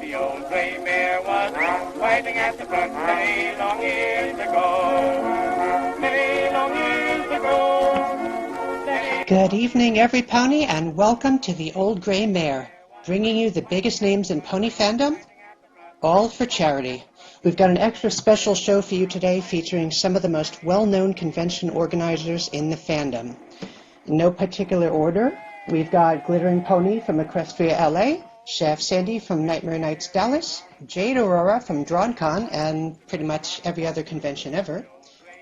The old gray mare was waiting at the front many long years ago. Many long years ago. Good evening, every pony, and welcome to the Old Gray Mare, bringing you the biggest names in pony fandom, all for charity. We've got an extra special show for you today featuring some of the most well-known convention organizers in the fandom. In no particular order, we've got Glittering Pony from Equestria LA, Chef Sandy from Nightmare Nights Dallas, Jade Aurora from DrawnCon and pretty much every other convention ever,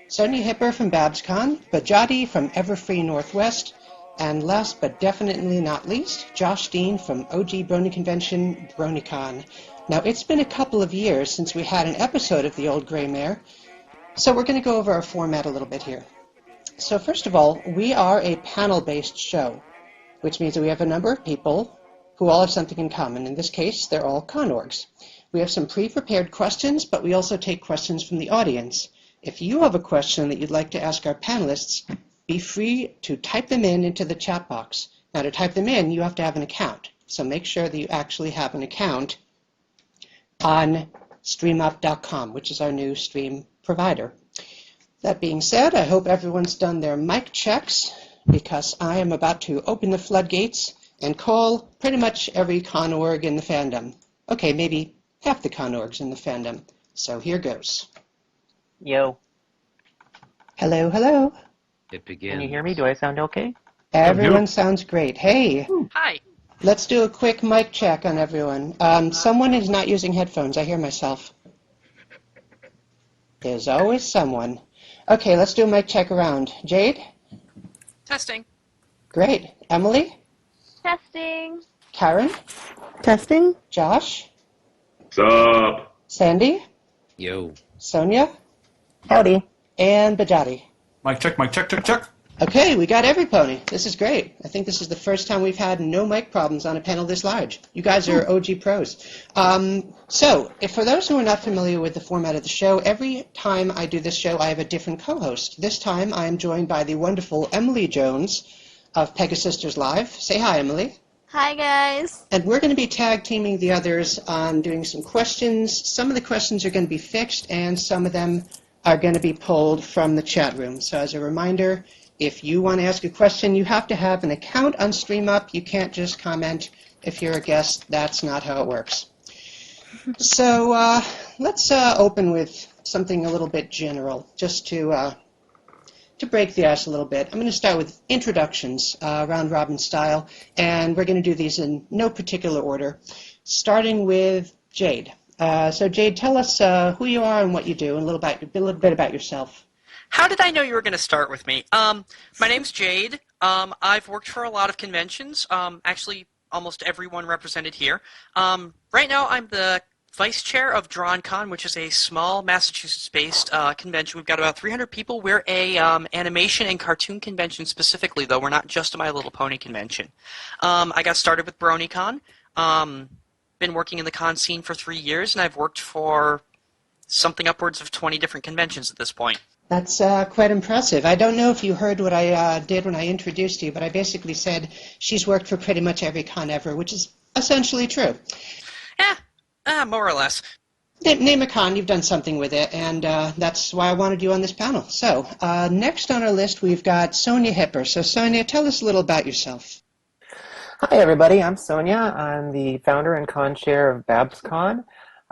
Sonia Hipper from BabsCon, Bajati from Everfree Northwest, and last but definitely not least, Josh Dean from OG Brony Convention, BronyCon. Now, it's been a couple of years since we had an episode of the Old Gray Mare, so we're going to go over our format a little bit here. So first of all, we are a panel-based show, which means that we have a number of people who all have something in common. In this case, they're all con orgs. We have some pre-prepared questions, but we also take questions from the audience. If you have a question that you'd like to ask our panelists, be free to type them into the chat box. Now, to type them in, you have to have an account. So make sure that you actually have an account on StreamUp.com, which is our new stream provider. That being said, I hope everyone's done their mic checks, because I am about to open the floodgates and call pretty much every con org in the fandom. Okay, maybe half the con orgs in the fandom. So here goes. Yo. Hello, hello. It begins. Can you hear me? Do I sound okay? Everyone sounds great. Hey. Hi. Let's do a quick mic check on everyone. Someone is not using headphones. I hear myself. There's always someone. Okay, let's do a mic check around. Jade? Testing. Great. Emily? Testing. Karen? Testing. Josh? What's up? Sandy? Yo. Sonia? Howdy. And Bajati. Mic check, mic check, check, check. Okay, we got every pony. This is great. I think this is the first time we've had no mic problems on a panel this large. You guys are OG pros. So, for those who are not familiar with the format of the show, every time I do this show, I have a different co-host. This time, I am joined by the wonderful Emily Jones of Pegasisters Live. Say hi, Emily. Hi, guys. And we're going to be tag teaming the others on doing some questions. Some of the questions are going to be fixed, and some of them are going to be pulled from the chat room. So as a reminder, if you want to ask a question, you have to have an account on StreamUp. You can't just comment if you're a guest. That's not how it works. So let's open with something a little bit general, just to break the ice a little bit. I'm going to start with introductions, round robin style, and we're going to do these in no particular order, starting with Jade. So Jade, tell us who you are and what you do, and a little bit about yourself. How did I know you were going to start with me? My name's Jade. I've worked for a lot of conventions, actually almost everyone represented here. Right now I'm the vice chair of DrawnCon, which is a small Massachusetts-based convention. We've got about 300 people. We're a animation and cartoon convention specifically, though. We're not just a My Little Pony convention. I got started with BronyCon. Been working in the con scene for 3 years, and I've worked for something upwards of 20 different conventions at this point. That's quite impressive. I don't know if you heard what I did when I introduced you, but I basically said she's worked for pretty much every con ever, which is essentially true. Yeah, more or less. Name a con, you've done something with it, and that's why I wanted you on this panel. So, next on our list, we've got Sonia Hipper. So, Sonia, tell us a little about yourself. Hi, everybody. I'm Sonia. I'm the founder and con chair of BabsCon.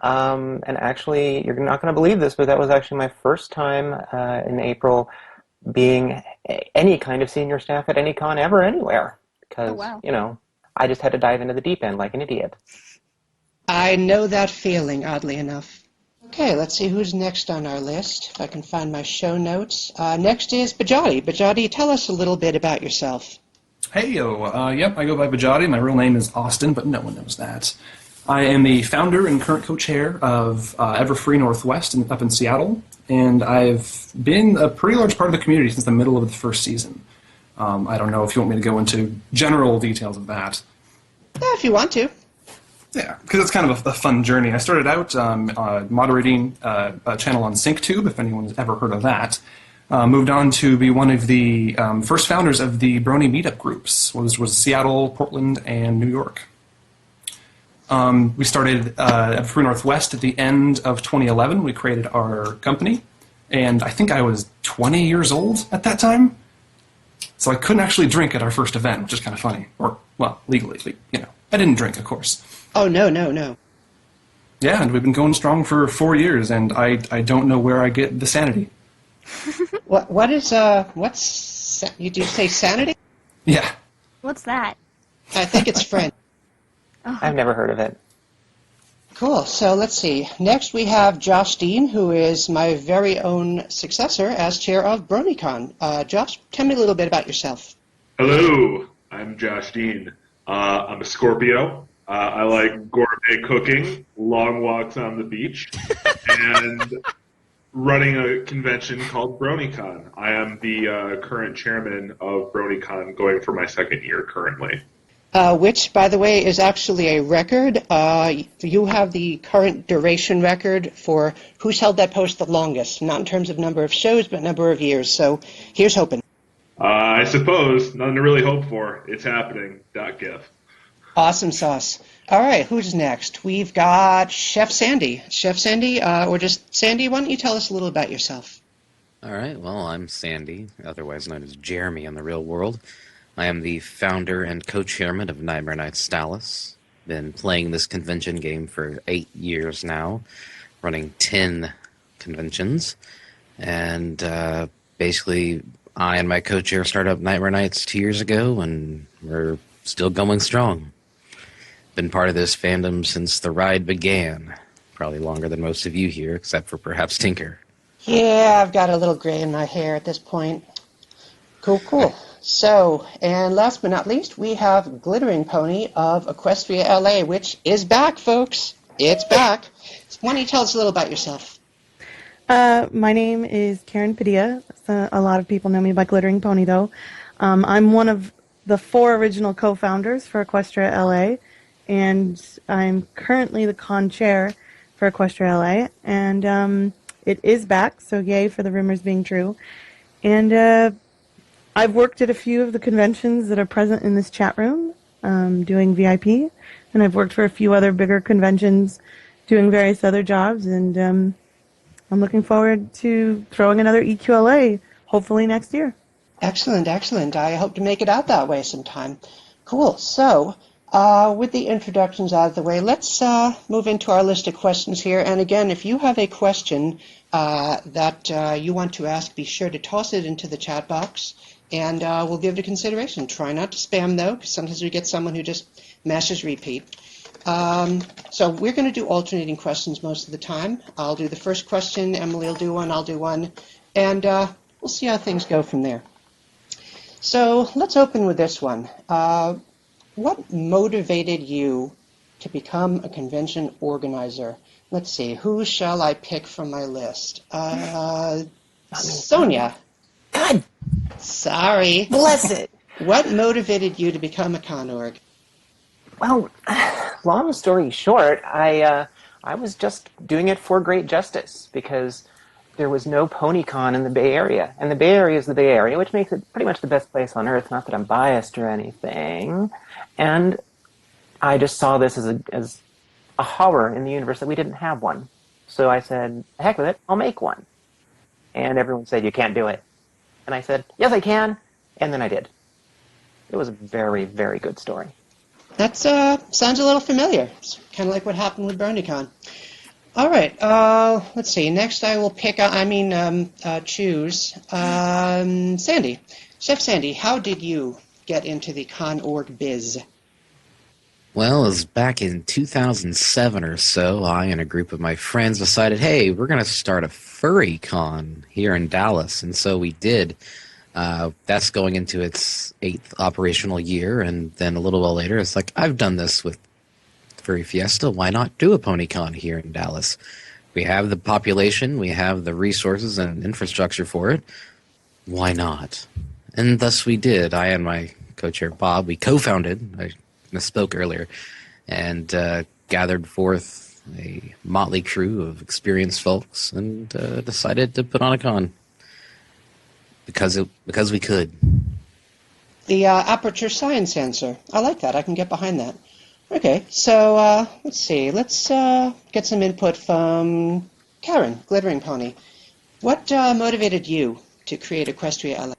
And actually, you're not going to believe this, but that was actually my first time in April being any kind of senior staff at any con ever anywhere. Because, you know, I just had to dive into the deep end like an idiot. I know that feeling, oddly enough. Okay, let's see who's next on our list, if I can find my show notes. Next is Bajati. Bajati, tell us a little bit about yourself. Hey-yo. Yep, I go by Bajati. My real name is Austin, but no one knows that. I am the founder and current co-chair of Everfree Northwest up in Seattle, and I've been a pretty large part of the community since the middle of the first season. I don't know if you want me to go into general details of that. Yeah, if you want to. Yeah, because it's kind of a fun journey. I started out moderating a channel on SyncTube, if anyone's ever heard of that. Moved on to be one of the first founders of the Brony meetup groups, was Seattle, Portland, and New York. We started at Free Northwest at the end of 2011. We created our company, and I think I was 20 years old at that time. So I couldn't actually drink at our first event, which is kind of funny. Or, well, legally, but, I didn't drink, of course. Oh, no. Yeah, and we've been going strong for 4 years, and I don't know where I get the sanity. Did you say sanity? Yeah. What's that? I think it's French. I've never heard of it. Cool. So let's see. Next we have Josh Dean, who is my very own successor as chair of BronyCon. Josh, tell me a little bit about yourself. Hello, I'm Josh Dean. I'm a Scorpio. I like gourmet cooking, long walks on the beach, and running a convention called BronyCon. I am the current chairman of BronyCon, going for my second year currently. Which, by the way, is actually a record. You have the current duration record for who's held that post the longest, not in terms of number of shows, but number of years. So here's hoping. I suppose. Nothing to really hope for. It's happening. .gif. Awesome sauce. All right, who's next? We've got Chef Sandy. Chef Sandy, or just Sandy, why don't you tell us a little about yourself? All right, well, I'm Sandy, otherwise known as Jeremy in the real world. I am the founder and co-chairman of Nightmare Nights Dallas. Been playing this convention game for 8 years now, running 10 conventions. And basically, I and my co-chair started up Nightmare Nights 2 years ago, and we're still going strong. Been part of this fandom since the ride began. Probably longer than most of you here, except for perhaps Tinker. Yeah, I've got a little gray in my hair at this point. Cool. So, and last but not least, we have Glittering Pony of Equestria LA, which is back, folks. It's back. Why don't you tell us a little about yourself? My name is Karen Padilla. A lot of people know me by Glittering Pony, though. I'm one of the 4 original co-founders for Equestria LA, and I'm currently the con chair for Equestria LA, and it is back, so yay for the rumors being true. And I've worked at a few of the conventions that are present in this chat room, doing VIP, and I've worked for a few other bigger conventions doing various other jobs, and I'm looking forward to throwing another EQLA, hopefully next year. Excellent. I hope to make it out that way sometime. Cool. So, with the introductions out of the way, let's move into our list of questions here. And again, if you have a question that you want to ask, be sure to toss it into the chat box, and we'll give it a consideration. Try not to spam, though, because sometimes we get someone who just mashes repeat. So we're going to do alternating questions most of the time. I'll do the first question, Emily will do one, I'll do one, and we'll see how things go from there. So let's open with this one. What motivated you to become a convention organizer? Let's see, who shall I pick from my list? Sonia. God. Sorry. Bless it. What motivated you to become a con org? Well, long story short, I was just doing it for great justice because there was no PonyCon in the Bay Area. And the Bay Area is the Bay Area, which makes it pretty much the best place on Earth. Not that I'm biased or anything. And I just saw this as a horror in the universe that we didn't have one. So I said, heck with it, I'll make one. And everyone said, you can't do it. And I said, yes, I can. And then I did. It was a very, very good story. That sounds a little familiar. It's kind of like what happened with BronyCon. All right, let's see. Next I will choose Sandy. Chef Sandy, how did you get into the con org biz? Well, it was back in 2007 or so. I and a group of my friends decided, hey, we're going to start a furry con here in Dallas. And so we did. That's going into its 8th operational year. And then a little while later, it's like, I've done this with Furry Fiesta. Why not do a PonyCon here in Dallas? We have the population. We have the resources and infrastructure for it. Why not? And thus we did. I and my co-chair, Bob, we co-founded. I misspoke earlier, and gathered forth a motley crew of experienced folks and decided to put on a con because we could. The aperture science sensor. I like that. I can get behind that. Okay, so let's see. Let's get some input from Karen, Glittering Pony. What motivated you to create Equestria LA?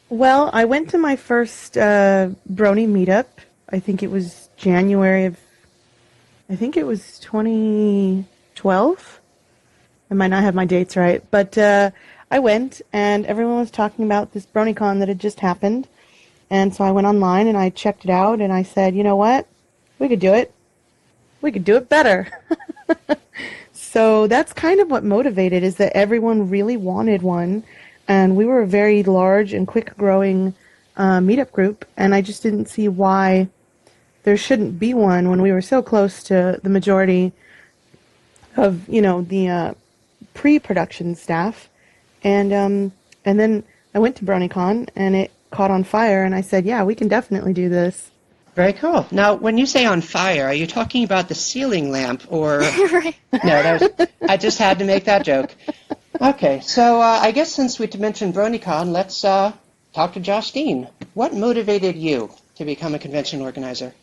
Well, I went to my first Brony meetup. I think it was January of, I think it was 2012. I might not have my dates right, but I went and everyone was talking about this BronyCon that had just happened. And so I went online and I checked it out and I said, you know what? We could do it. We could do it better. So that's kind of what motivated is that everyone really wanted one. And we were a very large and quick growing meetup group. And I just didn't see why there shouldn't be one when we were so close to the majority of, the pre-production staff. And then I went to BronyCon and it caught on fire and I said, yeah, we can definitely do this. Very cool. Now, when you say on fire, are you talking about the ceiling lamp or... Right. No, I just had to make that joke. Okay, so I guess since we mentioned BronyCon, let's talk to Josh Dean. What motivated you to become a convention organizer?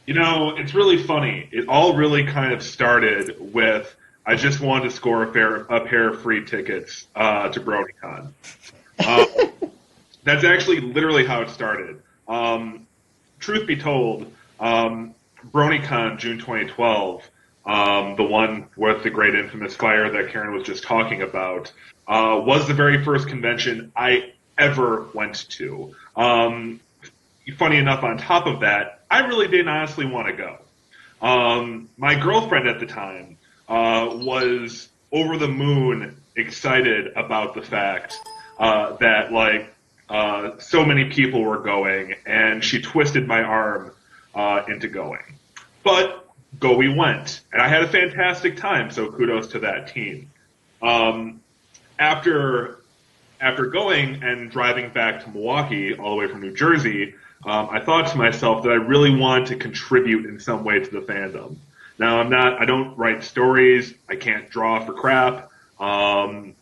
You know, it's really funny. It all really kind of started with I just wanted to score a pair of free tickets to BronyCon. That's actually literally how it started. Truth be told, BronyCon June 2012, the one with the great infamous fire that Karen was just talking about, was the very first convention I ever went to. Funny enough, on top of that, I really didn't honestly want to go. My girlfriend at the time was over the moon excited about the fact that, so many people were going, and she twisted my arm into going. But go we went, and I had a fantastic time, so kudos to that team. After going and driving back to Milwaukee, all the way from New Jersey, I thought to myself that I really wanted to contribute in some way to the fandom. Now, I don't write stories, I can't draw for crap. By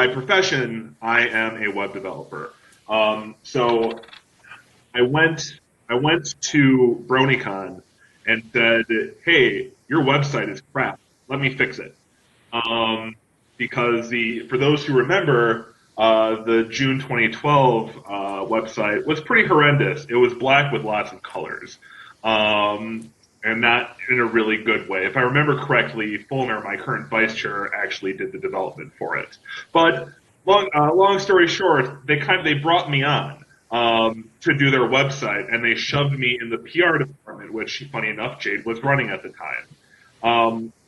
profession, I am a web developer. So I went to BronyCon and said, "Hey, your website is crap. Let me fix it." Because for those who remember, the June 2012 website was pretty horrendous. It was black with lots of colors. And not in a really good way. If I remember correctly, Fulner, my current vice chair, actually did the development for it. But long story short, they brought me on to do their website, and they shoved me in the PR department, which, funny enough, Jade was running at the time.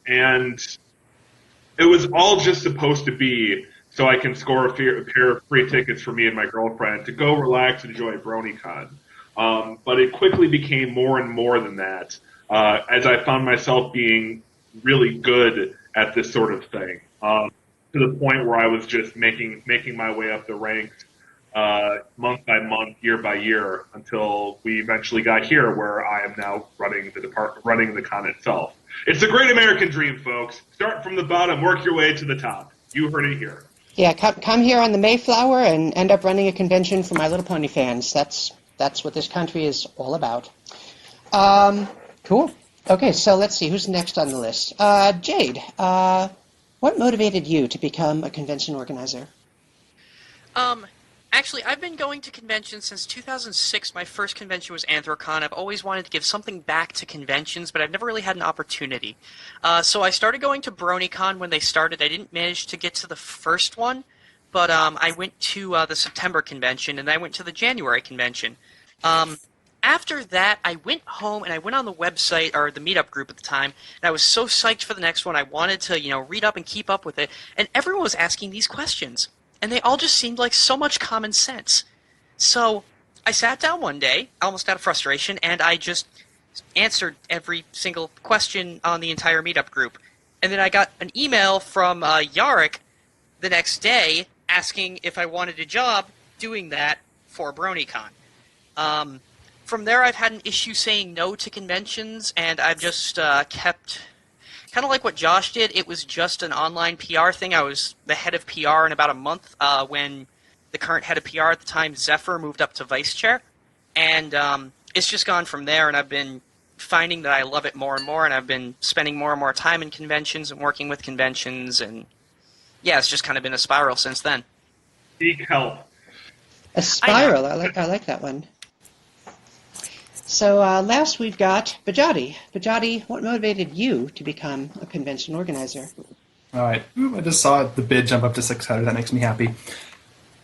And it was all just supposed to be so I can score a pair of free tickets for me and my girlfriend to go relax and enjoy BronyCon. But it quickly became more and more than that. As I found myself being really good at this sort of thing, to the point where I was just making my way up the ranks month by month, year by year, until we eventually got here, where I am now running the con itself. It's a great American dream, folks. Start from the bottom, work your way to the top. You heard it here. Yeah, come here on the Mayflower and end up running a convention for My Little Pony fans. That's what this country is all about. Cool. Okay, so let's see. Who's next on the list? Jade, what motivated you to become a convention organizer? Actually, I've been going to conventions since 2006. My first convention was Anthrocon. I've always wanted to give something back to conventions, but I've never really had an opportunity. So I started going to BronyCon when they started. I didn't manage to get to the first one, but I went to the September convention, and I went to the January convention. After that, I went home and I went on the website, or the meetup group at the time, and I was so psyched for the next one. I wanted to, read up and keep up with it, and everyone was asking these questions, and they all just seemed like so much common sense. So I sat down one day, almost out of frustration, and I just answered every single question on the entire meetup group. And then I got an email from Yarrick the next day asking if I wanted a job doing that for BronyCon. From there, I've had an issue saying no to conventions, and I've just kept, kind of like what Josh did. It was just an online PR thing. I was the head of PR in about a month when the current head of PR at the time, Zephyr, moved up to vice chair. And it's just gone from there, and I've been finding that I love it more and more, and I've been spending more and more time in conventions and working with conventions, and yeah, it's just kind of been a spiral since then. Seek help. A spiral. I like that one. So last we've got Bajati. Bajati, what motivated you to become a convention organizer? All right. Ooh, I just saw the bid jump up to 600. That makes me happy.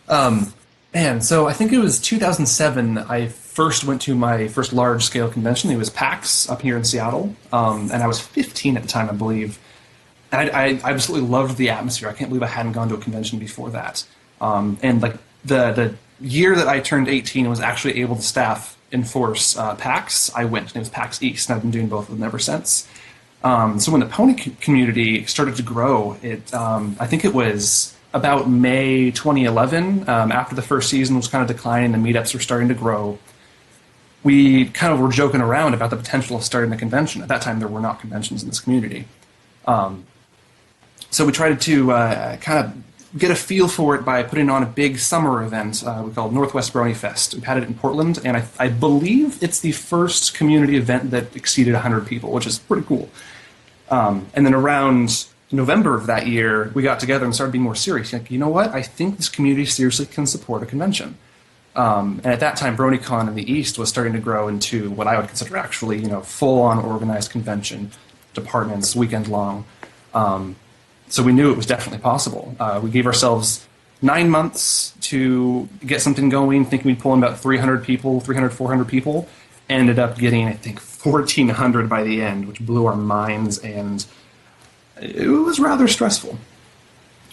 So I think it was 2007 I first went to my first large-scale convention. It was PAX up here in Seattle, and I was 15 at the time, I believe. And I absolutely loved the atmosphere. I can't believe I hadn't gone to a convention before that. And like the year that I turned 18 and was actually able to enforce PAX, I went. And it was PAX East, and I've been doing both of them ever since. So when the pony community started to grow, I think it was about May 2011, after the first season was kind of declining, the meetups were starting to grow. We kind of were joking around about the potential of starting a convention. At that time, there were not conventions in this community. So we tried to kind of get a feel for it by putting on a big summer event we called Northwest Brony Fest. We've had it in Portland, and I believe it's the first community event that exceeded 100 people, which is pretty cool. And then around November of that year, we got together and started being more serious. Like, you know what? I think this community seriously can support a convention. And at that time, BronyCon in the East was starting to grow into what I would consider actually, full-on organized convention, departments, weekend long. So we knew it was definitely possible. We gave ourselves 9 months to get something going, thinking we'd pull in about 300 people, 300, 400 people. Ended up getting, I think, 1,400 by the end, which blew our minds, and it was rather stressful.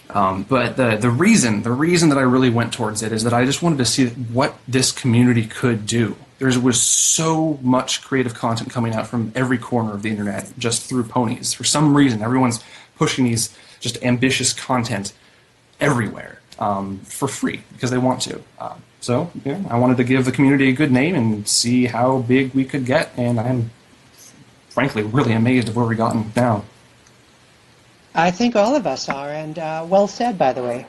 But the reason that I really went towards it is that I just wanted to see what this community could do. There was so much creative content coming out from every corner of the internet just through ponies. For some reason, everyone's pushing these just ambitious content everywhere for free because they want to. So I wanted to give the community a good name and see how big we could get, and I'm frankly really amazed at where we've gotten now. I think all of us are, and well said, by the way.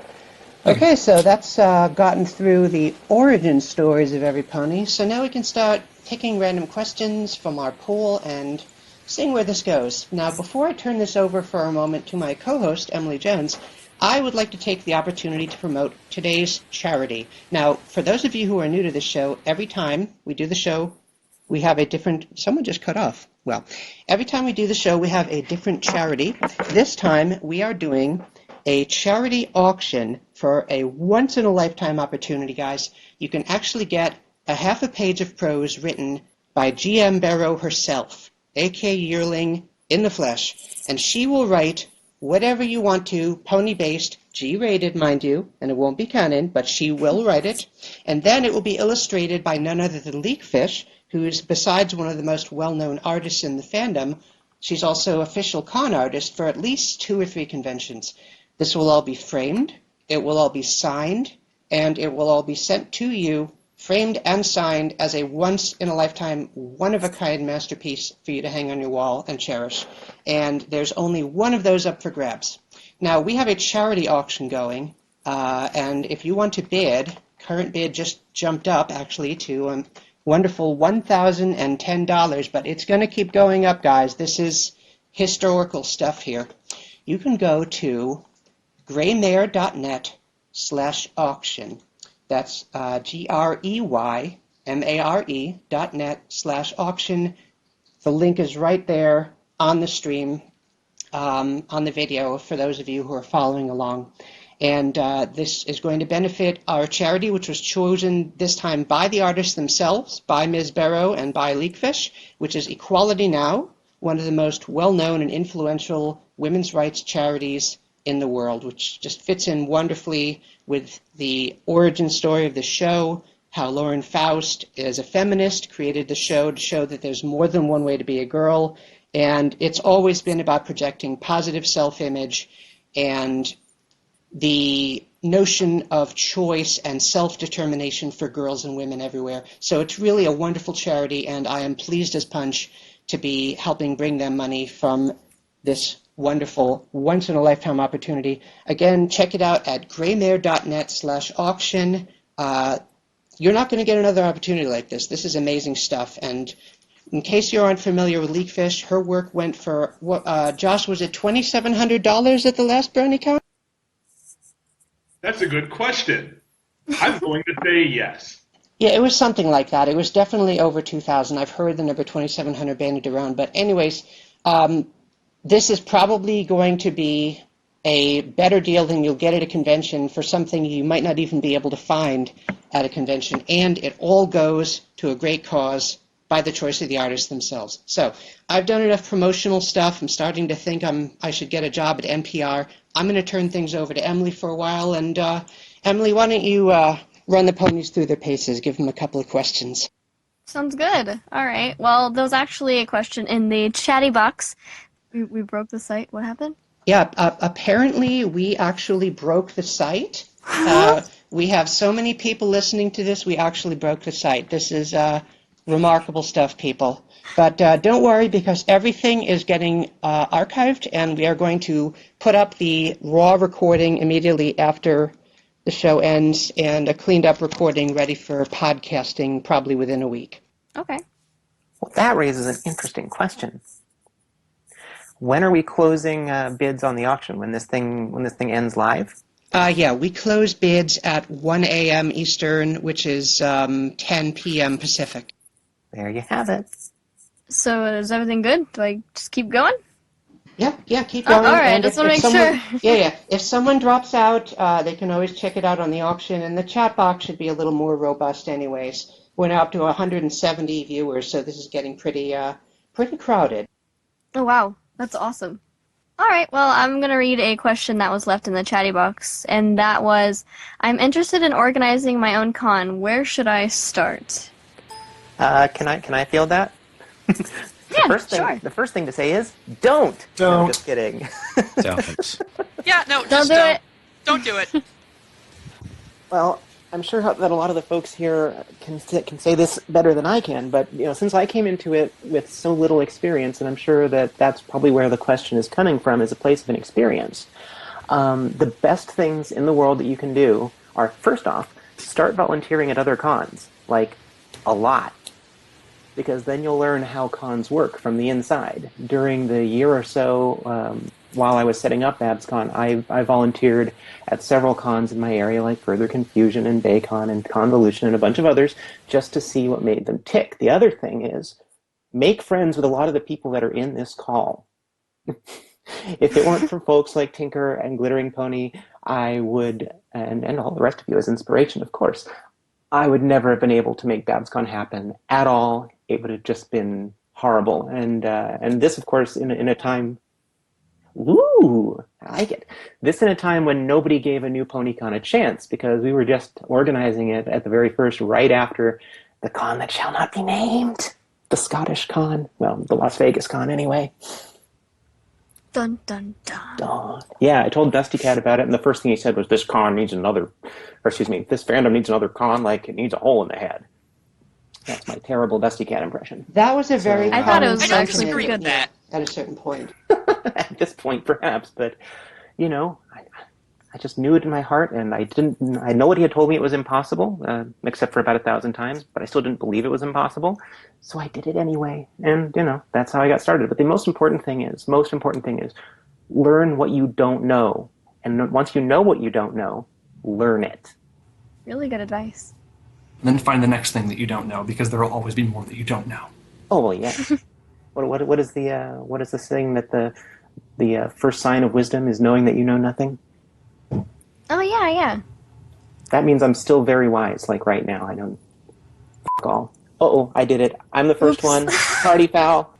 Okay, so that's gotten through the origin stories of every pony, so now we can start picking random questions from our pool and seeing where this goes. Now, before I turn this over for a moment to my co-host, Emily Jones, I would like to take the opportunity to promote today's charity. Now, for those of you who are new to this show, every time we do the show, we have a different... Someone just cut off. Well, every time we do the show, we have a different charity. This time, we are doing a charity auction for a once-in-a-lifetime opportunity, guys. You can actually get a half a page of prose written by G.M. Barrow herself, A.K. Yearling in the flesh, and she will write whatever you want to, pony-based, G-rated, mind you, and it won't be canon, but she will write it, and then it will be illustrated by none other than Leakfish, who is, besides one of the most well-known artists in the fandom, she's also official con artist for at least 2 or 3 conventions. This will all be framed, it will all be signed, and it will all be sent to you, framed and signed as a once-in-a-lifetime, one-of-a-kind masterpiece for you to hang on your wall and cherish. And there's only one of those up for grabs. Now, we have a charity auction going, and if you want to bid, current bid just jumped up, actually, to wonderful $1,010, but it's going to keep going up, guys. This is historical stuff here. You can go to greymare.net/auction. That's GREYMARE.net/auction. The link is right there on the stream, on the video, for those of you who are following along. And this is going to benefit our charity, which was chosen this time by the artists themselves, by Ms. Barrow and by Leakfish, which is Equality Now, one of the most well-known and influential women's rights charities in the world, which just fits in wonderfully with the origin story of the show, how Lauren Faust, as a feminist, created the show to show that there's more than one way to be a girl, and it's always been about projecting positive self-image and the notion of choice and self-determination for girls and women everywhere. So it's really a wonderful charity, and I am pleased as punch to be helping bring them money from this wonderful once-in-a-lifetime opportunity. Again, check it out at greymare.net/auction. you're not going to get another opportunity like this. This is amazing stuff. And in case you aren't familiar with Leakfish, her work went for, Josh, was it $2,700 at the last Brony Con? That's a good question. I'm going to say yes. Yeah, it was something like that. It was definitely over 2,000. I've heard the number 2,700 bandied around. But anyways, this is probably going to be a better deal than you'll get at a convention for something you might not even be able to find at a convention. And it all goes to a great cause by the choice of the artists themselves. So I've done enough promotional stuff. I'm starting to think I should get a job at NPR. I'm going to turn things over to Emily for a while. And Emily, why don't you run the ponies through their paces, give them a couple of questions. Sounds good. All right. Well, there was actually a question in the chatty box. We broke the site. What happened? Yeah, apparently we actually broke the site. We have so many people listening to this, we actually broke the site. This is remarkable stuff, people. But don't worry, because everything is getting archived, and we are going to put up the raw recording immediately after the show ends, and a cleaned up recording ready for podcasting probably within a week. Okay. Well, that raises an interesting question. When are we closing bids on the auction? When this thing ends live? Yeah, we close bids at 1 a.m. Eastern, which is 10 p.m. Pacific. There you have it. So is everything good? Do I just keep going? Yeah, keep going. All right, and just want to make sure. Yeah. If someone drops out, they can always check it out on the auction, and the chat box should be a little more robust anyways. We're now up to 170 viewers, so this is getting pretty crowded. Oh, wow. That's awesome. All right, well, I'm going to read a question that was left in the chatty box, and that was, I'm interested in organizing my own con. Where should I start? Can I field that? Yeah, sure. The first thing to say is, don't. No, just kidding. Don't. Yeah, no, Don't do it. Don't do it. Well, I'm sure that a lot of the folks here can say this better than I can, but since I came into it with so little experience, and I'm sure that that's probably where the question is coming from, is a place of inexperience. The best things in the world that you can do are, first off, start volunteering at other cons, like a lot, because then you'll learn how cons work from the inside. During the year or so while I was setting up BabsCon, I volunteered at several cons in my area, like Further Confusion and Baycon and Convolution and a bunch of others, just to see what made them tick. The other thing is, make friends with a lot of the people that are in this call. If it weren't for folks like Tinker and Glittering Pony, I would, and all the rest of you as inspiration, of course, I would never have been able to make BabsCon happen at all. It would have just been horrible. And this, of course, in a time... Ooh, I like it. This in a time when nobody gave a new PonyCon a chance, because we were just organizing it at the very first, right after the con that shall not be named. The Scottish con. Well, the Las Vegas con, anyway. Dun, dun, dun. Yeah, I told Dusty Cat about it, and the first thing he said was, this fandom needs another con like it needs a hole in the head. That's my terrible Dusty Cat impression. That was a very I thought it was I don't disagree with that. At a certain point. At this point, perhaps, but, I just knew it in my heart, and I know what he had told me it was impossible, except for about 1,000 times, but I still didn't believe it was impossible, so I did it anyway, and, that's how I got started. But the most important thing is, learn what you don't know, and once you know what you don't know, learn it. Really good advice. And then find the next thing that you don't know, because there will always be more that you don't know. Oh, well, yeah. What is the saying that the first sign of wisdom is knowing that you know nothing? Oh, yeah. That means I'm still very wise, like right now. I know all. Uh-oh, I did it. I'm the first one. Party foul.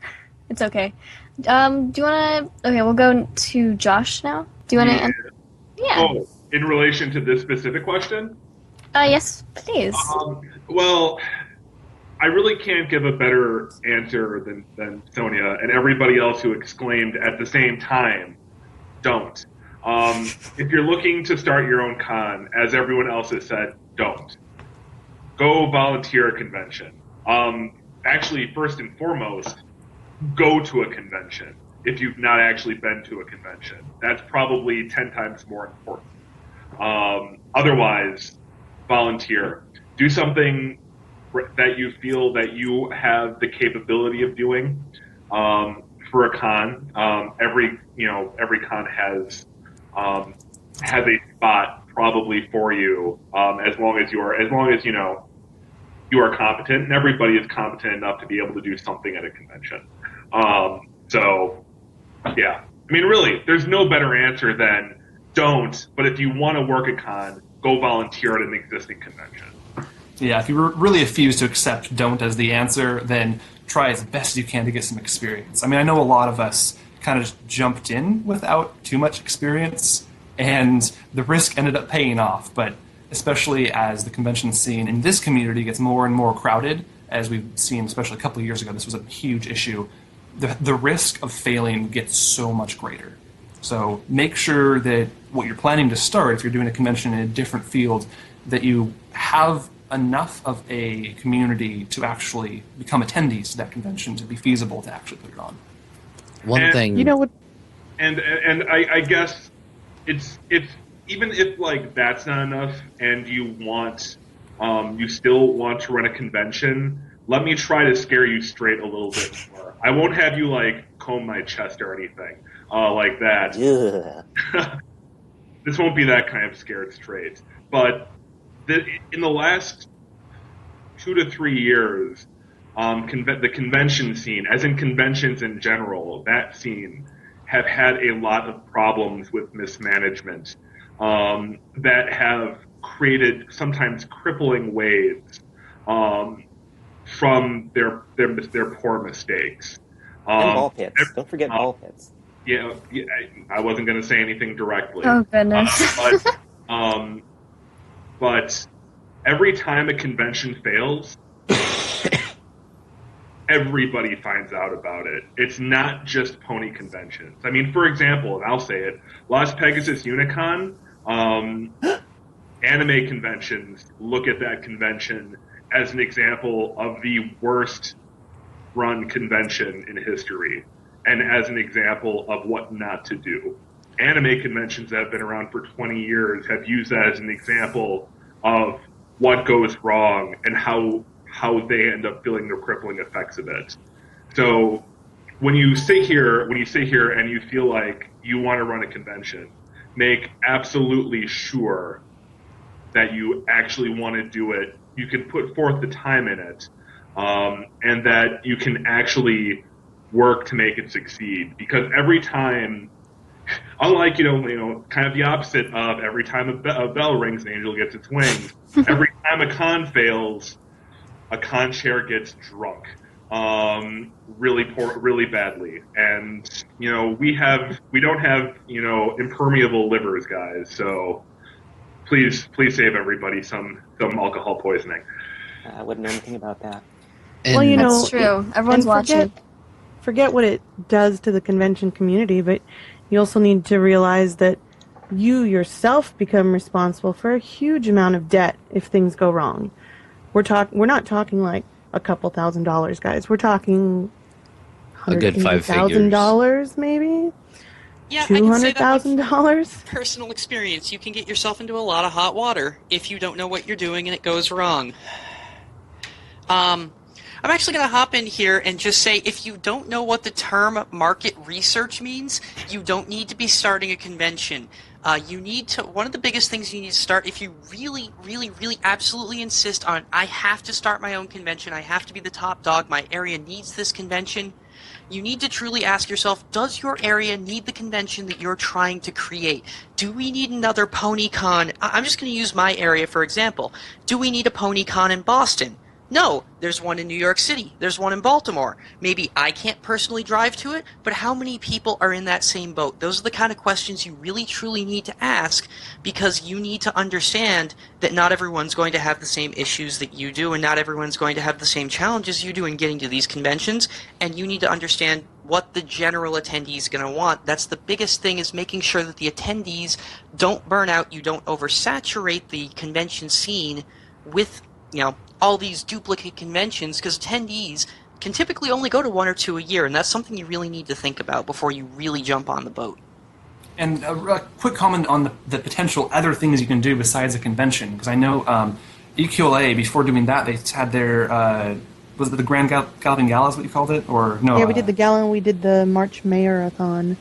It's okay. Do you want to... Okay, we'll go to Josh now. Do you want to... Yeah. Oh, in relation to this specific question? Yes, please. Well, I really can't give a better answer than Sonia and everybody else who exclaimed at the same time, don't. If you're looking to start your own con, as everyone else has said, don't. Go volunteer a convention. Actually, first and foremost, go to a convention if you've not actually been to a convention. That's probably 10 times more important. Otherwise, volunteer. do something that you feel that you have the capability of doing for a con. Every con has a spot probably for you, as long as you are competent, and everybody is competent enough to be able to do something at a convention. So, yeah. I mean, really, there's no better answer than don't, but if you want to work a con, go volunteer at an existing convention. Yeah, if you really refuse to accept don't as the answer, then try as best as you can to get some experience. I mean, I know a lot of us kind of just jumped in without too much experience, and the risk ended up paying off, but especially as the convention scene in this community gets more and more crowded, as we've seen, especially a couple of years ago, this was a huge issue, the risk of failing gets so much greater. So make sure that what you're planning to start, if you're doing a convention in a different field, that you have enough of a community to actually become attendees to that convention to be feasible to actually put it on. One thing, You know what? And I guess it's even if like that's not enough, and you still want to run a convention, let me try to scare you straight a little bit more. I won't have you like comb my chest or anything like that. Yeah. This won't be that kind of scared straight, but in the last 2 to 3 years, the convention scene, as in conventions in general, that scene have had a lot of problems with mismanagement that have created sometimes crippling waves from their poor mistakes. And ball pits. Don't forget ball pits. Yeah, I wasn't going to say anything directly. Oh, goodness. But every time a convention fails, everybody finds out about it. It's not just pony conventions. I mean, for example, and I'll say it, Las Pegasus Unicon, anime conventions look at that convention as an example of the worst run convention in history, and as an example of what not to do. Anime conventions that have been around for 20 years have used that as an example of what goes wrong and how they end up feeling the crippling effects of it. So when you sit here and you feel like you want to run a convention, make absolutely sure that you actually want to do it. You can put forth the time in it, and that you can actually work to make it succeed. Because every time, unlike kind of the opposite of every time a bell rings, an angel gets its wings. Every time a con fails, a con chair gets drunk, really badly. And we don't have impermeable livers, guys. So please save everybody some alcohol poisoning. I wouldn't know anything about that. Well, That's true. Everyone's watching. Forget what it does to the convention community, but you also need to realize that you yourself become responsible for a huge amount of debt if things go wrong. We're not talking like a couple $1,000s, guys. We're talking a good $180,000 maybe. Yeah, I can say that with $200,000. personal experience. You can get yourself into a lot of hot water if you don't know what you're doing and it goes wrong. I'm actually going to hop in here and just say, if you don't know what the term market research means, you don't need to be starting a convention. One of the biggest things you need to start, if you really, really, really absolutely insist on, I have to start my own convention, I have to be the top dog, my area needs this convention, you need to truly ask yourself, does your area need the convention that you're trying to create? Do we need another PonyCon? I'm just going to use my area for example. Do we need a PonyCon in Boston? No, there's one in New York City. There's one in Baltimore. Maybe I can't personally drive to it, but how many people are in that same boat? Those are the kind of questions you really truly need to ask, because you need to understand that not everyone's going to have the same issues that you do, and not everyone's going to have the same challenges you do in getting to these conventions, and you need to understand what the general attendee is going to want. That's the biggest thing, is making sure that the attendees don't burn out, you don't oversaturate the convention scene with, all these duplicate conventions, because attendees can typically only go to 1 or 2 a year, and that's something you really need to think about before you really jump on the boat. And a quick comment on the potential other things you can do besides a convention, because I know EQLA, before doing that, they had their, was it the Grand Galloping Gala is what you called it? Or no? Yeah, we did the gala and we did the March Marathon.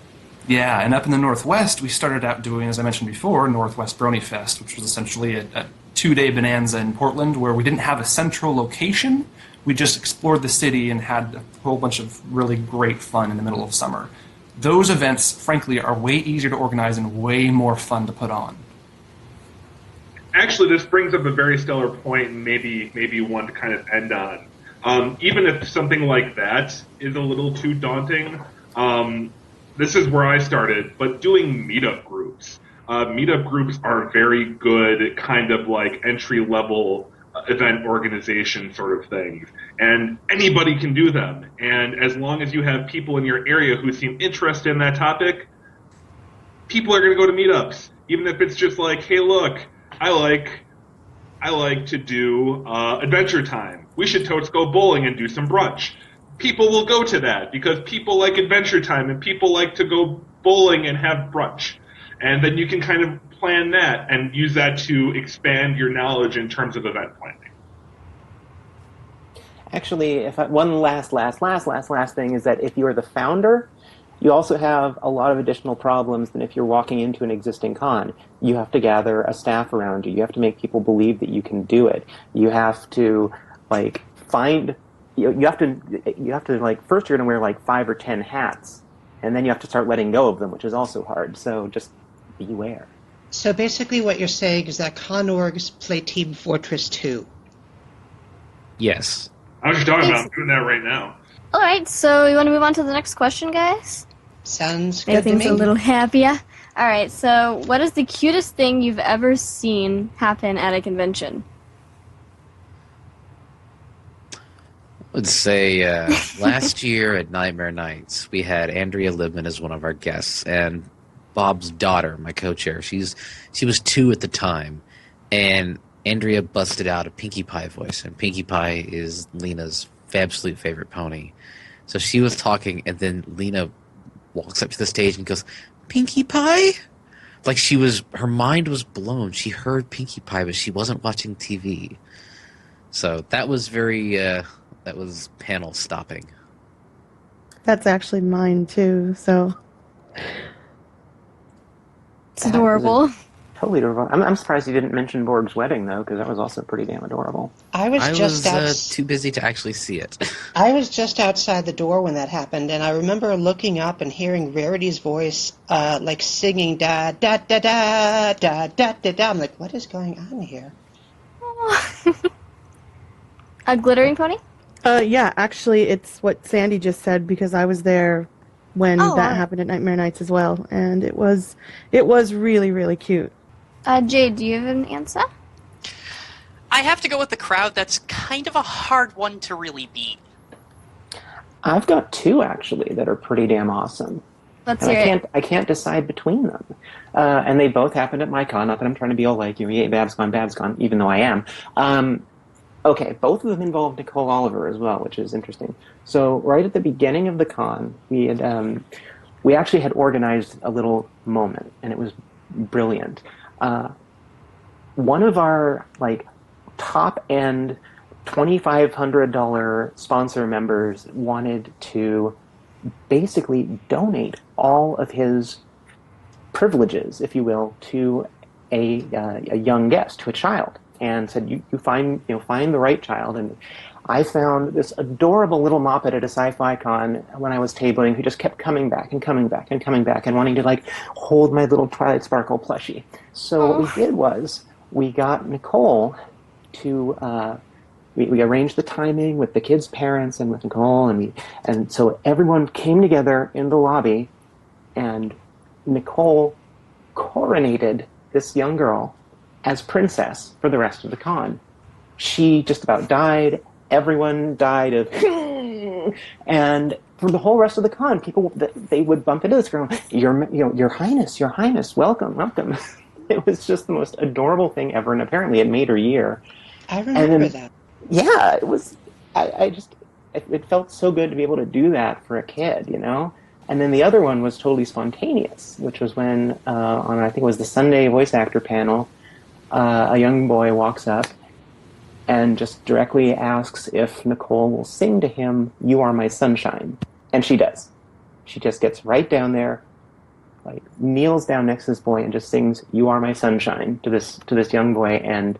Yeah, and up in the Northwest, we started out doing, as I mentioned before, Northwest Brony Fest, which was essentially a 2-day bonanza in Portland where we didn't have a central location. We just explored the city and had a whole bunch of really great fun in the middle of summer. Those events, frankly, are way easier to organize and way more fun to put on. Actually, this brings up a very stellar point, and maybe one to kind of end on. Even if something like that is a little too daunting, this is where I started, but doing meetup groups. Meetup groups are very good kind of like entry-level event organization sort of things. And anybody can do them. And as long as you have people in your area who seem interested in that topic, people are going to go to meetups. Even if it's just like, hey, look, I like to do Adventure Time. We should totes go bowling and do some brunch. People will go to that because people like Adventure Time and people like to go bowling and have brunch. And then you can kind of plan that and use that to expand your knowledge in terms of event planning. Actually, one last thing is that if you're the founder, you also have a lot of additional problems than if you're walking into an existing con. You have to gather a staff around you. You have to make people believe that you can do it. You have to find. You have to first you're going to wear 5 or 10 hats, and then you have to start letting go of them, which is also hard. So just beware. So basically what you're saying is that con orgs play Team Fortress 2. Yes. I was just talking about. I'm doing that right now. All right, so you want to move on to the next question, guys? Sounds Make good to things me. a little happier. All right, so what is the cutest thing you've ever seen happen at a convention? I would say last year at Nightmare Nights, we had Andrea Libman as one of our guests, and Bob's daughter, my co-chair, she was 2 at the time, and Andrea busted out a Pinkie Pie voice, and Pinkie Pie is Lena's absolute favorite pony. So she was talking, and then Lena walks up to the stage and goes, "Pinkie Pie?" Like her mind was blown. She heard Pinkie Pie, but she wasn't watching TV. So that was that was panel stopping. That's actually mine too, so. It's adorable. Totally adorable. I'm surprised you didn't mention Borg's wedding, though, because that was also pretty damn adorable. I was too busy to actually see it. I was just outside the door when that happened, and I remember looking up and hearing Rarity's voice, singing da da da da da da da da. I'm like, what is going on here? A glittering pony? Yeah, actually, it's what Sandy just said because I was there when that happened at Nightmare Nights as well, and it was really, really cute. Jade, do you have an answer? I have to go with the crowd. That's kind of a hard one to really beat. I've got 2 actually that are pretty damn awesome. Let's hear it. I can't decide between them, and they both happened at my con. Not that I'm trying to be all like you, yay, Babs gone, even though I am. Okay, both of them involved Nicole Oliver as well, which is interesting. So right at the beginning of the con, we actually had organized a little moment, and it was brilliant. One of our top end $2,500 sponsor members wanted to basically donate all of his privileges, if you will, to a young guest, to a child. And said, you find the right child. And I found this adorable little moppet at a sci-fi con when I was tabling who just kept coming back and coming back and coming back and wanting to hold my little Twilight Sparkle plushie. So what we did was we got Nicole to we arranged the timing with the kids' parents and with Nicole, and so everyone came together in the lobby, and Nicole coronated this young girl as princess for the rest of the con. She just about died. Everyone died of and for the whole rest of the con, people they would bump into this girl. Your Highness, welcome. It was just the most adorable thing ever, and apparently it made her year. I remember that. Yeah, it was. It felt so good to be able to do that for a kid, And then the other one was totally spontaneous, which was when on I think it was the Sunday voice actor panel. A young boy walks up, and just directly asks if Nicole will sing to him, "You Are My Sunshine." And she does. She just gets right down there, like kneels down next to this boy and just sings "You Are My Sunshine" to this young boy. And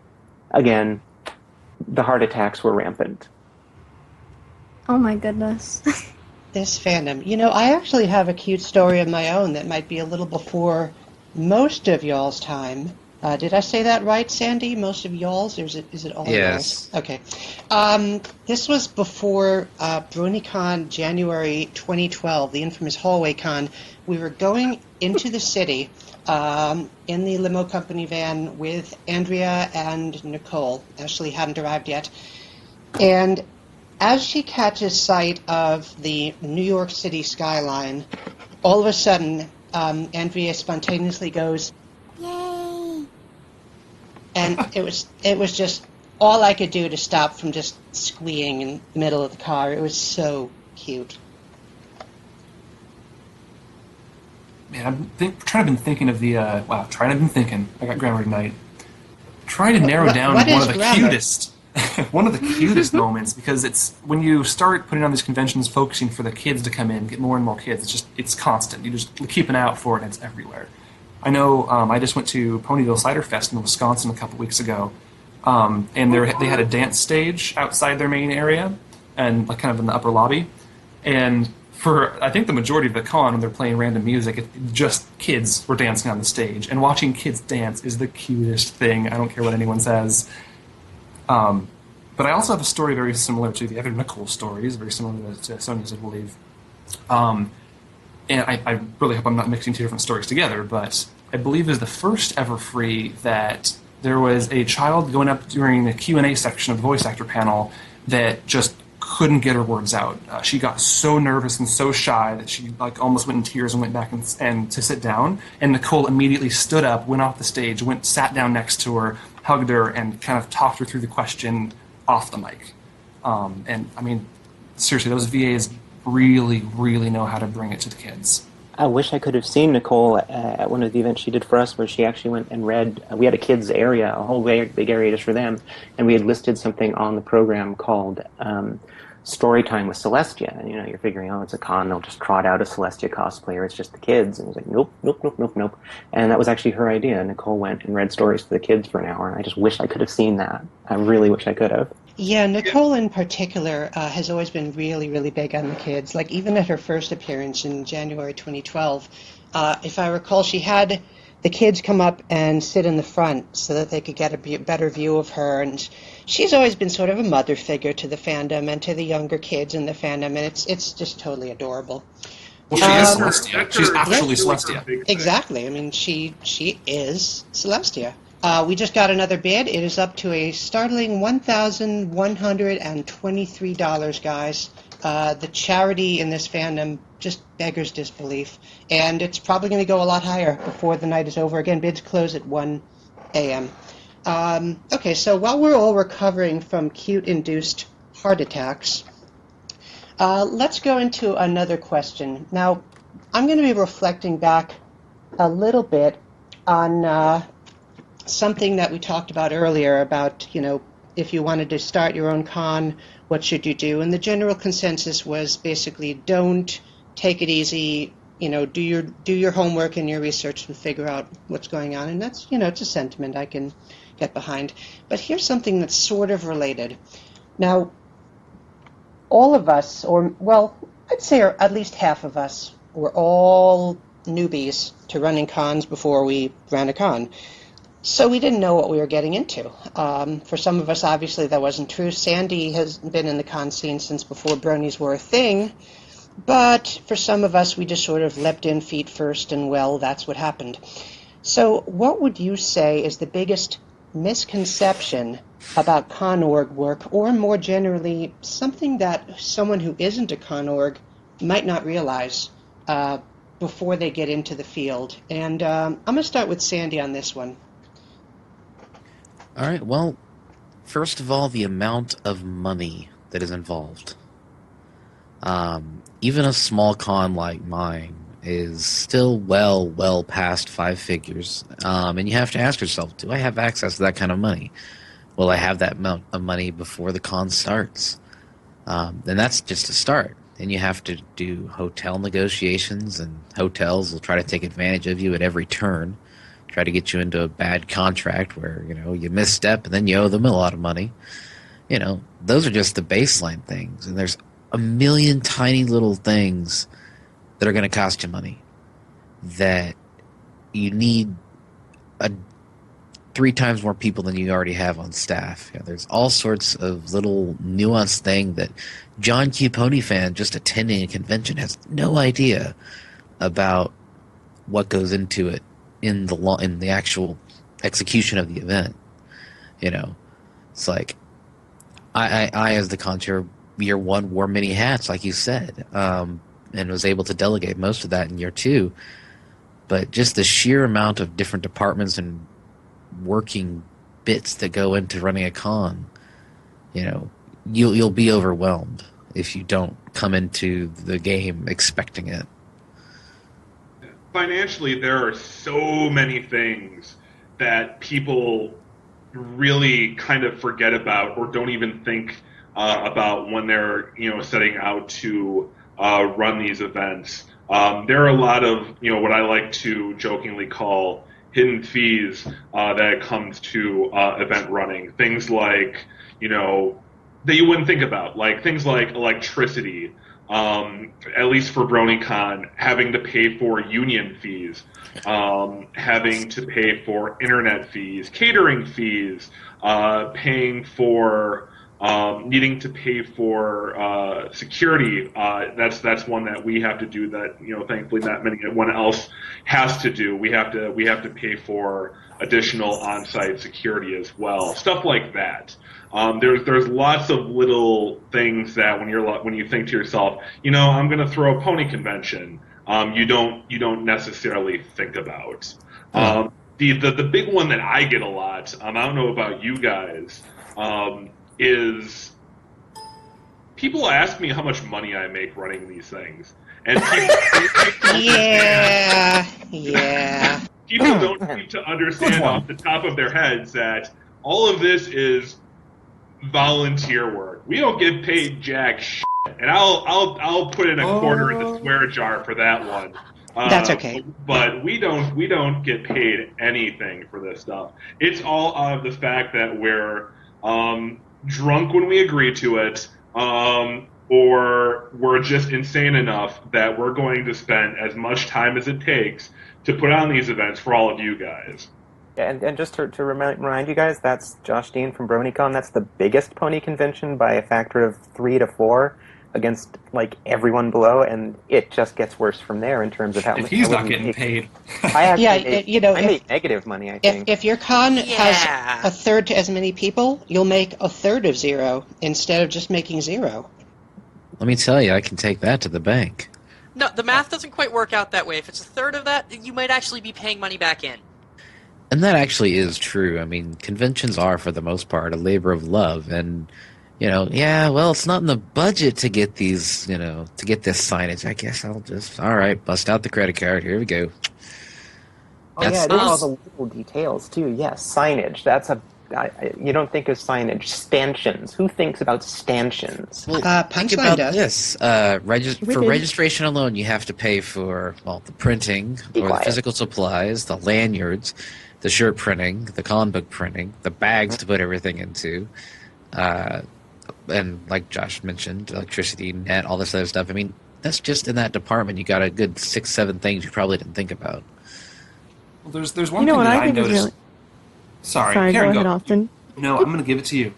again, the heart attacks were rampant. Oh my goodness. This fandom. You know, I actually have a cute story of my own that might be a little before most of y'all's time. Did I say that right, Sandy? Most of y'all's? Or is it all Yes. y'all's? Okay. This was before BronyCon January 2012, the infamous hallway con. We were going into the city in the limo company van with Andrea and Nicole. Ashley hadn't arrived yet. And as she catches sight of the New York City skyline, all of a sudden, Andrea spontaneously goes, "Yay!" And it was just all I could do to stop from just squeeing in the middle of the car. It was so cute. Man, I've been thinking of the I got grammar tonight. Trying to narrow down what one is of the grammar? cutest, one of the cutest moments, because it's when you start putting on these conventions, focusing for the kids to come in, get more and more kids. It's constant. You just keep an eye out for it, and it's everywhere. I know. I just went to Ponyville Cider Fest in Wisconsin a couple weeks ago, and they had a dance stage outside their main area, and like kind of in the upper lobby, and for I think the majority of the con, when they're playing random music, just kids were dancing on the stage, and watching kids dance is the cutest thing. I don't care what anyone says. But I also have a story very similar to the other Nicole stories, very similar to Sonia's, I believe. And I really hope I'm not mixing two different stories together, but I believe it was the first ever free that there was a child going up during the Q&A section of the voice actor panel that just couldn't get her words out. She got so nervous and so shy that she like almost went in tears and went back and to sit down. And Nicole immediately stood up, went off the stage, sat down next to her, hugged her, and kind of talked her through the question off the mic. And I mean, seriously, those VAs really, really know how to bring it to the kids. I wish I could have seen Nicole at one of the events she did for us, where she actually went and read. We had a kids area, a whole big area just for them, and we had listed something on the program called Story Time with Celestia. And you're figuring, oh, it's a con, they'll just trot out a Celestia cosplayer, it's just the kids. And it was like, nope, nope, nope, nope, nope. And that was actually her idea. Nicole went and read stories to the kids for an hour, and I just wish I could have seen that. I really wish I could have. Yeah, Nicole in particular has always been really, really big on the kids. Like even at her first appearance in January 2012, if I recall, she had the kids come up and sit in the front so that they could get a better view of her. And she's always been sort of a mother figure to the fandom and to the younger kids in the fandom, and it's just totally adorable. Well, she is Celestia. She's actually Celestia. Exactly. I mean, she is Celestia. We just got another bid. It is up to a startling $1,123, guys. The charity in this fandom just beggars disbelief. And it's probably going to go a lot higher before the night is over. Again, bids close at 1 a.m. Okay, so while we're all recovering from cute-induced heart attacks, let's go into another question. Now, I'm going to be reflecting back a little bit on something that we talked about earlier about, if you wanted to start your own con, what should you do? And the general consensus was basically don't take it easy, do your homework and your research and figure out what's going on. And that's, it's a sentiment I can get behind. But here's something that's sort of related. Now, all of us, I'd say at least half of us, were all newbies to running cons before we ran a con. So we didn't know what we were getting into. For some of us, obviously, that wasn't true. Sandy has been in the con scene since before bronies were a thing. But for some of us, we just sort of leapt in feet first, and, well, that's what happened. So what would you say is the biggest misconception about con org work, or more generally, something that someone who isn't a con org might not realize before they get into the field? And I'm going to start with Sandy on this one. All right, well, first of all, the amount of money that is involved. Even a small con like mine is still well past 5 figures. And you have to ask yourself, do I have access to that kind of money? Will I have that amount of money before the con starts? And that's just a start. Then you have to do hotel negotiations, and hotels will try to take advantage of you at every turn, try to get you into a bad contract where, you misstep and then you owe them a lot of money. Those are just the baseline things. And there's a million tiny little things that are going to cost you money that you need 3 times more people than you already have on staff. There's all sorts of little nuanced thing that John Q. Pony fan just attending a convention has no idea about what goes into it in the actual execution of the event. It's like I as the con chair, year 1 wore many hats, like you said, and was able to delegate most of that in year 2. But just the sheer amount of different departments and working bits that go into running a con, you'll be overwhelmed if you don't come into the game expecting it. Financially, there are so many things that people really kind of forget about or don't even think about when they're setting out to run these events. There are a lot of what I like to jokingly call hidden fees that comes to event running. Things like that you wouldn't think about, like things like electricity. At least for BronyCon, having to pay for union fees, having to pay for internet fees, catering fees, paying for needing to pay for security. That's one that we have to do that thankfully not many one else has to do. We have to pay for additional on-site security as well. Stuff like that. There's lots of little things that when you think to yourself, I'm going to throw a pony convention, you don't necessarily think about. The big one that I get a lot, I don't know about you guys, is people ask me how much money I make running these things, and people don't seem to understand off the top of their heads that all of this is volunteer work. We don't get paid jack shit, and I'll put in a quarter in the swear jar for that one. That's okay. But we don't get paid anything for this stuff. It's all out of the fact that we're drunk when we agree to it, or we're just insane enough that we're going to spend as much time as it takes to put on these events for all of you guys. And just to remind you guys, that's Josh Dean from BronyCon. That's the biggest pony convention by a factor of 3 to 4 against everyone below, and it just gets worse from there in terms of how much. He's not getting paid. I make negative money. I think if your con has a third to as many people, you'll make a third of 0 instead of just making 0. Let me tell you, I can take that to the bank. No, the math doesn't quite work out that way. If it's a third of that, you might actually be paying money back in. And that actually is true. I mean, conventions are, for the most part, a labor of love. And, it's not in the budget to get these, to get this signage. I guess I'll just, all right, bust out the credit card. Here we go. There's all the little details, too. Yes, signage. That's you don't think of signage. Stanchions. Who thinks about stanchions? Well, think about this. For registration alone, you have to pay for, the printing, or the physical supplies, the lanyards, the shirt printing, the con book printing, the bags to put everything into, and like Josh mentioned, electricity, net, all this other stuff. I mean, that's just in that department. You got a good 6-7 things you probably didn't think about. Well, there's one thing that I noticed. Really... Sorry, Karen, go ahead, Austin. No, I'm going to give it to you.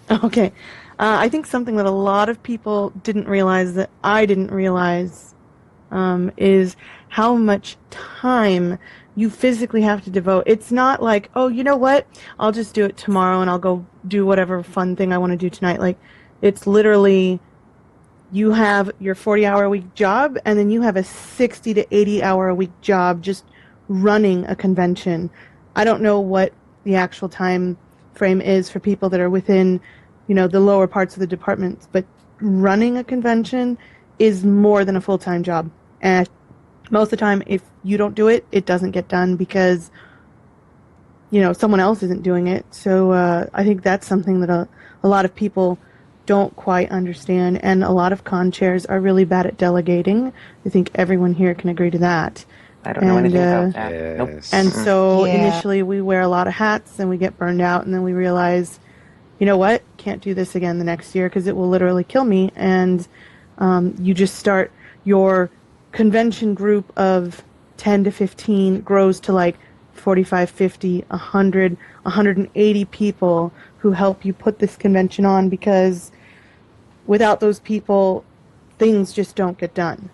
Okay. I think something that a lot of people didn't realize, that I didn't realize, is how much time you physically have to devote. It's not like, oh, you know what? I'll just do it tomorrow and I'll go do whatever fun thing I want to do tonight. It's literally, you have your 40-hour-a-week job, and then you have a 60 to 80-hour-a-week job just running a convention. I don't know what the actual time frame is for people that are within, the lower parts of the departments, but running a convention is more than a full-time job. And most of the time, if you don't do it, it doesn't get done because, someone else isn't doing it. So I think that's something that a lot of people don't quite understand, and a lot of con chairs are really bad at delegating. I think everyone here can agree to that. I don't know anything about that. Nope. Yes. And so Yeah. initially we wear a lot of hats and we get burned out, and then we realize, you know what, can't do this again the next year because it will literally kill me. And you just start, your convention group of 10 to 15 grows to like 45, 50, 100, 180 people who help you put this convention on, because without those people, things just don't get done.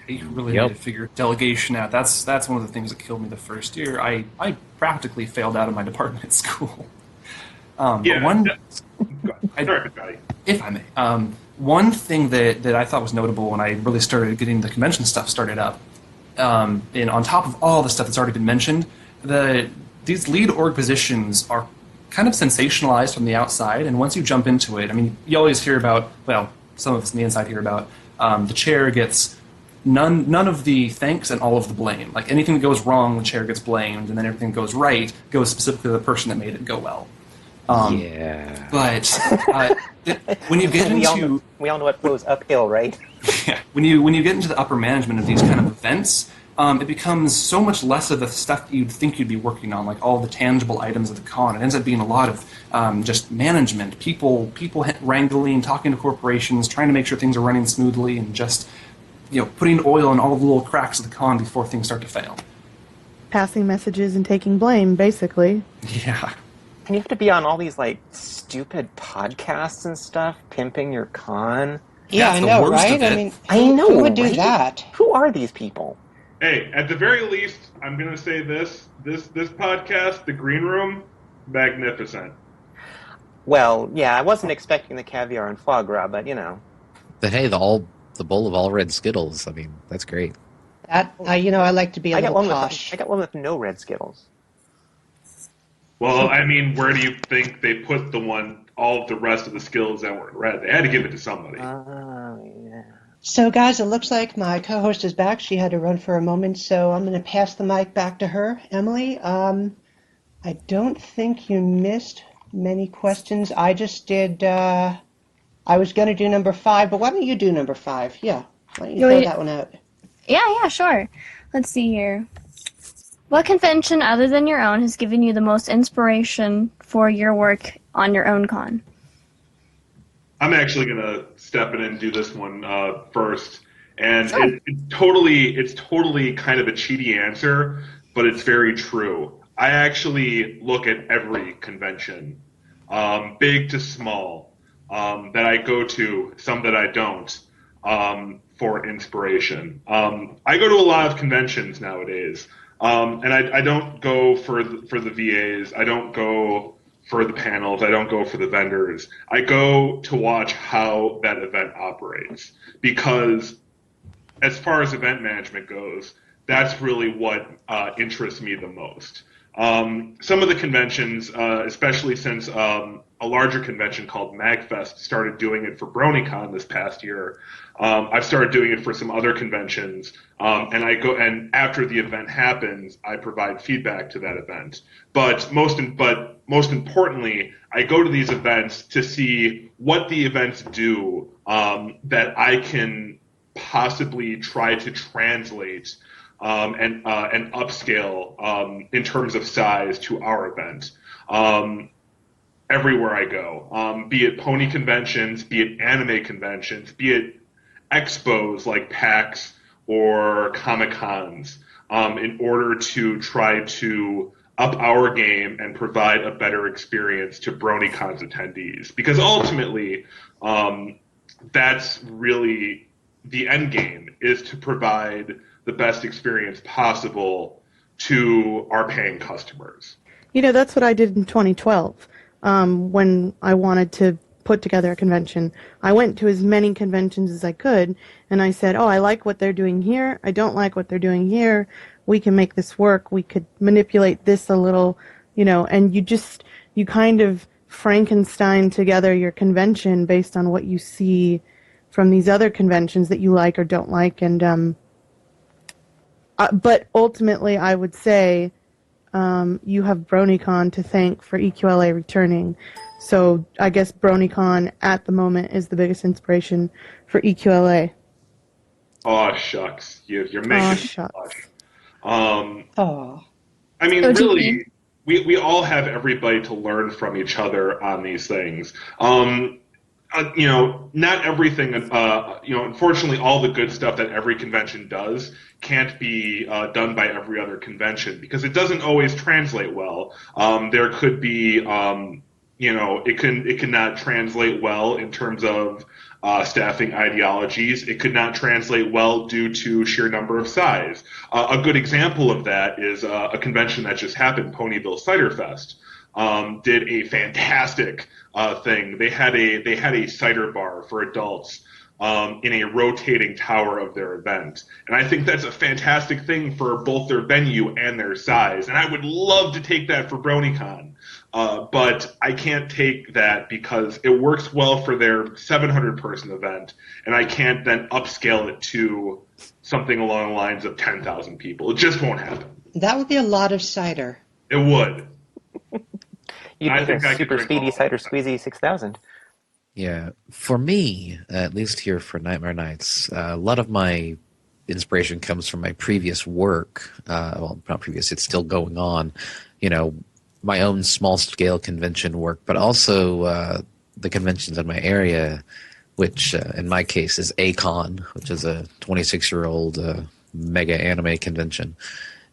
You really Yep. need to figure delegation out. That's one of the things that killed me the first year. I practically failed out of my department at school. Yeah. One, Sorry, Patty. if I may, one thing that I thought was notable when I really started getting the convention stuff started up, and on top of all the stuff that's already been mentioned, these lead org positions are kind of sensationalized from the outside, and once you jump into it, I mean, you always hear about, well, some of us on the inside hear about, the chair gets none of the thanks and all of the blame. Like, anything that goes wrong, the chair gets blamed, and then everything that goes right goes specifically to the person that made it go well. Yeah. But when you get into... We all know what goes uphill, right? Yeah, when you get into the upper management of these kind of events, it becomes so much less of the stuff that you'd think you'd be working on, like all the tangible items of the con. It ends up being a lot of just management, people wrangling, talking to corporations, trying to make sure things are running smoothly, and just putting oil in all the little cracks of the con before things start to fail. Passing messages and taking blame, basically. Yeah. And you have to be on all these like stupid podcasts and stuff, pimping your con. Yeah, That's I the know, worst right? of it. I mean, I know, who would do right? that? Who are these people? Hey, at the very least, I'm going to say this podcast, The Green Room, magnificent. Well, yeah, I wasn't expecting the caviar and foie gras, but But hey, the bowl of all red Skittles. I mean, that's great. That I like to be a I got little one posh. with I got one with no red Skittles. Well, I mean, where do you think they put all of the rest of the skills that weren't red? They had to give it to somebody. Oh, yeah. So, guys, it looks like my co-host is back. She had to run for a moment, so I'm going to pass the mic back to her. Emily, I don't think you missed many questions. I just did. I was going to do number 5, but why don't you do number 5? Yeah, why don't you throw that one out? Yeah, sure. Let's see here. What convention other than your own has given you the most inspiration for your work on your own con? I'm actually going to step in and do this one first. And it's totally kind of a cheaty answer, but it's very true. I actually look at every convention, big to small, that I go to, some that I don't, for inspiration. I go to a lot of conventions nowadays, and I don't go for the VAs. I don't go for the panels. I don't go for the vendors. I go to watch how that event operates, because as far as event management goes, that's really what interests me the most. Some of the conventions, especially since a larger convention called MagFest started doing it for BronyCon this past year, I've started doing it for some other conventions, and I go, and after the event happens, I provide feedback to that event. But most importantly, I go to these events to see what the events do that I can possibly try to translate and upscale in terms of size to our event. Everywhere I go, be it pony conventions, be it anime conventions, be it expos like PAX or Comic-Cons, in order to try to up our game and provide a better experience to BronyCon's attendees. Because ultimately, that's really the end game, is to provide the best experience possible to our paying customers. That's what I did in 2012. When I wanted to put together a convention, I went to as many conventions as I could, and I said, I like what they're doing here. I don't like what they're doing here. We can make this work. We could manipulate this a little, and you kind of Frankenstein together your convention based on what you see from these other conventions that you like or don't like. And but ultimately, I would say you have BronyCon to thank for EQLA returning. So I guess BronyCon at the moment is the biggest inspiration for EQLA. Oh, shucks. You're making Oh, me shucks. blush. Oh. I mean, OTP. really, we all have everybody to learn from each other on these things. Not everything, unfortunately, all the good stuff that every convention does can't be done by every other convention because it doesn't always translate well. There could be, it cannot translate well in terms of staffing ideologies. It could not translate well due to sheer number of size. A good example of that is a convention that just happened, Ponyville Cider Fest. Did a fantastic thing. They had a cider bar for adults in a rotating tower of their event, and I think that's a fantastic thing for both their venue and their size. And I would love to take that for BronyCon, but I can't take that because it works well for their 700-person event, and I can't then upscale it to something along the lines of 10,000 people. It just won't happen. That would be a lot of cider. It would. You'd I need think a I could super drink speedy all cider of that. squeezy 6000. Yeah, for me, at least here for Nightmare Nights, a lot of my inspiration comes from my previous work. Well, not previous; it's still going on. My own small-scale convention work, but also the conventions in my area, which in my case is A-Con, which is a 26-year-old mega anime convention,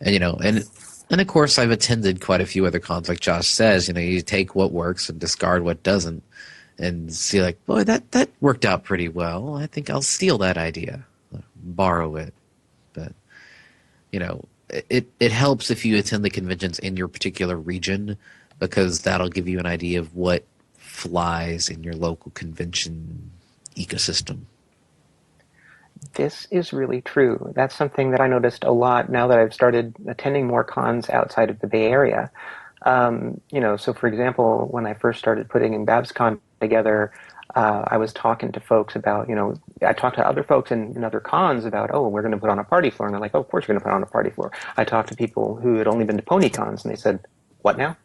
and of course I've attended quite a few other cons. Like Josh says, you take what works and discard what doesn't. And see, like, boy, that worked out pretty well. I think I'll steal that idea, borrow it. But, it helps if you attend the conventions in your particular region because that'll give you an idea of what flies in your local convention ecosystem. This is really true. That's something that I noticed a lot now that I've started attending more cons outside of the Bay Area. So for example, when I first started putting in BabsCon together, I was talking to folks about, I talked to other folks in other cons about, oh, we're going to put on a party floor. And they're like, oh, of course you're going to put on a party floor. I talked to people who had only been to pony cons and they said, what now?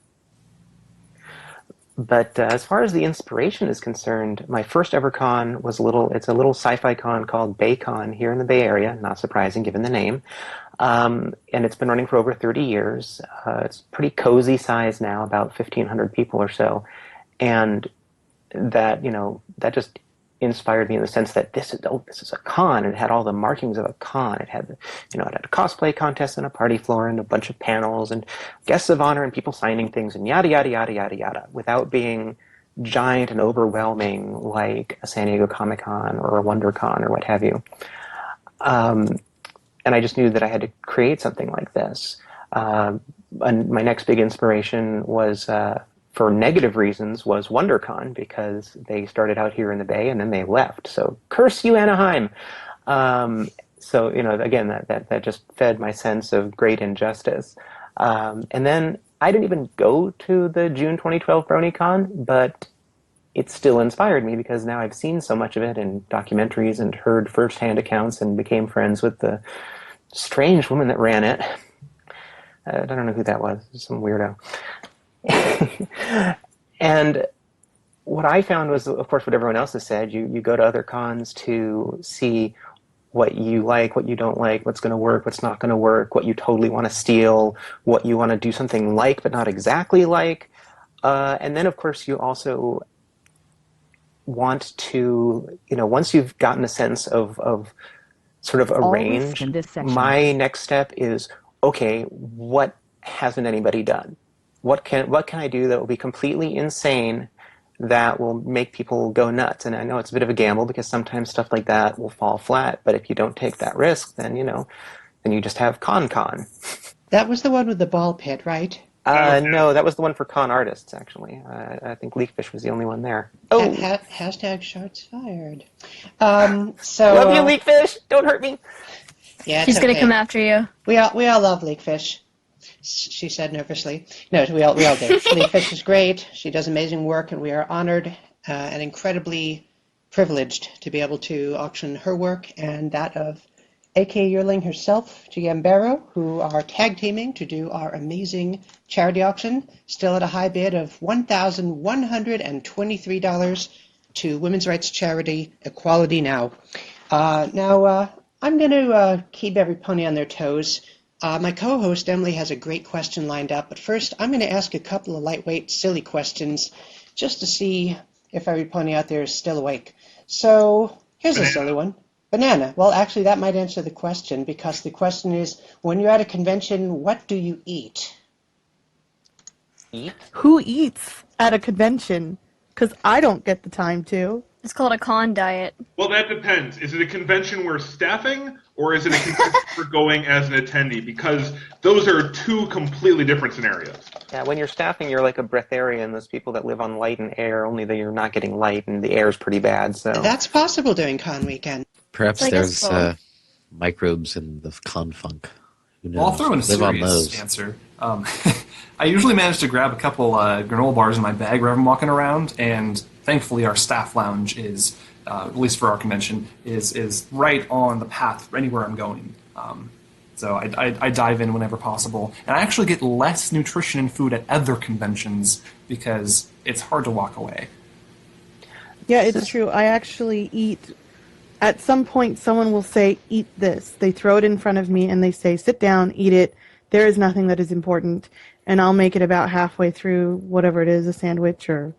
But as far as the inspiration is concerned, my first ever con was it's a little sci-fi con called BayCon here in the Bay Area, not surprising given the name. And it's been running for over 30 years. It's pretty cozy size now, about 1,500 people or so. And that, that just inspired me in the sense that this is a con. It had all the markings of a con. It had, it had a cosplay contest and a party floor and a bunch of panels and guests of honor and people signing things and yada, yada, yada, yada, yada, without being giant and overwhelming like a San Diego Comic-Con or a WonderCon or what have you. And I just knew that I had to create something like this. And my next big inspiration was, for negative reasons, was WonderCon, because they started out here in the Bay and then they left. So curse you, Anaheim! So, again, that just fed my sense of great injustice. And then I didn't even go to the June 2012 BronyCon, but it still inspired me because now I've seen so much of it in documentaries and heard firsthand accounts and became friends with the strange woman that ran it. I don't know who that was. Some weirdo. And what I found was, of course, what everyone else has said. You go to other cons to see what you like, what you don't like, what's going to work, what's not going to work, what you totally want to steal, what you want to do something like but not exactly like. And then, of course, you also want to, once you've gotten a sense of sort of a range, my next step is, okay, what hasn't anybody done? What can I do that will be completely insane that will make people go nuts? And I know it's a bit of a gamble because sometimes stuff like that will fall flat, but if you don't take that risk, then, then you just have con. That was the one with the ball pit, right? No, that was the one for con artists, actually. I think Leakfish was the only one there. Oh! Hashtag shots fired. Love you, Leakfish! Don't hurt me! Yeah, He's going to come after you. We all love Leakfish, she said nervously. No, we all do. Leakfish is great. She does amazing work, and we are honored and incredibly privileged to be able to auction her work and that of A.K. Yearling herself, GM Barrow, who are tag teaming to do our amazing charity auction, still at a high bid of $1,123 to women's rights charity Equality Now. I'm going to keep every pony on their toes. My co-host Emily has a great question lined up, but first I'm going to ask a couple of lightweight, silly questions just to see if every pony out there is still awake. So here's a silly one. Banana. Well, actually, that might answer the question, because the question is, when you're at a convention, what do you eat? Eat? Who eats at a convention? Because I don't get the time to. It's called a con diet. Well, that depends. Is it a convention we're staffing, or is it a convention we're going as an attendee? Because those are two completely different scenarios. Yeah, when you're staffing, you're like a breatharian, those people that live on light and air, only that you're not getting light and the air is pretty bad. So That's possible during con weekend. Perhaps Like there's a microbes in the confunk. Who knows? Well, I'll throw in a Live on serious those. answer. I usually manage to grab a couple granola bars in my bag wherever I'm walking around, and thankfully our staff lounge is, at least for our convention, is right on the path anywhere I'm going. So I dive in whenever possible. And I actually get less nutrition and food at other conventions because it's hard to walk away. Yeah, it's true. I actually eat. At some point, someone will say, eat this. They throw it in front of me and they say, sit down, eat it. There is nothing that is important. And I'll make it about halfway through whatever it is, a sandwich or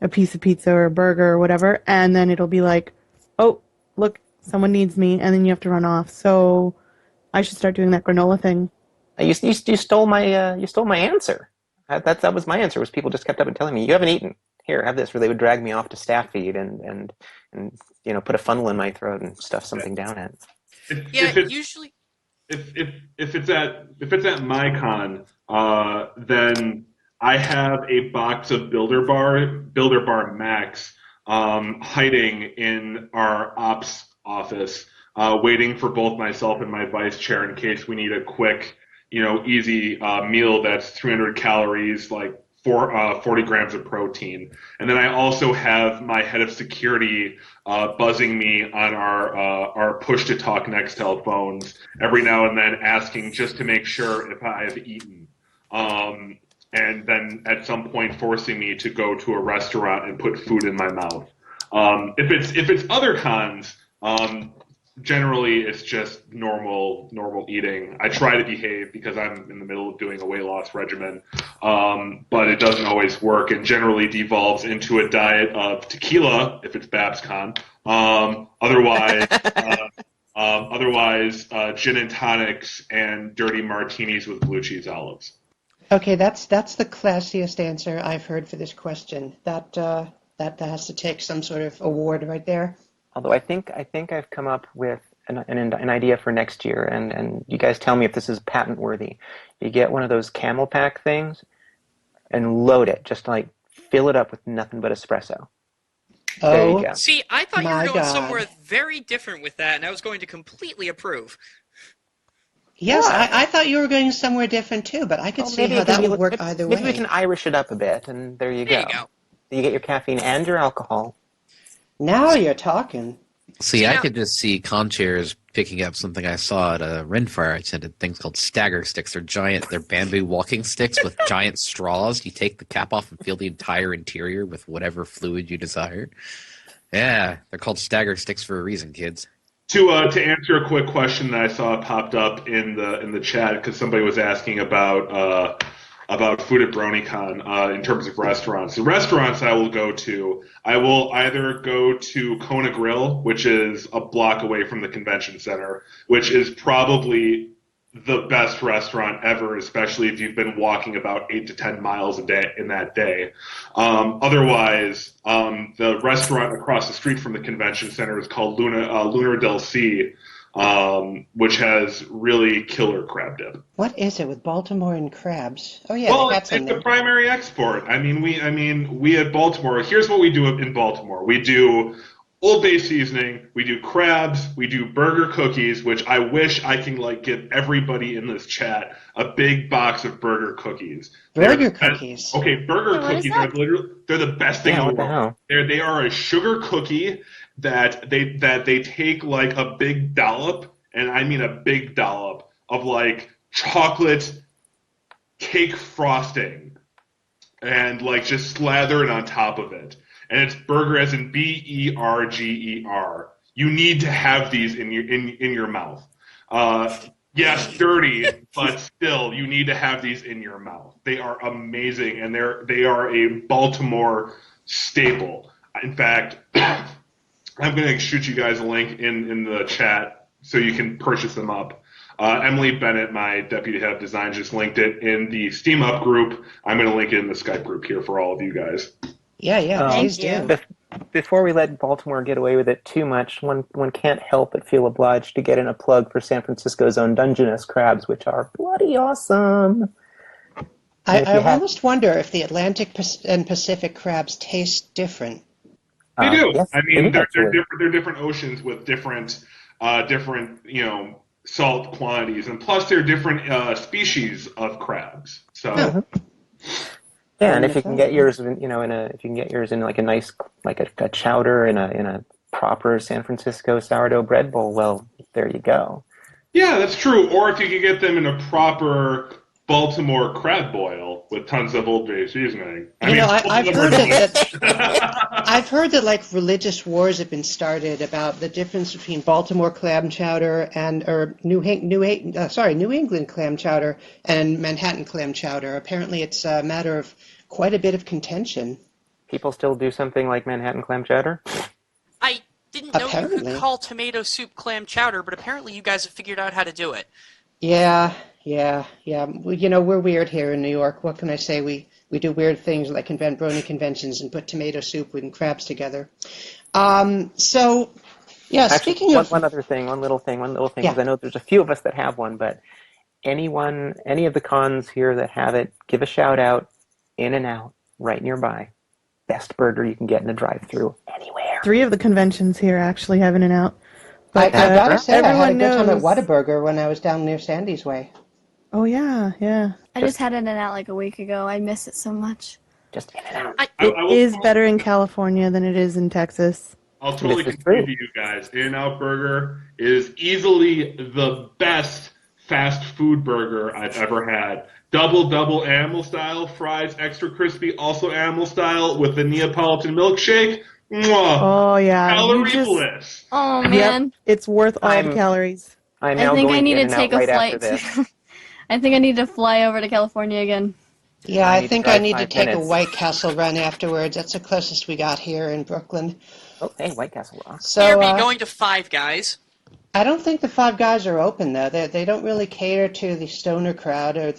a piece of pizza or a burger or whatever. And then it'll be like, oh, look, someone needs me. And then you have to run off. So I should start doing that granola thing. you stole my answer. That was my answer. Was people just kept up and telling me, you haven't eaten. Here, have this. Or they would drag me off to staff feed and put a funnel in my throat and stuff something down it. Usually. If it's at my con, then I have a box of Builder Bar Max, hiding in our ops office, waiting for both myself and my vice chair in case we need a quick, easy meal that's 300 calories, like 40 grams of protein. And then I also have my head of security buzzing me on our push-to-talk Nextel phones every now and then, asking just to make sure if I've eaten. And then at some point forcing me to go to a restaurant and put food in my mouth. If it's other cons, generally it's just normal eating. I try to behave because I'm in the middle of doing a weight loss regimen, but it doesn't always work, and generally devolves into a diet of tequila if it's BabsCon. Otherwise, gin and tonics and dirty martinis with blue cheese olives. Okay, that's the classiest answer I've heard for this question. That has to take some sort of award right there. Although I think I've come up with an idea for next year, and you guys tell me if this is patent worthy. You get one of those camel pack things and load it, just like fill it up with nothing but espresso. There you go. See, I thought you were My going God. somewhere very different with that, and I was going to completely approve. Yes, I thought you were going somewhere different too, but I could see how that would work either way. Maybe we can Irish it up a bit, and there you go. There you go. You get your caffeine and your alcohol. Now you're talking. See, I could just see con chairs picking up something I saw at a Ren Fair I attended, things called stagger sticks. They're bamboo walking sticks with giant straws. You take the cap off and fill the entire interior with whatever fluid you desire. Yeah, they're called stagger sticks for a reason, kids. To answer a quick question that I saw popped up in the chat, because somebody was asking about food at BronyCon in terms of restaurants. The restaurants I will go to, I will either go to Kona Grill, which is a block away from the convention center, which is probably the best restaurant ever, especially if you've been walking about 8 to 10 miles a day in that day. Otherwise, the restaurant across the street from the convention center is called Lunar del Sea, which has really killer crab dip. What is it with Baltimore and crabs? Oh yeah, Well, they got it's some the there. primary export. We at Baltimore. Here's what we do in Baltimore. We do Old Bay seasoning. We do crabs. We do burger cookies, which I wish I can give everybody in this chat a big box of burger cookies. Burger cookies. Okay, burger What is cookies that? are they're the best thing in the what the world. hell? They are a sugar cookie that they take like a big dollop and I mean a big dollop, of like chocolate cake frosting and like just slather it on top of it. And it's burger as in Berger. You need to have these in your mouth. Yes, dirty, but still, you need to have these in your mouth. They are amazing, and they are a Baltimore staple. In fact, I'm going to shoot you guys a link in the chat so you can purchase them up. Emily Bennett, my deputy head of design, just linked it in the Steam Up group. I'm going to link it in the Skype group here for all of you guys. Yeah, please do. Before we let Baltimore get away with it too much, one can't help but feel obliged to get in a plug for San Francisco's own Dungeness crabs, which are bloody awesome. I almost wonder if the Atlantic and Pacific crabs taste different. They do. Yes, I mean, they're different. They're different oceans with different salt quantities, and plus they're different species of crabs. So. Yeah, and if you can get yours, in like a nice, like a chowder in a proper San Francisco sourdough bread bowl, well, there you go. Yeah, that's true. Or if you could get them in a proper Baltimore crab boil with tons of Old Bay seasoning. I've heard that like religious wars have been started about the difference between Baltimore clam chowder and New England clam chowder and Manhattan clam chowder. Apparently, it's a matter of quite a bit of contention. People still do something like Manhattan clam chowder? I didn't know you could call tomato soup clam chowder, but apparently you guys have figured out how to do it. Yeah. We're weird here in New York. What can I say? We do weird things like invent Brony conventions and put tomato soup and crabs together. Speaking of one little thing, because I know there's a few of us that have one, but any of the cons here that have it, give a shout out. In-N-Out, right nearby. Best burger you can get in a drive-thru anywhere. 3 of the conventions here actually have In-N-Out. But I gotta say, I had a good knows. time at Whataburger when I was down near Sandy's Way. Oh yeah. I just had In-N-Out like a week ago. I miss it so much. Just In-N-Out. It is better in California than it is in Texas. I'll totally concede to you guys. In-N-Out Burger is easily the best fast food burger I've ever had. Double animal style, fries extra crispy, also animal style with the Neapolitan milkshake. Mwah! Oh yeah, calorie bliss. Oh man, yep, it's worth all the calories. I think I need to take a flight. I think I need to fly over to California again. Yeah, I think I need to take a White Castle run afterwards. That's the closest we got here in Brooklyn. Oh, hey, White Castle. So, going to Five Guys. I don't think the Five Guys are open though. They don't really cater to the stoner crowd or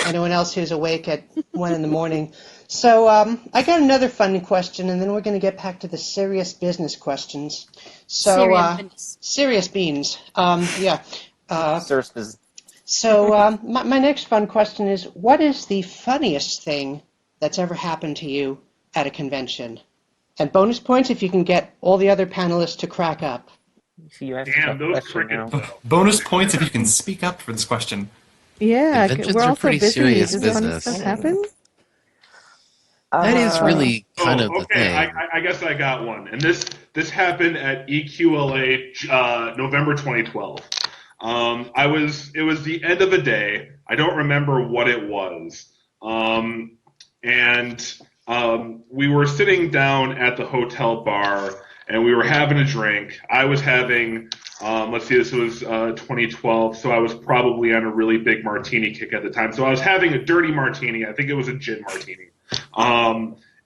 anyone else who's awake at 1 a.m. So I got another fun question, and then we're going to get back to the serious business questions. So serious beans. So my next fun question is: what is the funniest thing that's ever happened to you at a convention? And bonus points if you can get all the other panelists to crack up. Damn, those crickets. Bonus points if you can speak up for this question. Yeah, Conventions we're are all pretty so busy. serious Does business. Stuff happen? That is really kind of the thing. I guess I got one. And this happened at EQLA November 2012. It was the end of a day. I don't remember what it was. We were sitting down at the hotel bar, and we were having a drink. I was having, this was 2012, so I was probably on a really big martini kick at the time. So I was having a dirty martini. I think it was a gin martini.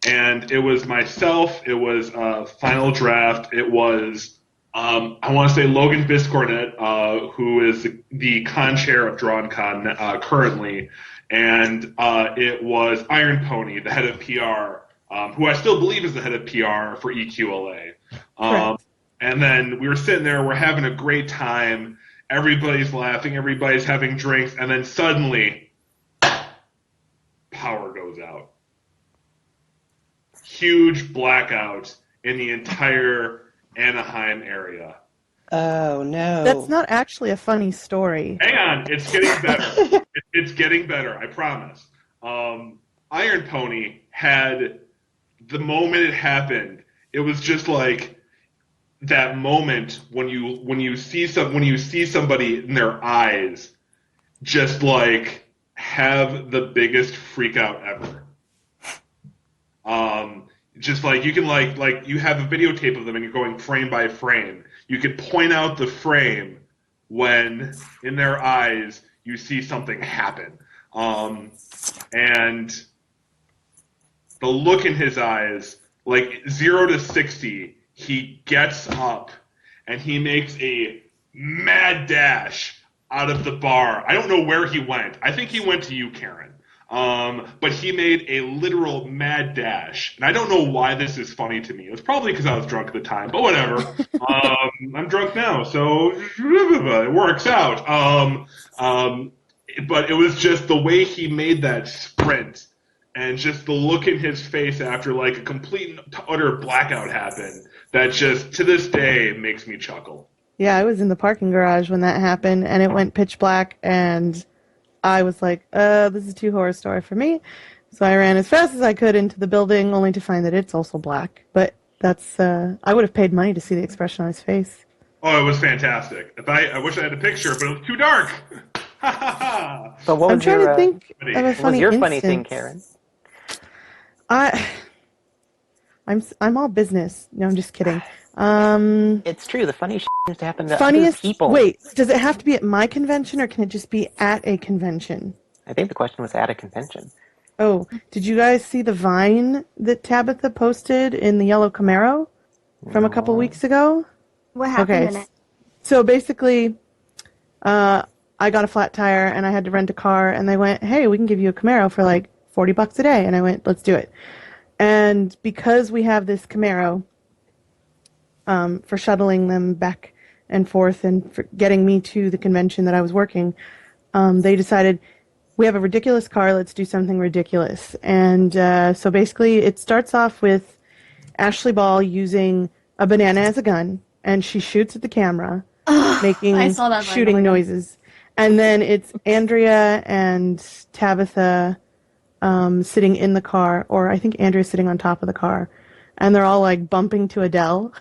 And it was myself. It was Final Draft. It was, I want to say Logan Biscornet, who is the con chair of DrawNCon currently. And it was Iron Pony, the head of PR, who I still believe is the head of PR for EQLA. And then we were sitting there, we're having a great time, everybody's laughing, everybody's having drinks, and then suddenly, power goes out. Huge blackout in the entire Anaheim area. Oh, no. That's not actually a funny story. Hang on, it's getting better. It's getting better, I promise. Iron Pony had, the moment it happened, it was just like, that moment when you see somebody in their eyes just like have the biggest freak out ever. Just like you can like you have a videotape of them and you're going frame by frame. You can point out the frame when in their eyes you see something happen. And the look in his eyes, like 0 to 60, he gets up and he makes a mad dash out of the bar. I don't know where he went. I think he went to you, Karen. But he made a literal mad dash. And I don't know why this is funny to me. It was probably because I was drunk at the time, but whatever. I'm drunk now, so it works out. But it was just the way he made that sprint and just the look in his face after like a complete and utter blackout happened that just to this day makes me chuckle. Yeah, I was in the parking garage when that happened, and it went pitch black, and I was like, this is too horror story for me. So I ran as fast as I could into the building, only to find that it's also black. But that's, I would have paid money to see the expression on his face. Oh, it was fantastic. I wish I had a picture, but it was too dark. But what was I'm trying to think of a what funny was your instance. funny thing, Karen? I'm all business. No, I'm just kidding. It's true. The funny shit has to happen to Funniest other people. Wait, does it have to be at my convention, or can it just be at a convention? I think the question was at a convention. Oh, did you guys see the Vine that Tabitha posted in the yellow Camaro from a couple weeks ago? What happened in it? So basically, I got a flat tire and I had to rent a car, and they went, hey, we can give you a Camaro for like $40 a day. And I went, let's do it. And because we have this Camaro for shuttling them back and forth and for getting me to the convention that I was working, they decided, we have a ridiculous car, let's do something ridiculous. And so basically it starts off with Ashley Ball using a banana as a gun, and she shoots at the camera, making I saw that shooting noises. And then it's Andrea and Tabitha sitting in the car, or I think Andrea's sitting on top of the car, and they're all like bumping to Adele.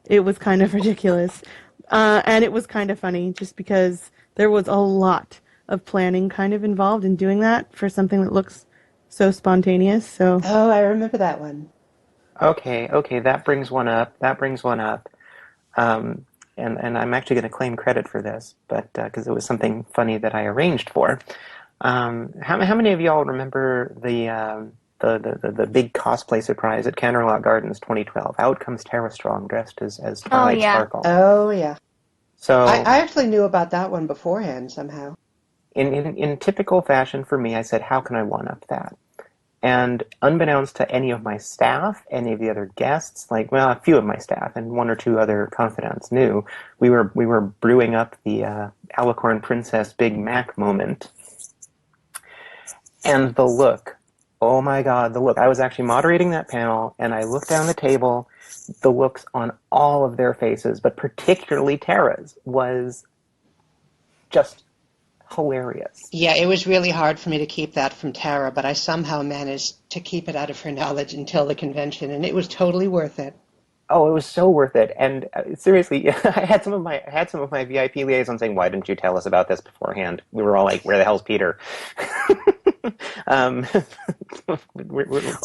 It was kind of ridiculous. And it was kind of funny just because there was a lot of planning kind of involved in doing that for something that looks so spontaneous. So Oh, I remember that one. Okay, that brings one up. And I'm actually going to claim credit for this, but because it was something funny that I arranged for. How many of y'all remember the big cosplay surprise at Canterlot Gardens 2012? Out comes Tara Strong dressed as Twilight Sparkle. Oh, yeah. So I actually knew about that one beforehand somehow. in typical fashion for me, I said, how can I one-up that? And unbeknownst to any of my staff, any of the other guests, a few of my staff and one or two other confidants knew, we were brewing up the Alicorn Princess Big Mac moment. And the look, oh my God, the look. I was actually moderating that panel, and I looked down the table. The looks on all of their faces, but particularly Tara's, was just hilarious. Yeah, it was really hard for me to keep that from Tara, but I somehow managed to keep it out of her knowledge until the convention, and it was totally worth it. Oh, it was so worth it. And seriously, I had some of my VIP liaisons saying, "Why didn't you tell us about this beforehand?" We were all like, "Where the hell's Peter?" Oh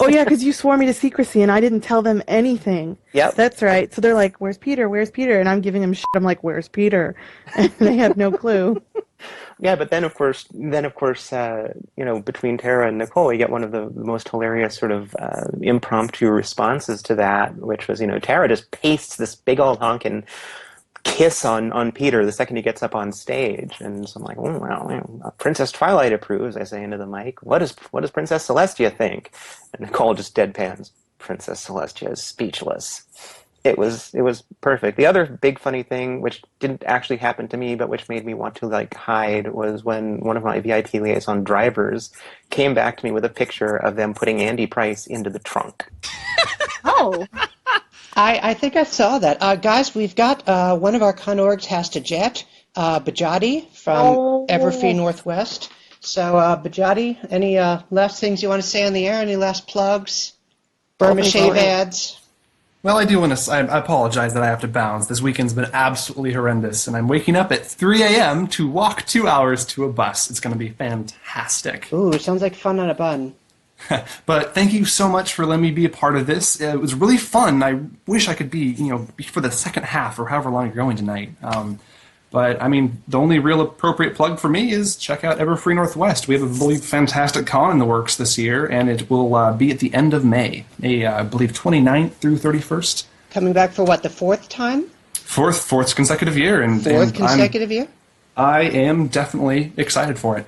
yeah, because you swore me to secrecy and I didn't tell them anything. Yep. That's right. So they're like, "Where's Peter? Where's Peter?" And I'm giving them shit. I'm like, "Where's Peter?" And they have no clue. Yeah, but then of course, between Tara and Nicole, you get one of the most hilarious sort of impromptu responses to that, which was, Tara just pastes this big old honkin' kiss on Peter the second he gets up on stage, and so I'm like, oh well, Princess Twilight approves. I say into the mic, what does Princess Celestia think? And Nicole just deadpans. Princess Celestia is speechless. It was perfect. The other big funny thing, which didn't actually happen to me, but which made me want to hide, was when one of my VIP liaison drivers came back to me with a picture of them putting Andy Price into the trunk. Oh. I think I saw that. Guys, we've got one of our conorgs has to jet, Bajati from Everfree Northwest. So, Bajati, any last things you want to say on the air? Any last plugs? Burma Shave ads? Well, I do want to. I apologize that I have to bounce. This weekend's been absolutely horrendous, and I'm waking up at 3 a.m. to walk 2 hours to a bus. It's going to be fantastic. Ooh, sounds like fun on a bun. But thank you so much for letting me be a part of this. It was really fun. I wish I could be, for the second half or however long you're going tonight. But I mean, the only real appropriate plug for me is check out Everfree Northwest. We have a really fantastic con in the works this year, and it will be at the end of May, I believe 29th through 31st. Coming back for what, the fourth time? Fourth consecutive year, Fourth consecutive year? I am definitely excited for it.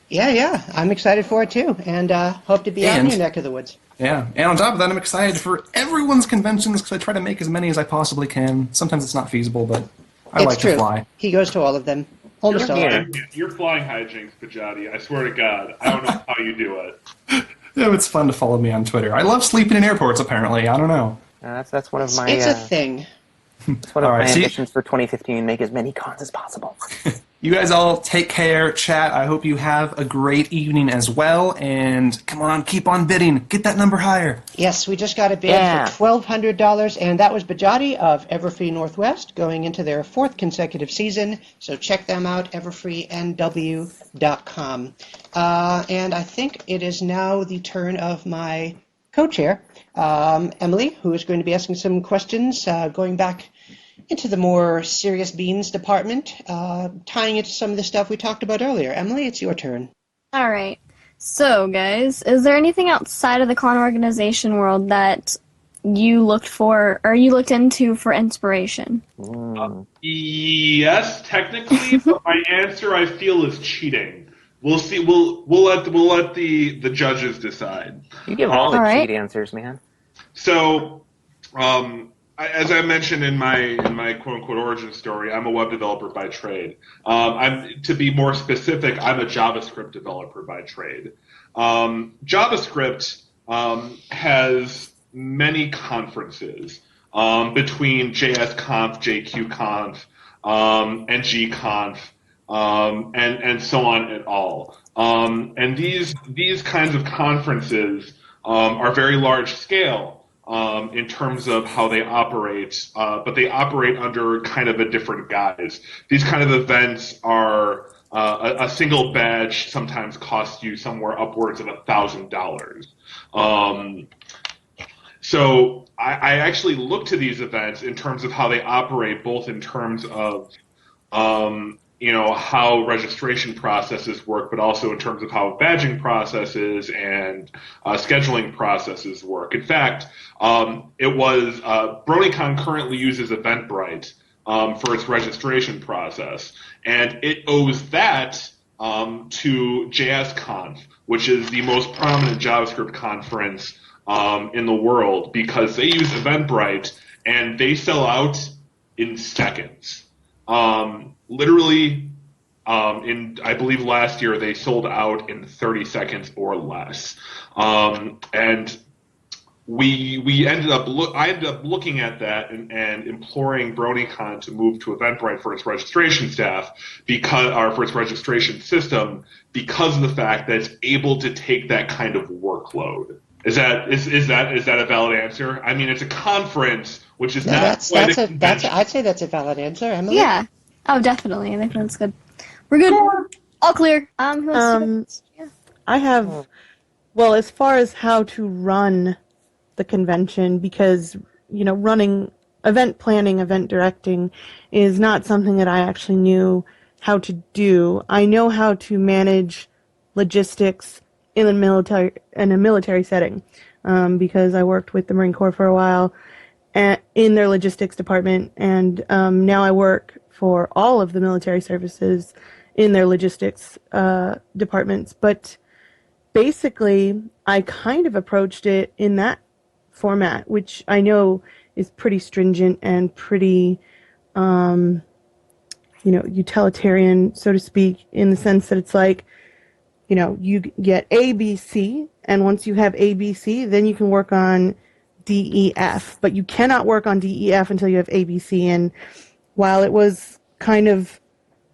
Yeah, I'm excited for it too, and hope to be out in your neck of the woods. Yeah, and on top of that, I'm excited for everyone's conventions because I try to make as many as I possibly can. Sometimes it's not feasible, but I like to fly. He goes to all of them. Almost all of them. You're flying hijinks, Pajati. I swear to God. I don't know how you do it. Yeah, it's fun to follow me on Twitter. I love sleeping in airports, apparently. I don't know. That's one of my... It's a thing. It's one of my ambitions for 2015, make as many cons as possible. You guys all take care, chat. I hope you have a great evening as well. And come on, keep on bidding. Get that number higher. Yes, we just got a bid for $1,200, and that was Bajati of Everfree Northwest going into their fourth consecutive season. So check them out, everfreenw.com. And I think it is now the turn of my co-chair, Emily, who is going to be asking some questions, going back into the more serious beans department, tying into some of the stuff we talked about earlier. Emily, it's your turn. All right. So, guys, is there anything outside of the con organization world that you looked for or you looked into for inspiration? Yes, technically, but my answer I feel is cheating. We'll see. We'll let the judges decide. You give all the cheat answers, man. So, as I mentioned in my quote unquote origin story, I'm a web developer by trade. To be more specific, I'm a JavaScript developer by trade. JavaScript has many conferences between JSConf, JQConf, NGConf, and so on and all. And these kinds of conferences are very large scale. In terms of how they operate, but they operate under kind of a different guise. These kind of events are a single badge sometimes costs you somewhere upwards of $1,000. So I actually look to these events in terms of how they operate, both in terms of how registration processes work, but also in terms of how badging processes and scheduling processes work. In fact, BronyCon currently uses Eventbrite for its registration process, and it owes that to JSConf, which is the most prominent JavaScript conference in the world, because they use Eventbrite and they sell out in seconds. Literally, I believe last year they sold out in 30 seconds or less. And I ended up looking at that and imploring BronyCon to move to Eventbrite for its registration staff for its registration system, because of the fact that it's able to take that kind of workload. Is that a valid answer? I mean, it's a conference, which is I'd say that's a valid answer, Emily. Yeah. Oh, definitely. I think that's good. We're good. All clear. Who wants to I have, well, as far as how to run the convention, because, running event planning, event directing is not something that I actually knew how to do. I know how to manage logistics in a military setting, because I worked with the Marine Corps for a while in their logistics department, and now I work for all of the military services in their logistics departments. But basically, I kind of approached it in that format, which I know is pretty stringent and pretty, utilitarian, so to speak, in the sense that it's like, you get A, B, C, and once you have A, B, C, then you can work on D, E, F. But you cannot work on D, E, F until you have A, B, C. And while it was kind of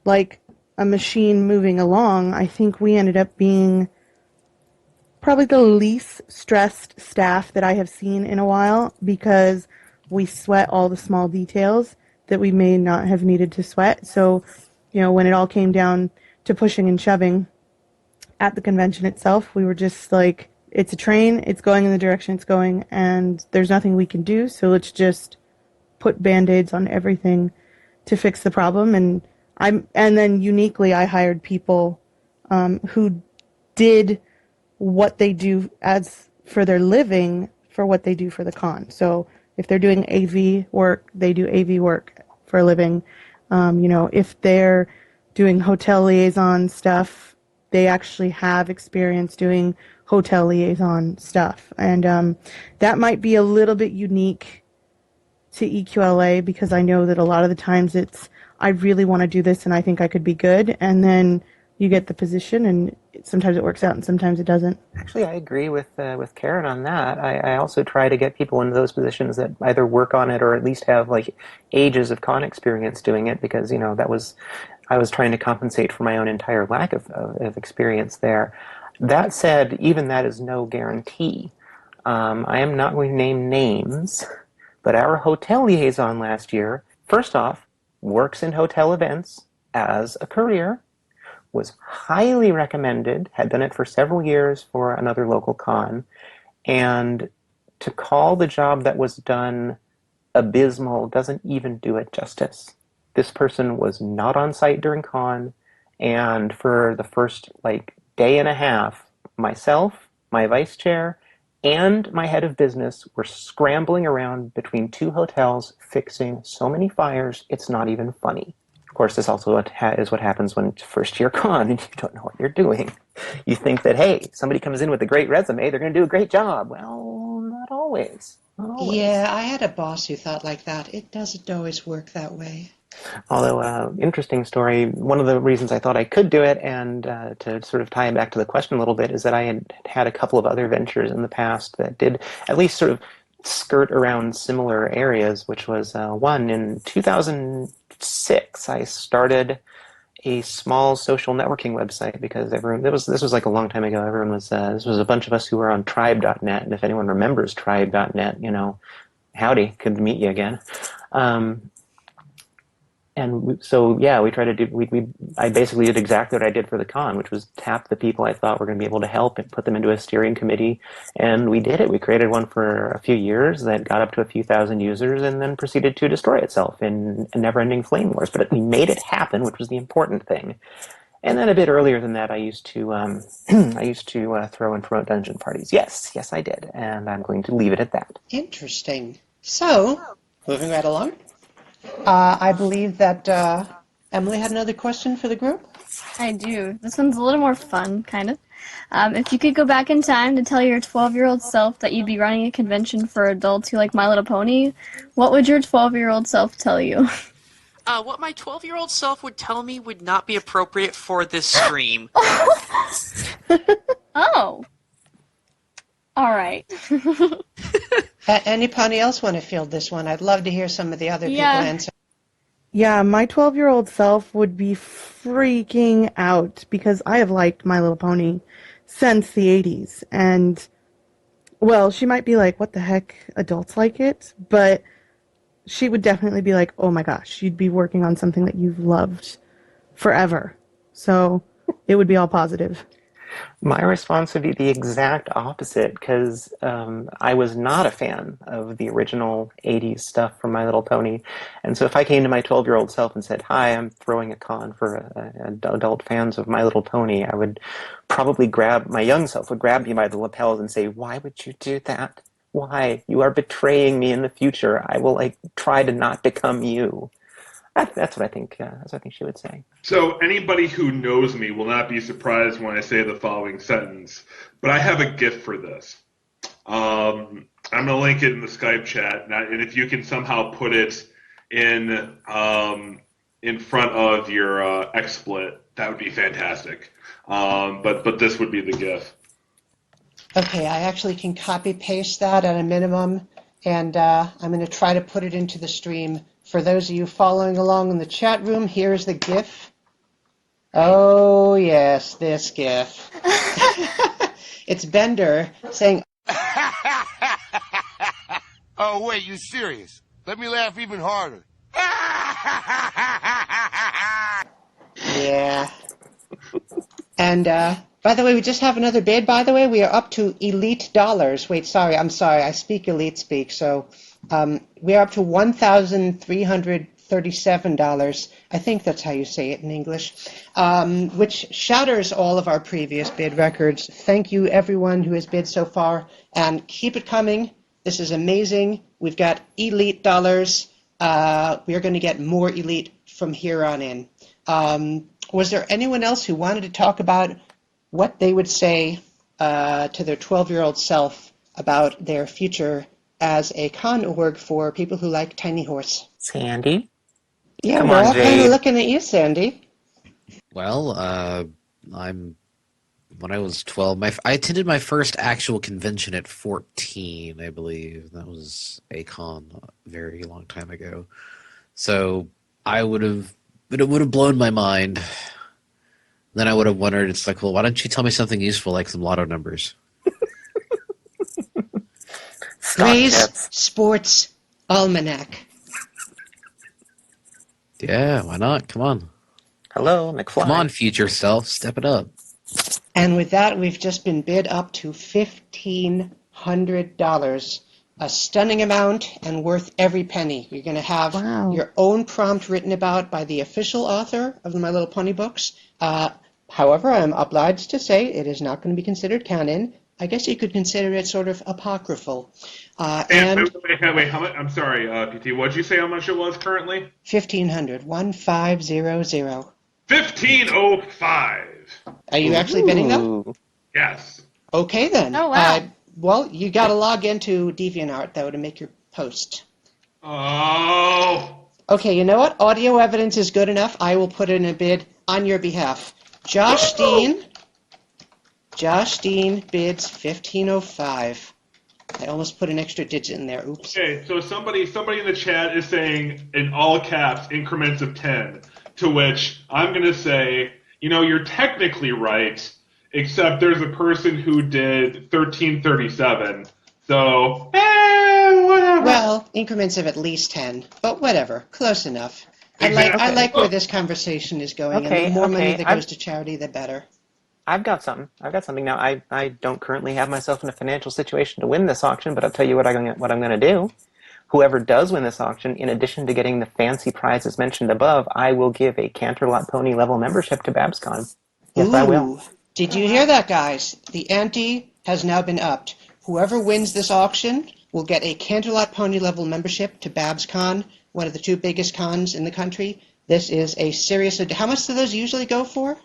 like a machine moving along, I think we ended up being probably the least stressed staff that I have seen in a while, because we sweat all the small details that we may not have needed to sweat. So, when it all came down to pushing and shoving at the convention itself, we were just like, it's a train, it's going in the direction it's going, and there's nothing we can do, so let's just put Band-Aids on everything to fix the problem. And then uniquely, I hired people who did what they do as for their living for what they do for the con. So if they're doing AV work, they do AV work for a living. If they're doing hotel liaison stuff, they actually have experience doing hotel liaison stuff. And that might be a little bit unique to EQLA, because I know that a lot of the times it's, I really want to do this and I think I could be good, and then you get the position and sometimes it works out and sometimes it doesn't. Actually, I agree with Karen on that. I also try to get people into those positions that either work on it or at least have like ages of con experience doing it, because I was trying to compensate for my own entire lack of experience there. That said, even that is no guarantee. I am not going to name names, but our hotel liaison last year, first off, works in hotel events as a career, was highly recommended, had done it for several years for another local con, and to call the job that was done abysmal doesn't even do it justice. This person was not on site during con, and for the first day and a half, myself, my vice chair, and my head of business were scrambling around between two hotels fixing so many fires, it's not even funny. Of course, this also is what happens when first year con and you don't know what you're doing. You think that, hey, somebody comes in with a great resume, they're going to do a great job. Well, not always. Not always. Yeah, I had a boss who thought like that. It doesn't always work that way. Although, interesting story, one of the reasons I thought I could do it, and to sort of tie it back to the question a little bit, is that I had a couple of other ventures in the past that did at least sort of skirt around similar areas, which was one in 2006. I started a small social networking website because this was like a long time ago. Everyone was this was a bunch of us who were on tribe.net, and if anyone remembers tribe.net, howdy, good to meet you again. We tried to do. I basically did exactly what I did for the con, which was tap the people I thought were going to be able to help and put them into a steering committee, and we did it. We created one for a few years that got up to a few thousand users, and then proceeded to destroy itself in a never-ending flame wars. But we made it happen, which was the important thing. And then a bit earlier than that, I used to throw and promote dungeon parties. Yes, I did, and I'm going to leave it at that. Interesting. So, moving right along. I believe that Emily had another question for the group. I do. This one's a little more fun, kind of. If you could go back in time to tell your 12-year-old self that you'd be running a convention for adults who like My Little Pony, what would your 12-year-old self tell you? What my 12-year-old self would tell me would not be appropriate for this stream. Oh. All right. Anybody else want to field this one? I'd love to hear some of the other people answer. Yeah, my 12-year-old self would be freaking out because I have liked My Little Pony since the 80s. And, well, she might be like, what the heck, adults like it? But she would definitely be like, oh my gosh, you'd be working on something that you've loved forever. So it would be all positive. My response would be the exact opposite, because I was not a fan of the original 80s stuff from My Little Pony. And so if I came to my 12-year-old self and said, hi, I'm throwing a con for adult fans of My Little Pony, I would probably my young self would grab me by the lapels and say, why would you do that? Why? You are betraying me in the future. I will try to not become you. That's what I think. That's what I think she would say. So anybody who knows me will not be surprised when I say the following sentence. But I have a gift for this. I'm going to link it in the Skype chat, and if you can somehow put it in front of your XSplit, that would be fantastic. But this would be the GIF. Okay, I actually can copy-paste that at a minimum, and I'm going to try to put it into the stream. For those of you following along in the chat room, here's the GIF. Oh, yes, this GIF. It's Bender saying, Oh, wait, you serious? Let me laugh even harder. Yeah. And, by the way, we just have another bid, by the way. We are up to elite dollars. Wait, I'm sorry. I speak elite speak. So, we are up to $1,337. I think that's how you say it in English, which shatters all of our previous bid records. Thank you, everyone who has bid so far, and keep it coming. This is amazing. We've got elite dollars. We are going to get more elite from here on in. Was there anyone else who wanted to talk about what they would say to their 12-year-old self about their future as a con org for people who like Tiny Horse? Sandy? Yeah, Come we're on, all kind of Jade. looking at you, Sandy. Well, when I was 12, I attended my first actual convention at 14, I believe. That was a con a very long time ago. So it would have blown my mind. Then I would have wondered, it's like, well, why don't you tell me something useful like some lotto numbers? Gray's Sports Almanac. Yeah, why not? Come on. Hello, McFly. Come on, future self, step it up. And with that, we've just been bid up to $1,500, a stunning amount and worth every penny. You're going to have your own prompt written about by the official author of the My Little Pony books. However, I'm obliged to say it is not going to be considered canon. I guess you could consider it sort of apocryphal. Wait, how much? I'm sorry, PT. What'd you say how much it was currently? 1,500, 1500. 1505. Are you actually bidding up? Yes. Okay then. Oh wow. Well, you got to log into DeviantArt though to make your post. Oh. Okay, you know what? Audio evidence is good enough. I will put in a bid on your behalf. Josh Dean bids 1505. I almost put an extra digit in there. Oops. Okay, so somebody in the chat is saying in all caps increments of 10, to which I'm going to say, you're technically right, except there's a person who did 1337. So, whatever. Well, increments of at least 10, but whatever. Close enough. I like where this conversation is going, and the more money that goes to charity, the better. I've got something now. I don't currently have myself in a financial situation to win this auction, but I'll tell you what I'm going to do. Whoever does win this auction, in addition to getting the fancy prizes mentioned above, I will give a Canterlot Pony level membership to BabsCon. Yes, I will. Did you hear that, guys? The ante has now been upped. Whoever wins this auction will get a Canterlot Pony level membership to BabsCon, one of the two biggest cons in the country. This is a serious... How much do those usually go for?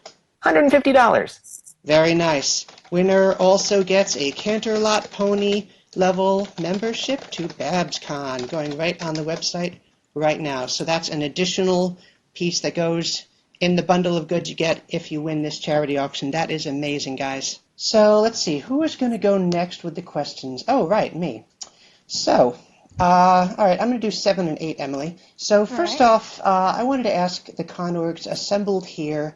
$150. Very nice. Winner also gets a Canterlot Pony level membership to BabsCon, going right on the website right now. So that's an additional piece that goes in the bundle of goods you get if you win this charity auction. That is amazing, guys. So let's see, who is going to go next with the questions? Oh, right, me. So, all right, I'm going to do 7 and 8, Emily. So first off, I wanted to ask the con orgs assembled here,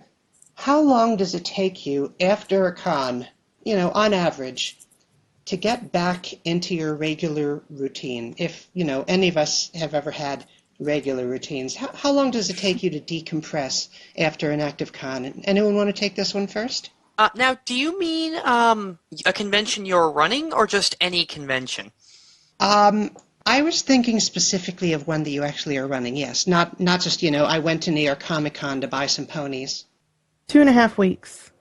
how long does it take you after a con, on average, to get back into your regular routine? If, any of us have ever had regular routines, how long does it take you to decompress after an active con? Anyone want to take this one first? Now, do you mean a convention you're running or just any convention? I was thinking specifically of one that you actually are running, yes. Not just, I went to New York Comic Con to buy some ponies. 2.5 weeks,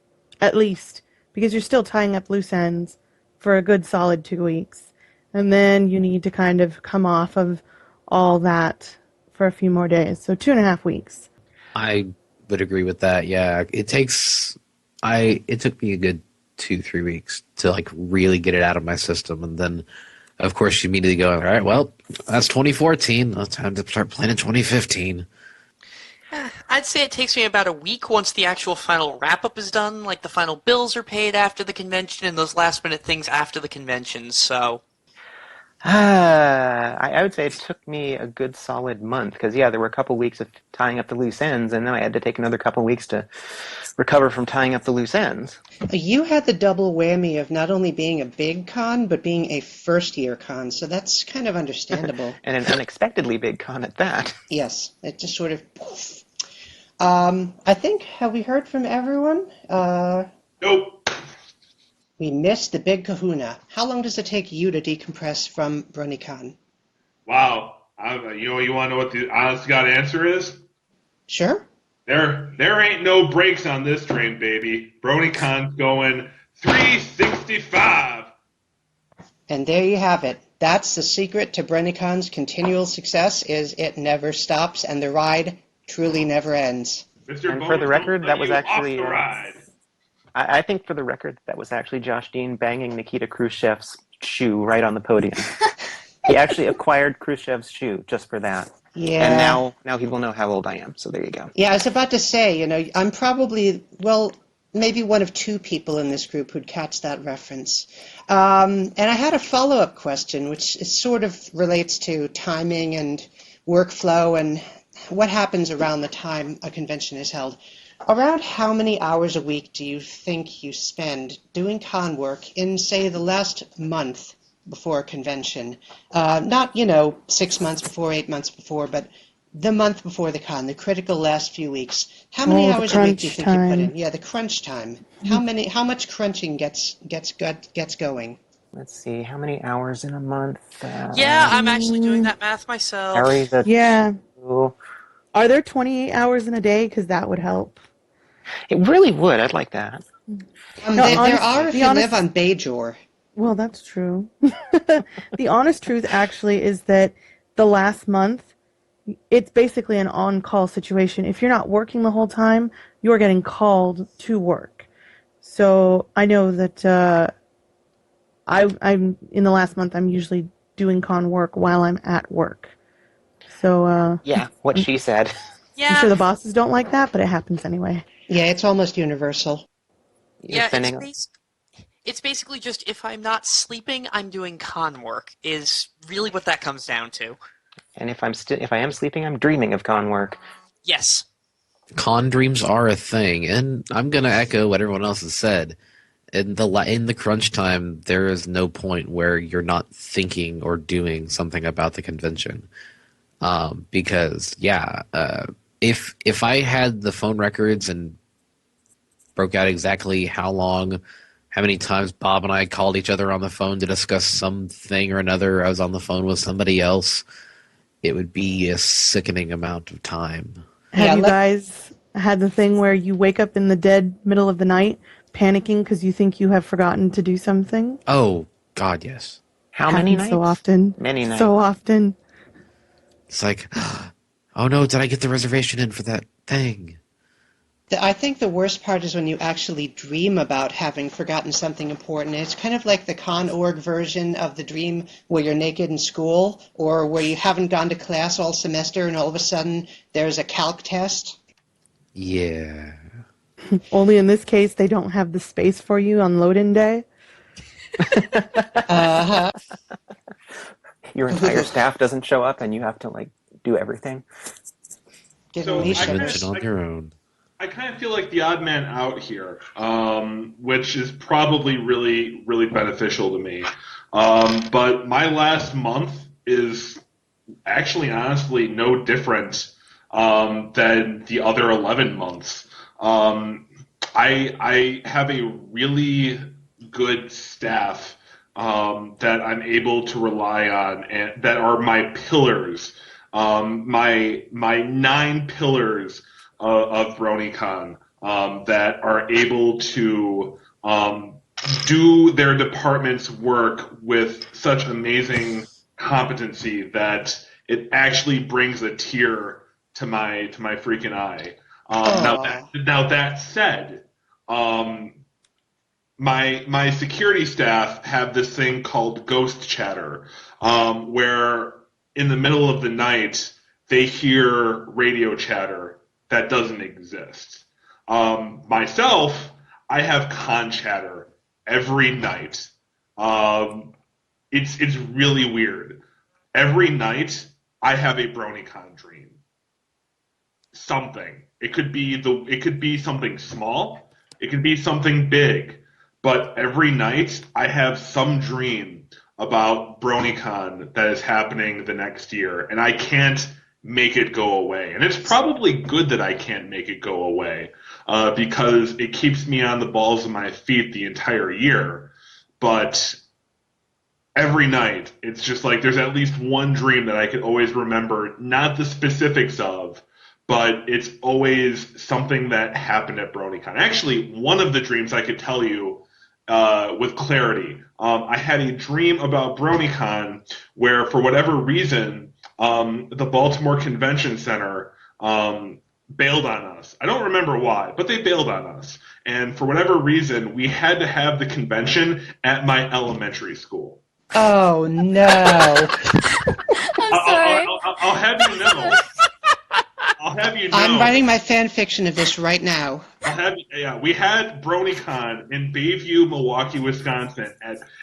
at least, because you're still tying up loose ends for a good solid 2 weeks. And then you need to kind of come off of all that for a few more days. So 2.5 weeks. I would agree with that, yeah. It took me a good 2-3 weeks to really get it out of my system, and then of course you immediately go, all right, well, that's 2014, it's time to start planning 2015. I'd say it takes me about a week once the actual final wrap-up is done, like the final bills are paid after the convention and those last-minute things after the convention, so... I would say it took me a good solid month because, yeah, there were a couple weeks of tying up the loose ends, and then I had to take another couple weeks to recover from tying up the loose ends. You had the double whammy of not only being a big con, but being a first-year con, so that's kind of understandable. And an unexpectedly big con at that. Yes, it just sort of poof. I think, have we heard from everyone? Nope. We missed the big kahuna. How long does it take you to decompress from BronyCon? Wow. You want to know what the honest to God answer is? Sure. There ain't no brakes on this train, baby. BronyCon's going 365. And there you have it. That's the secret to BronyCon's continual success is it never stops and the ride truly never ends. Mr. And for the record, that was actually off the ride. I think for the record, that was actually Josh Dean banging Nikita Khrushchev's shoe right on the podium. He actually acquired Khrushchev's shoe just for that. Yeah. And now he will know how old I am, so there you go. Yeah, I was about to say, I'm probably, maybe one of two people in this group who'd catch that reference. And I had a follow-up question, which sort of relates to timing and workflow and what happens around the time a convention is held. Around how many hours a week do you think you spend doing con work in, say, the last month before a convention? Not, 6 months before, 8 months before, but the month before the con, the critical last few weeks. How many hours a week do you think you put in? Yeah, the crunch time. How much crunching gets going? Let's see, how many hours in a month? Yeah, I'm actually doing that math myself. Yeah. Are there 28 hours in a day? Because that would help. It really would. I'd like that. There are if you live on Bajor. Well, that's true. The honest truth actually is that the last month, it's basically an on-call situation. If you're not working the whole time, you're getting called to work. So I know that I'm in the last month, I'm usually doing con work while I'm at work. So yeah, what she said. Yeah. I'm sure the bosses don't like that, but it happens anyway. Yeah, it's almost universal. Yeah, it's basically just if I'm not sleeping, I'm doing con work, is really what that comes down to. And if I am sleeping, I'm dreaming of con work. Yes. Con dreams are a thing, and I'm going to echo what everyone else has said. In the crunch time, there is no point where you're not thinking or doing something about the convention. Because, if I had the phone records and broke out exactly how many times Bob and I called each other on the phone to discuss something or another, I was on the phone with somebody else, it would be a sickening amount of time. Have you guys had the thing where you wake up in the dead middle of the night panicking because you think you have forgotten to do something? Oh, God, yes. How many nights? So often. Many nights. So often. It's like, oh no, did I get the reservation in for that thing? I think the worst part is when you actually dream about having forgotten something important. It's kind of like the con.org version of the dream where you're naked in school or where you haven't gone to class all semester and all of a sudden there's a calc test. Yeah. Only in this case, they don't have the space for you on load-in day. Your entire staff doesn't show up and you have to do everything. On your own. I kind of feel like the odd man out here, which is probably really, really beneficial to me. But my last month is actually, honestly, no different than the other 11 months. I have a really good staff that I'm able to rely on and that are my pillars, my 9 pillars of BronyCon that are able to do their department's work with such amazing competency that it actually brings a tear to my freaking eye. Now that said, my security staff have this thing called ghost chatter, where in the middle of the night they hear radio chatter that doesn't exist. Myself, I have con chatter every night. it's really weird. Every night I have a BronyCon dream. Something. It could be something small. It could be something big. But every night I have some dream about BronyCon that is happening the next year, and I can't make it go away. And it's probably good that I can't make it go away, because it keeps me on the balls of my feet the entire year. But every night, it's just like there's at least one dream that I can always remember, not the specifics of, but it's always something that happened at BronyCon. Actually, one of the dreams I could tell you with clarity. I had a dream about BronyCon where, for whatever reason, the Baltimore Convention Center bailed on us. I don't remember why, but they bailed on us. And for whatever reason, we had to have the convention at my elementary school. Oh, no. I'm sorry. I'll have you know. I'll have you know. I'm writing my fan fiction of this right now. We had BronyCon in Bayview, Milwaukee, Wisconsin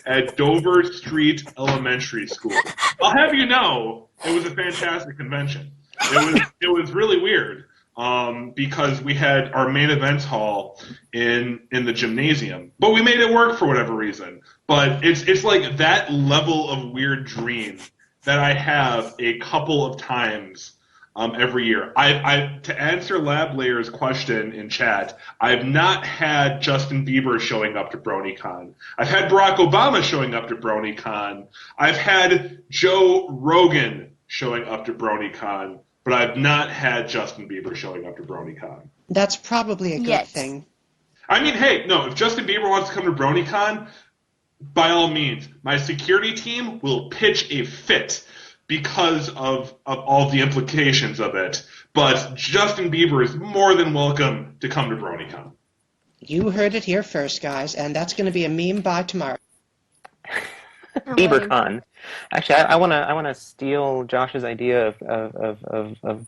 at Dover Street Elementary School. I'll have you know, it was a fantastic convention. It was really weird because we had our main events hall in the gymnasium, but we made it work for whatever reason. But it's like that level of weird dream that I have a couple of times every year. To answer Lab Layer's question in chat, I've not had Justin Bieber showing up to BronyCon. I've had Barack Obama showing up to BronyCon. I've had Joe Rogan showing up to BronyCon, but I've not had Justin Bieber showing up to BronyCon. That's probably a good thing. I mean, hey, no, if Justin Bieber wants to come to BronyCon, by all means, my security team will pitch a fit because of all the implications of it. But Justin Bieber is more than welcome to come to BronyCon. You heard it here first, guys, and that's going to be a meme by tomorrow. BieberCon. Actually, I wanna steal Josh's idea of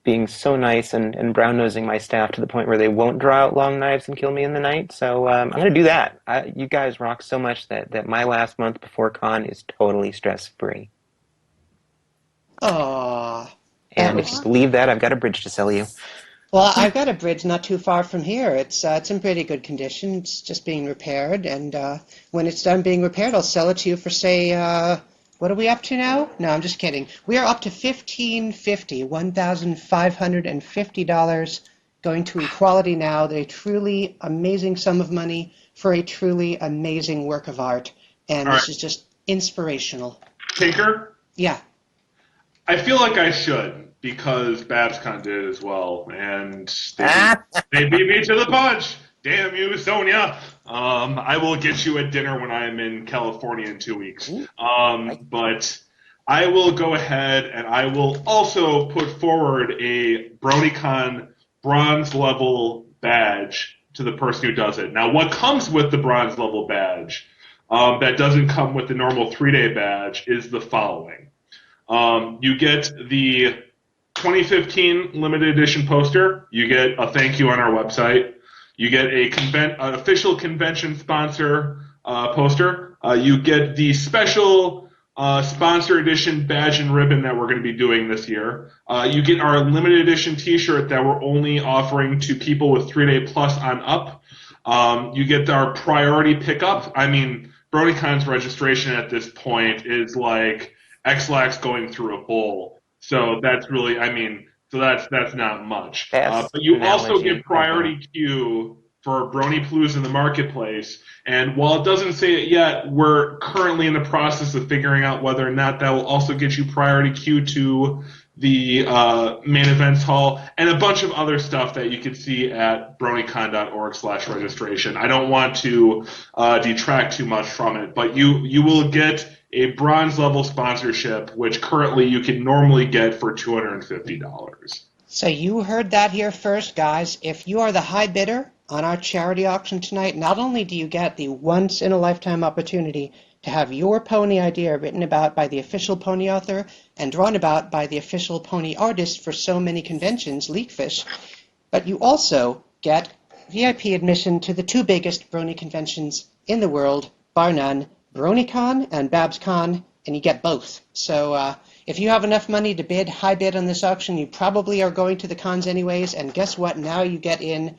being so nice and brown-nosing my staff to the point where they won't draw out long knives and kill me in the night. So I'm going to do that. You guys rock so much that my last month before con is totally stress-free. Aww. And if you believe that, I've got a bridge to sell you. Well, I've got a bridge not too far from here. It's in pretty good condition. It's just being repaired, and when it's done being repaired, I'll sell it to you for, say, what are we up to now? No, I'm just kidding. We are up to $1,550 going to Equality Now. They're a truly amazing sum of money for a truly amazing work of art, and this is just inspirational. Tinker? Yeah. I feel like I should, because BabsCon did as well, and they beat me to the punch. Damn you, Sonia. I will get you a dinner when I am in California in 2 weeks. But I will go ahead and I will also put forward a BronyCon bronze level badge to the person who does it. Now, what comes with the bronze level badge that doesn't come with the normal 3-day badge is the following. You get the 2015 limited edition poster. You get a thank you on our website. You get an official convention sponsor poster. You get the special sponsor edition badge and ribbon that we're going to be doing this year. You get our limited edition T-shirt that we're only offering to people with 3-day plus on up. You get our priority pickup. I mean, BronyCon's registration at this point is like X-Lax going through a bowl. So that's really, so that's not much. But you also get priority queue for Brony Palooza in the marketplace. And while it doesn't say it yet, we're currently in the process of figuring out whether or not that will also get you priority queue to the main events hall and a bunch of other stuff that you can see at bronycon.org/registration. I don't want to detract too much from it, but you will get a bronze level sponsorship, which currently you can normally get for $250. So you heard that here first, guys. If you are the high bidder on our charity auction tonight, not only do you get the once-in-a-lifetime opportunity to have your pony idea written about by the official pony author and drawn about by the official pony artist for so many conventions, Leakfish, but you also get VIP admission to the 2 biggest Brony conventions in the world, bar none, BronyCon and BabsCon, and you get both. So if you have enough money to bid, high bid on this auction, you probably are going to the cons anyways, and guess what? Now you get in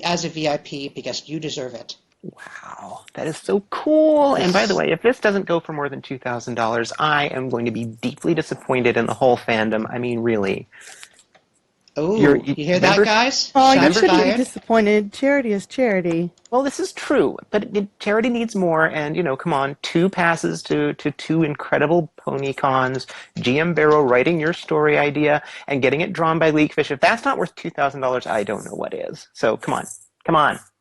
as a VIP because you deserve it. Wow, that is so cool. And by the way, if this doesn't go for more than $2,000, I am going to be deeply disappointed in the whole fandom. I mean, really. Oh, you hear that, guys? Oh, you Shots shouldn't fired. be disappointed. Charity is charity. Well, this is true, but charity needs more. And, come on, 2 passes to 2 incredible pony cons, GM Barrow writing your story idea, and getting it drawn by Leakfish. If that's not worth $2,000, I don't know what is. So come on,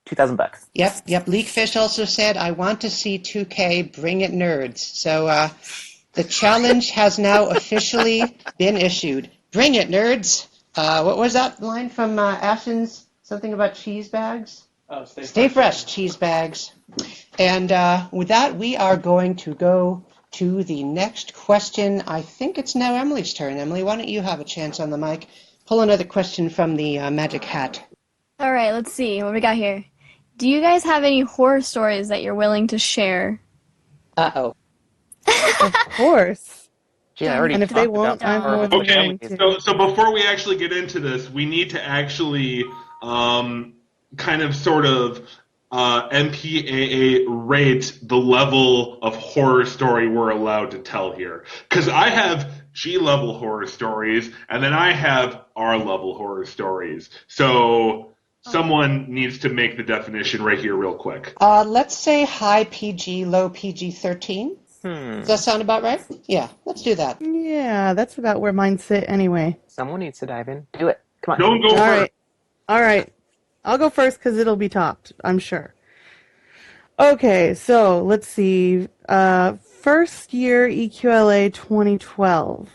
$2,000. Yep. Leakfish also said, I want to see 2K, bring it nerds. So the challenge has now officially been issued. Bring it, nerds. What was that line from Ashens? Something about cheese bags? Oh, Stay fresh, cheese bags. And with that, we are going to go to the next question. I think it's now Emily's turn. Emily, why don't you have a chance on the mic? Pull another question from the magic hat. All right, let's see what we got here. Do you guys have any horror stories that you're willing to share? Uh-oh. Of course. Gee, I already And if they talked won't, about I'm more than willing Okay, to. so before we actually get into this, we need to actually kind of sort of MPAA rate the level of horror story we're allowed to tell here. Because I have G-level horror stories, and then I have R-level horror stories. So someone needs to make the definition right here real quick. Let's say high PG, low PG-13. Does that sound about right? Yeah, let's do that. Yeah, that's about where mine sit anyway. Someone needs to dive in. Do it. Come on. Don't go first. All right. I'll go first because it'll be topped, I'm sure. Okay, so let's see. First year EQLA 2012.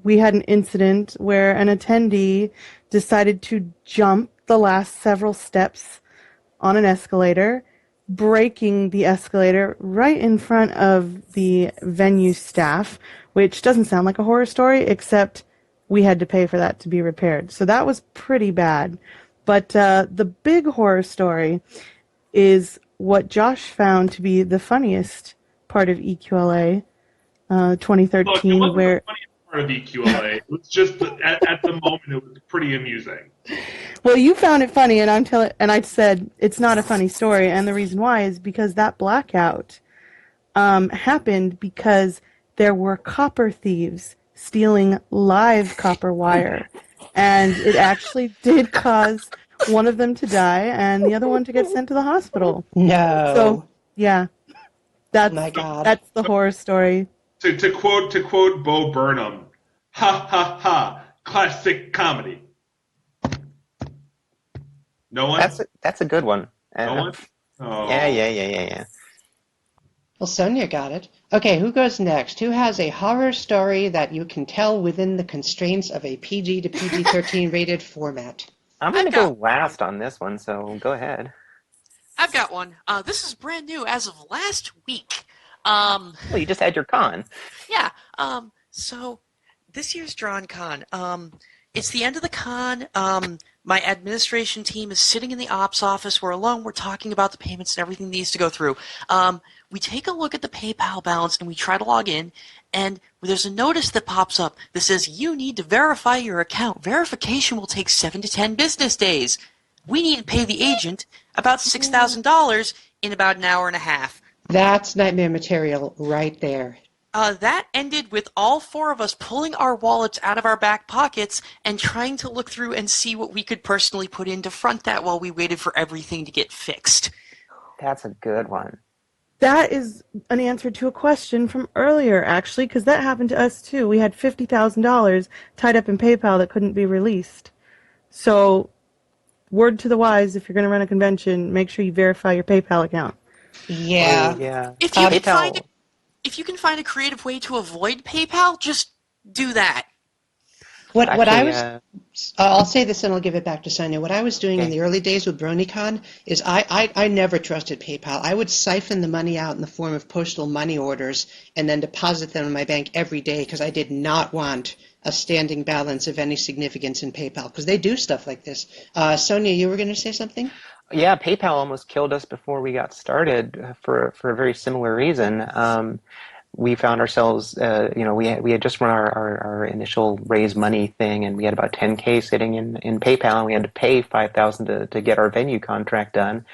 We had an incident where an attendee decided to jump the last several steps on an escalator, breaking the escalator right in front of the venue staff, which doesn't sound like a horror story, except we had to pay for that to be repaired. So that was pretty bad. But the big horror story is what Josh found to be the funniest part of EQLA 2013, Look, it wasn't where... the funniest part of EQLA. It was just at the moment it was pretty amusing. Well, you found it funny, and I said it's not a funny story, and the reason why is because that blackout happened because there were copper thieves stealing live copper wire, and it actually did cause one of them to die and the other one to get sent to the hospital. No. So yeah, Oh my God. that's the horror story. To quote Bo Burnham, ha ha ha, classic comedy. No one? That's a good one. No one? Oh. Yeah. Well, Sonia got it. Okay, who goes next? Who has a horror story that you can tell within the constraints of a PG to PG-13 rated format? I'm going to go last on this one, so go ahead. I've got one. This is brand new as of last week. Well, you just had your con. Yeah. So this year's Drawn Con. It's the end of the con. My administration team is sitting in the ops office. We're alone. We're talking about the payments and everything that needs to go through. We take a look at the PayPal balance and we try to log in. And there's a notice that pops up that says you need to verify your account. Verification will take 7 to 10 business days. We need to pay the agent about $6,000 in about an hour and a half. That's nightmare material right there. That ended with all 4 of us pulling our wallets out of our back pockets and trying to look through and see what we could personally put in to front that while we waited for everything to get fixed. That's a good one. That is an answer to a question from earlier, actually, because that happened to us too. We had $50,000 tied up in PayPal that couldn't be released. So, word to the wise, if you're going to run a convention, make sure you verify your PayPal account. Yeah. Yeah. If you can find a creative way to avoid PayPal, just do that. What I Actually, was, I'll say this and I'll give it back to Sonia. What I was doing in okay. the early days with BronyCon is I never trusted PayPal. I would siphon the money out in the form of postal money orders and then deposit them in my bank every day because I did not want a standing balance of any significance in PayPal because they do stuff like this. Sonia, you were going to say something? Yeah, PayPal almost killed us before we got started for a very similar reason. We found ourselves, we had just run our initial raise money thing, and we had about 10K sitting in PayPal, and we had to pay 5,000 to get our venue contract done.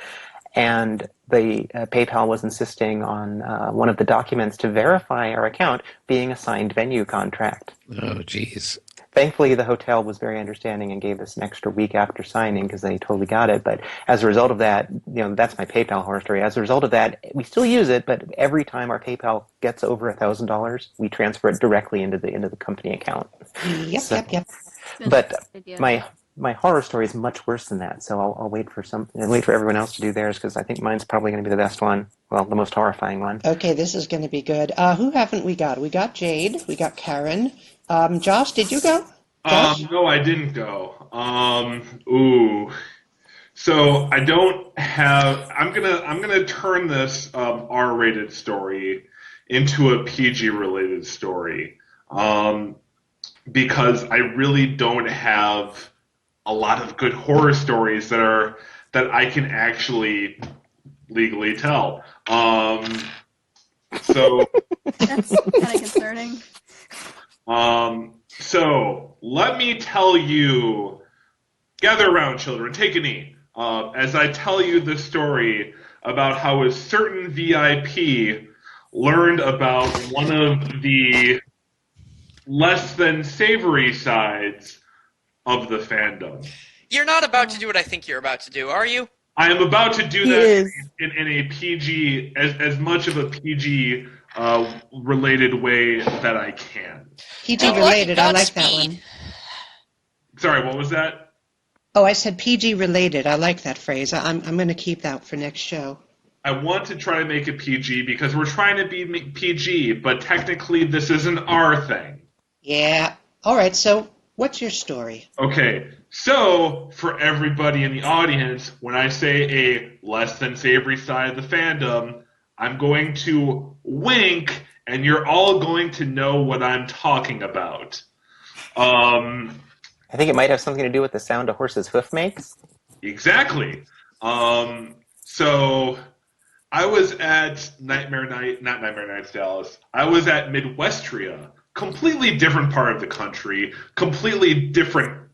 And the PayPal was insisting on one of the documents to verify our account being a signed venue contract. Oh, geez. Thankfully, the hotel was very understanding and gave us an extra week after signing because they totally got it. But as a result of that, that's my PayPal horror story. As a result of that, we still use it, but every time our PayPal gets over $1,000, we transfer it directly into the company account. Yep. But my horror story is much worse than that. So I'll wait for everyone else to do theirs because I think mine's probably going to be the best one. Well, the most horrifying one. Okay, this is going to be good. Who haven't we got? We got Jade. We got Karen. Josh, did you go? Josh? No, I didn't go. Ooh. So I don't have. I'm gonna turn this R-rated story into a PG-related story, because I really don't have a lot of good horror stories that I can actually legally tell. So That's kind of concerning. So let me tell you. Gather around, children. Take a knee. As I tell you the story about how a certain VIP learned about one of the less than savory sides of the fandom. You're not about to do what I think you're about to do, are you? I am about to do that in a PG, as much of a PG related way that I can. PG related, I like that one. Sorry, what was that? Oh, I said PG related. I like that phrase. I'm going to keep that for next show. I want to try to make it PG because we're trying to be PG, but technically this is an R thing. Yeah. All right, so what's your story? Okay, so for everybody in the audience, when I say a less than savory side of the fandom, I'm going to wink, and you're all going to know what I'm talking about. I think it might have something to do with the sound a horse's hoof makes. Exactly. So I was at not Nightmare Nights Dallas. I was at Midwestria, completely different part of the country, completely different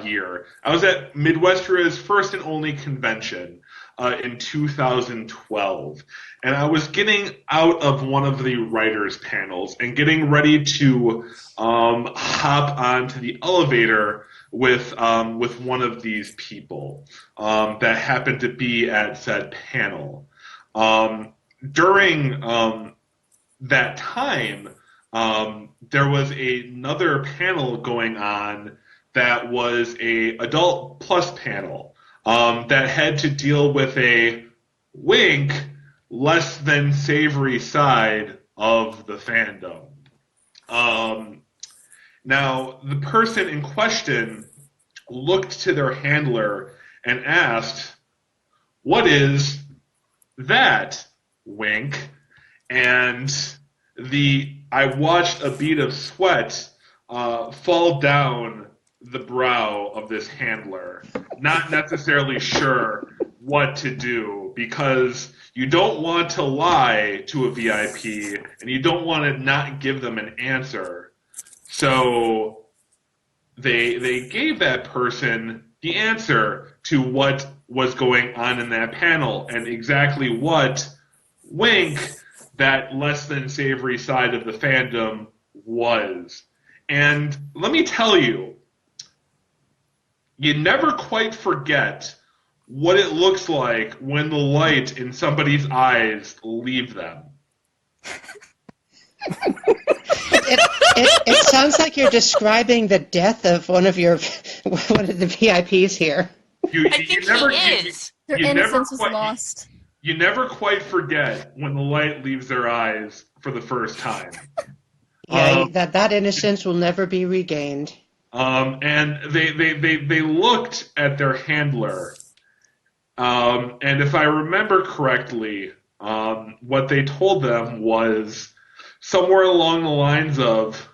year. I was at Midwestria's first and only convention in 2012. And I was getting out of one of the writers' panels and getting ready to hop onto the elevator with one of these people that happened to be at said panel. During that time, there was another panel going on that was a adult plus panel that had to deal with a wink less than savory side of the fandom. Now, the person in question looked to their handler and asked, "What is that?" Wink. And I watched a bead of sweat fall down the brow of this handler, not necessarily sure what to do, because you don't want to lie to a VIP and you don't want to not give them an answer. So they gave that person the answer to what was going on in that panel and exactly what wink that less than savory side of the fandom was. And let me tell you, you never quite forget what it looks like when the light in somebody's eyes leave them. It sounds like you're describing the death of one of the VIPs here. I think he is. Their innocence was lost. You never quite forget when the light leaves their eyes for the first time. Yeah, that innocence will never be regained. And they looked at their handler, and if I remember correctly, what they told them was somewhere along the lines of,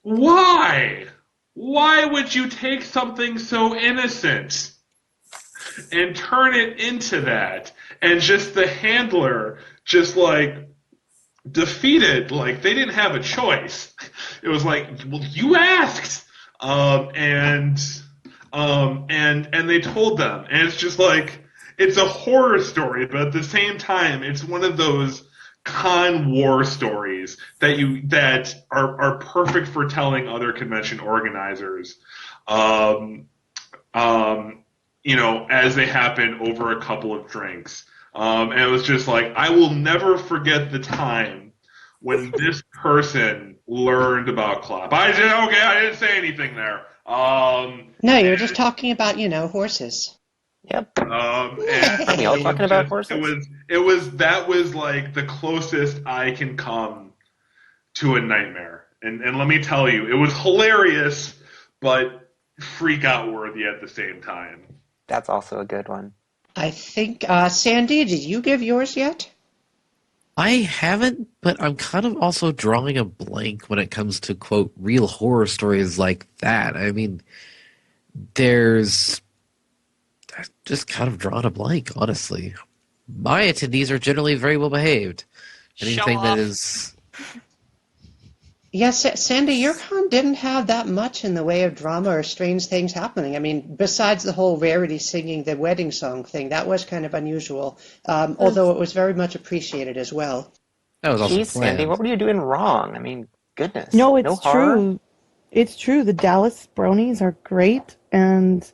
"Why? Why would you take something so innocent and turn it into that?" And just the handler, just like defeated, like they didn't have a choice. It was like, well, you asked, and they told them, and it's just like it's a horror story, but at the same time, it's one of those con war stories that are perfect for telling other convention organizers, um, as they happen over a couple of drinks. And it was just like, I will never forget the time when this person learned about Klopp. I didn't say anything there. No, you were just talking about, horses. Yep. Are And we all talking about horses? that was like the closest I can come to a nightmare. And let me tell you, it was hilarious, but freak out worthy at the same time. That's also a good one. I think, Sandy, did you give yours yet? I haven't, but I'm kind of also drawing a blank when it comes to, quote, real horror stories like that. I mean, I've just kind of drawn a blank, honestly. My attendees are generally very well behaved. Anything that is... Yes, Sandy, your con didn't have that much in the way of drama or strange things happening. I mean, besides the whole Rarity singing the wedding song thing, that was kind of unusual, although it was very much appreciated as well. That was also Jeez, Sandy, planned. what were you doing wrong? I mean, goodness. No, it's horror? true. It's true. The Dallas Bronies are great, and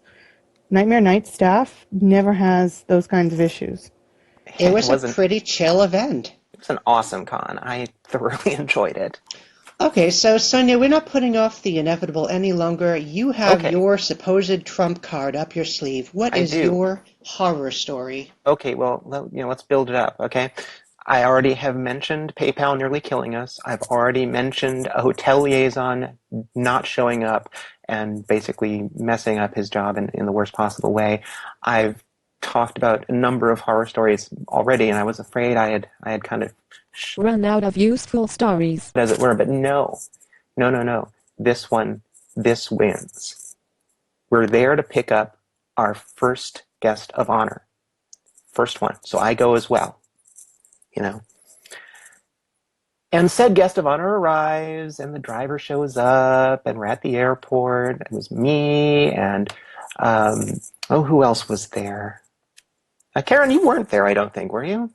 Nightmare Night staff never has those kinds of issues. It was a pretty chill event. It was an awesome con. I thoroughly enjoyed it. Okay, so Sonia, we're not putting off the inevitable any longer. You have your supposed trump card up your sleeve. What is your horror story? Okay, well, let's build it up, okay? I already have mentioned PayPal nearly killing us. I've already mentioned a hotel liaison not showing up and basically messing up his job in the worst possible way. I've talked about a number of horror stories already, and I was afraid I had kind of run out of useful stories, as it were, but no. This wins. We're there to pick up our first guest of honor. First one. So I go as well. And said guest of honor arrives, and the driver shows up, and we're at the airport. It was me, and who else was there? Karen, you weren't there, I don't think, were you?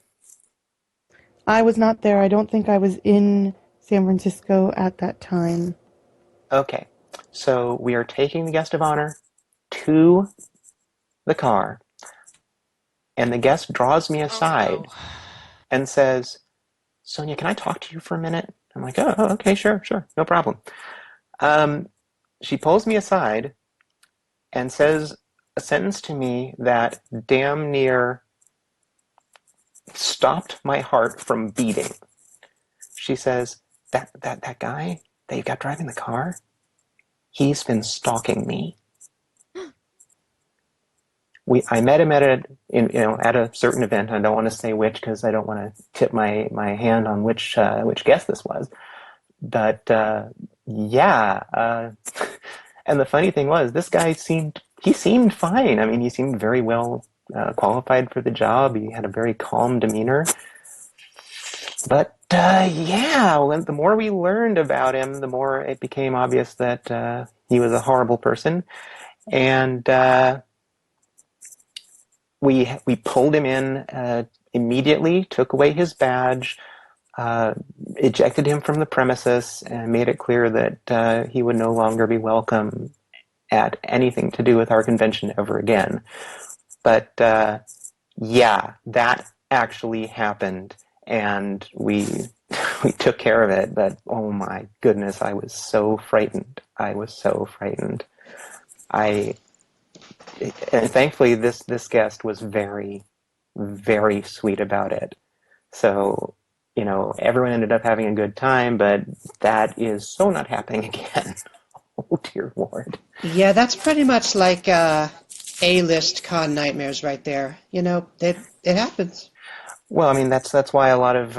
I was not there. I don't think I was in San Francisco at that time. Okay, so we are taking the guest of honor to the car, and the guest draws me aside and says, "Sonia, can I talk to you for a minute?" I'm like, oh, okay, sure, no problem. She pulls me aside and says a sentence to me that damn near stopped my heart from beating. She says, that guy that you got driving the car, he's been stalking me. I met him at a certain event. I don't want to say which because I don't want to tip my hand on which guest this was. But and the funny thing was, this guy seemed fine. I mean, he seemed very well qualified for the job. He had a very calm demeanor. But the more we learned about him, the more it became obvious that he was a horrible person, and we pulled him in immediately, took away his badge, ejected him from the premises, and made it clear that he would no longer be welcome at anything to do with our convention ever again. But that actually happened, and we took care of it. But oh my goodness, I was so frightened. And thankfully, this guest was very, very sweet about it. So, everyone ended up having a good time, but that is so not happening again. Oh, dear Lord. Yeah, that's pretty much like A-list con nightmares right there. You know, it happens. Well, I mean that's why a lot of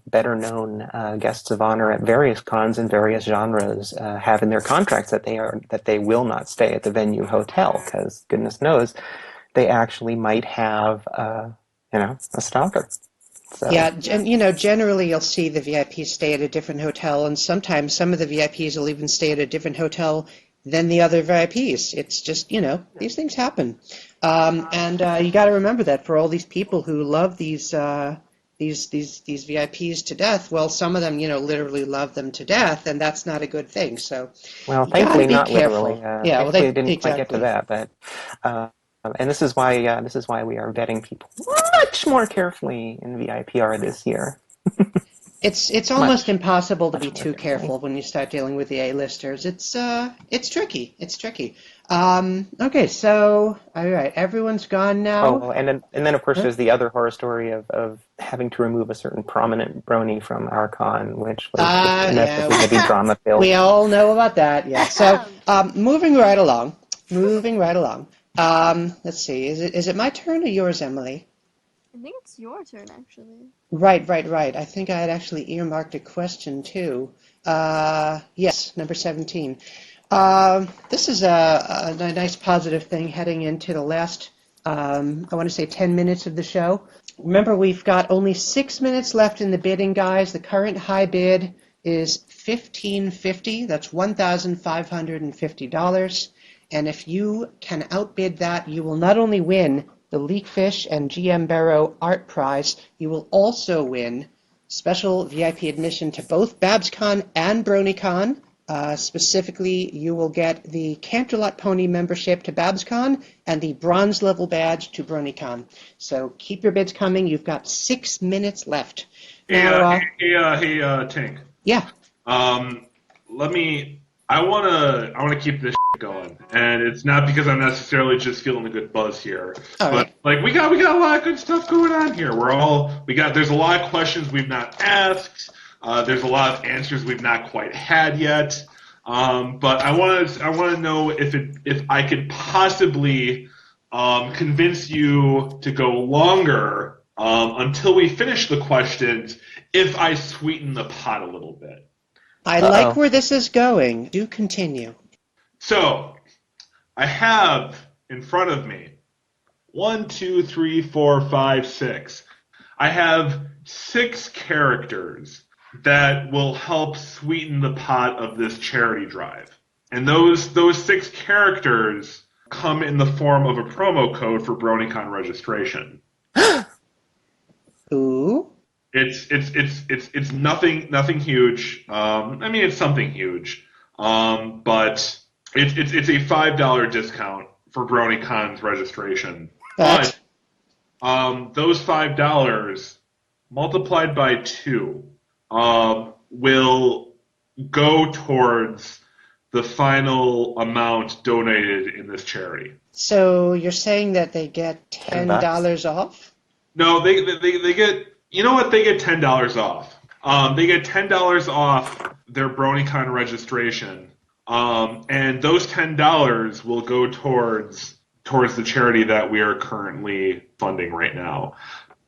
better known guests of honor at various cons in various genres have in their contracts that they will not stay at the venue hotel, because goodness knows they actually might have a stalker. So Yeah, and generally you'll see the VIPs stay at a different hotel, and sometimes some of the VIPs will even stay at a different hotel than the other VIPs. It's just, these things happen. And you got to remember that for all these people who love these VIPs to death, well, some of them, literally love them to death, and that's not a good thing. So well, you got thankfully to be not careful. literally. Yeah, well, Thankfully, it didn't quite get to exactly. that, but. And this is why we are vetting people much more carefully in VIPR this year. It's almost impossible to be too careful when you start dealing with the A-listers. It's tricky. It's tricky. Okay, so all right, everyone's gone now. Oh, and then of course there's the other horror story of having to remove a certain prominent Brony from our con, which was inevitably going to be drama filled. We all know about that. Yeah. So moving right along. Let's see. Is it my turn or yours, Emily? I think it's your turn, actually. Right. I think I had actually earmarked a question, too. Yes, number 17. This is a nice positive thing heading into the last, I want to say 10 minutes of the show. Remember, we've got only 6 minutes left in the bidding, guys. The current high bid is $1,550. That's $1,550. And if you can outbid that, you will not only win the Leakfish and GM Barrow Art Prize, you will also win special VIP admission to both BabsCon and BronyCon. Specifically, you will get the Canterlot Pony membership to BabsCon and the bronze level badge to BronyCon. So keep your bids coming. You've got 6 minutes left. Now, Hey, Tink. Yeah. I wanna keep this going, and it's not because I'm necessarily just feeling a good buzz here, but like we got a lot of good stuff going on here. There's a lot of questions we've not asked. There's a lot of answers we've not quite had yet. But I want to know if I could possibly convince you to go longer until we finish the questions, if I sweeten the pot a little bit. I like where this is going. Do continue. So, I have in front of me 1, 2, 3, 4, 5, 6. I have 6 characters that will help sweeten the pot of this charity drive. And those 6 characters come in the form of a promo code for BronyCon registration. Ooh. It's nothing huge. I mean, it's something huge. But it's a $5 discount for BronyCon's registration. But those $5 multiplied by 2 will go towards the final amount donated in this charity. So you're saying that they get $10 off? No, they get. You know what? They get $10 off. They get $10 off their BronyCon registration, and those $10 will go towards the charity that we are currently funding right now.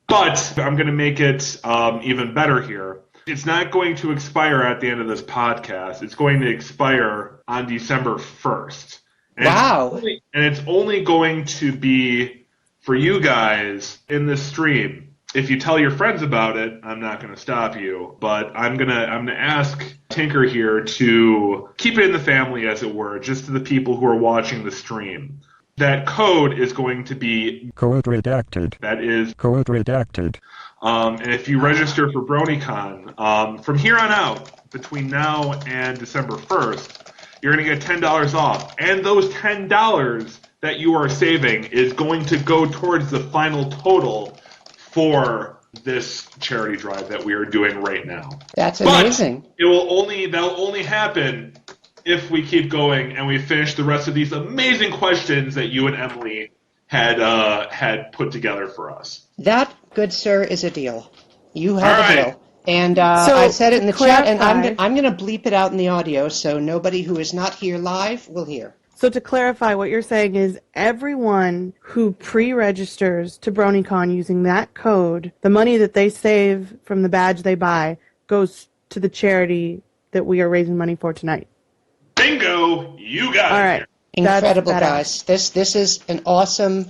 But I'm going to make it even better here. It's not going to expire at the end of this podcast. It's going to expire on December 1st. Wow. And it's only going to be for you guys in this stream. If you tell your friends about it, I'm not going to stop you, but I'm gonna ask Tinker here to keep it in the family, as it were, just to the people who are watching the stream. That code is going to be code redacted. That is code redacted. And if you register for BronyCon, from here on out, between now and December 1st, you're going to get $10 off. And those $10 that you are saving is going to go towards the final total for this charity drive that we are doing right now. That's amazing. But that'll only happen if we keep going and we finish the rest of these amazing questions that you and Emily had put together for us. That, good sir, is a deal. You have a deal. And So, I said it in the chat, and clarify- I'm going to bleep it out in the audio so nobody who is not here live will hear. So to clarify, what you're saying is everyone who pre-registers to BronyCon using that code, the money that they save from the badge they buy goes to the charity that we are raising money for tonight. Bingo! You got All it. right. Incredible, That's guys. This is an awesome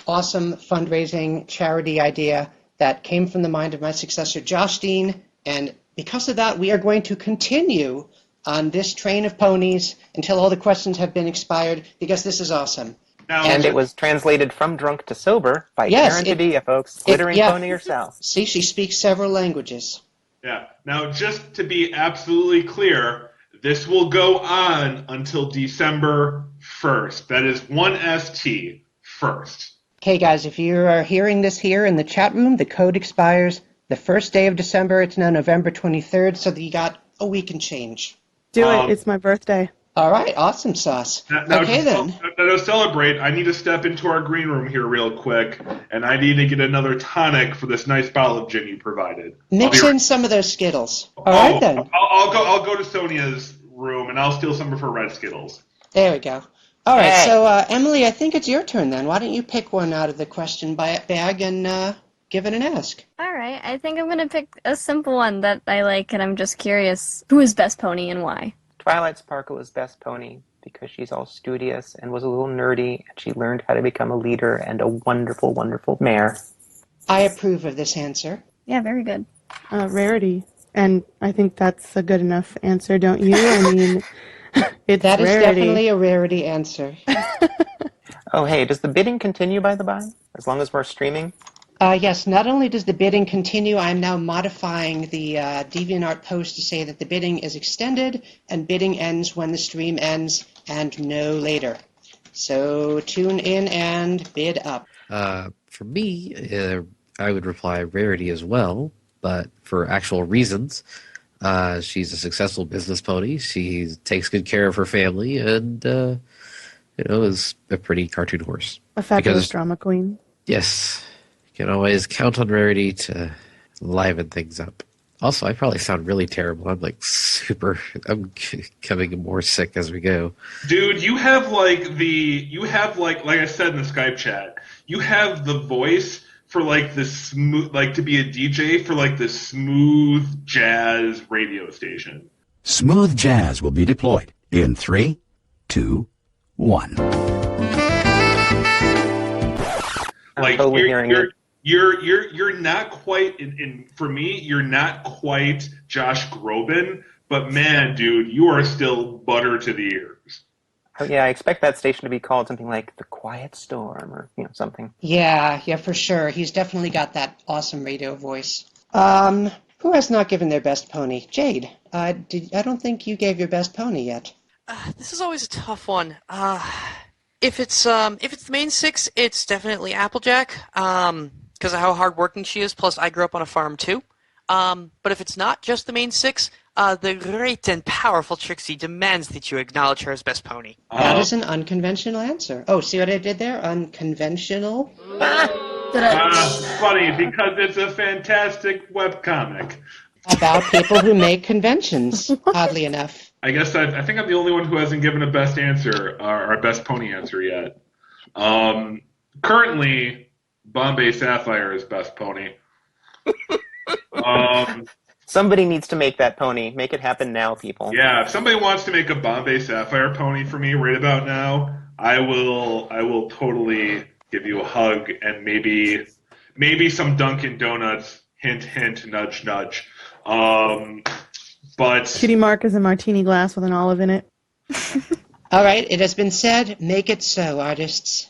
fundraising charity idea that came from the mind of my successor, Josh Dean, and because of that, we are going to continue on this train of ponies until all the questions have been expired, because this is awesome. Now, And it was translated from drunk to sober by Yes, Karen Padilla, folks. Glittering Pony herself. See, she speaks several languages. Yeah. Now, just to be absolutely clear, this will go on until December 1st. That is 1ST, first. Okay, guys, if you are hearing this here in the chat room, the code expires the first day of December. It's now November 23rd, so that you got a week and change. Do it. It's my birthday. All right, awesome sauce. Now, Okay, then. To celebrate, I need to step into our green room here real quick, and I need to get another tonic for this nice bottle of gin you provided. Mix in some of those Skittles. All right, then. I'll go to Sonia's room, and I'll steal some of her red Skittles. There we go. All right, Hey. so Emily, I think it's your turn then. Why don't you pick one out of the question bag and give it an ask? All right, I think I'm going to pick a simple one that I like, and I'm just curious. Who is best pony and why? Twilight Sparkle is best pony because she's all studious and was a little nerdy, and she learned how to become a leader and a wonderful, wonderful mare. I approve of this answer. Yeah, very good. Rarity. And I think that's a good enough answer, don't you? I mean, it's That is rarity. definitely a rarity answer. Oh, hey, does the bidding continue, by the by? As long as we're streaming? Yes, not only does the bidding continue, I'm now modifying the DeviantArt post to say that the bidding is extended and bidding ends when the stream ends and no later. So tune in and bid up. For me, I would reply rarity as well, but for actual reasons. She's a successful business pony. She takes good care of her family and, is a pretty cartoon horse. A fabulous Because- drama queen. Yes. You can always count on Rarity to liven things up. Also, I probably sound really terrible. I'm I'm becoming more sick as we go. Dude, you have like I said in the Skype chat, you have the voice for like the smooth, like to be a DJ for like the smooth jazz radio station. Smooth jazz will be deployed in 3, 2, 1. Like totally hearing it. You're not quite for me, you're not quite Josh Groban, but man, dude, you are still butter to the ears. Oh, yeah, I expect that station to be called something like The Quiet Storm or something. Yeah, for sure. He's definitely got that awesome radio voice. Who has not given their best pony? Jade, I don't think you gave your best pony yet. This is always a tough one. If it's the main six, it's definitely Applejack, because of how hardworking she is. Plus, I grew up on a farm too. But if it's not just the main six, the great and powerful Trixie demands that you acknowledge her as best pony. That is an unconventional answer. Oh, see what I did there? Unconventional? Funny, because it's a fantastic webcomic. About people who make conventions, oddly enough. I guess I think I'm the only one who hasn't given a best answer, or a best pony answer yet. Currently, Bombay Sapphire is best pony. Somebody needs to make that pony. Make it happen now, people. Yeah, if somebody wants to make a Bombay Sapphire pony for me right about now, I will totally give you a hug and maybe some Dunkin' Donuts. Hint, hint, nudge, nudge. But Cutie Mark is a martini glass with an olive in it. All right, it has been said. Make it so, artists.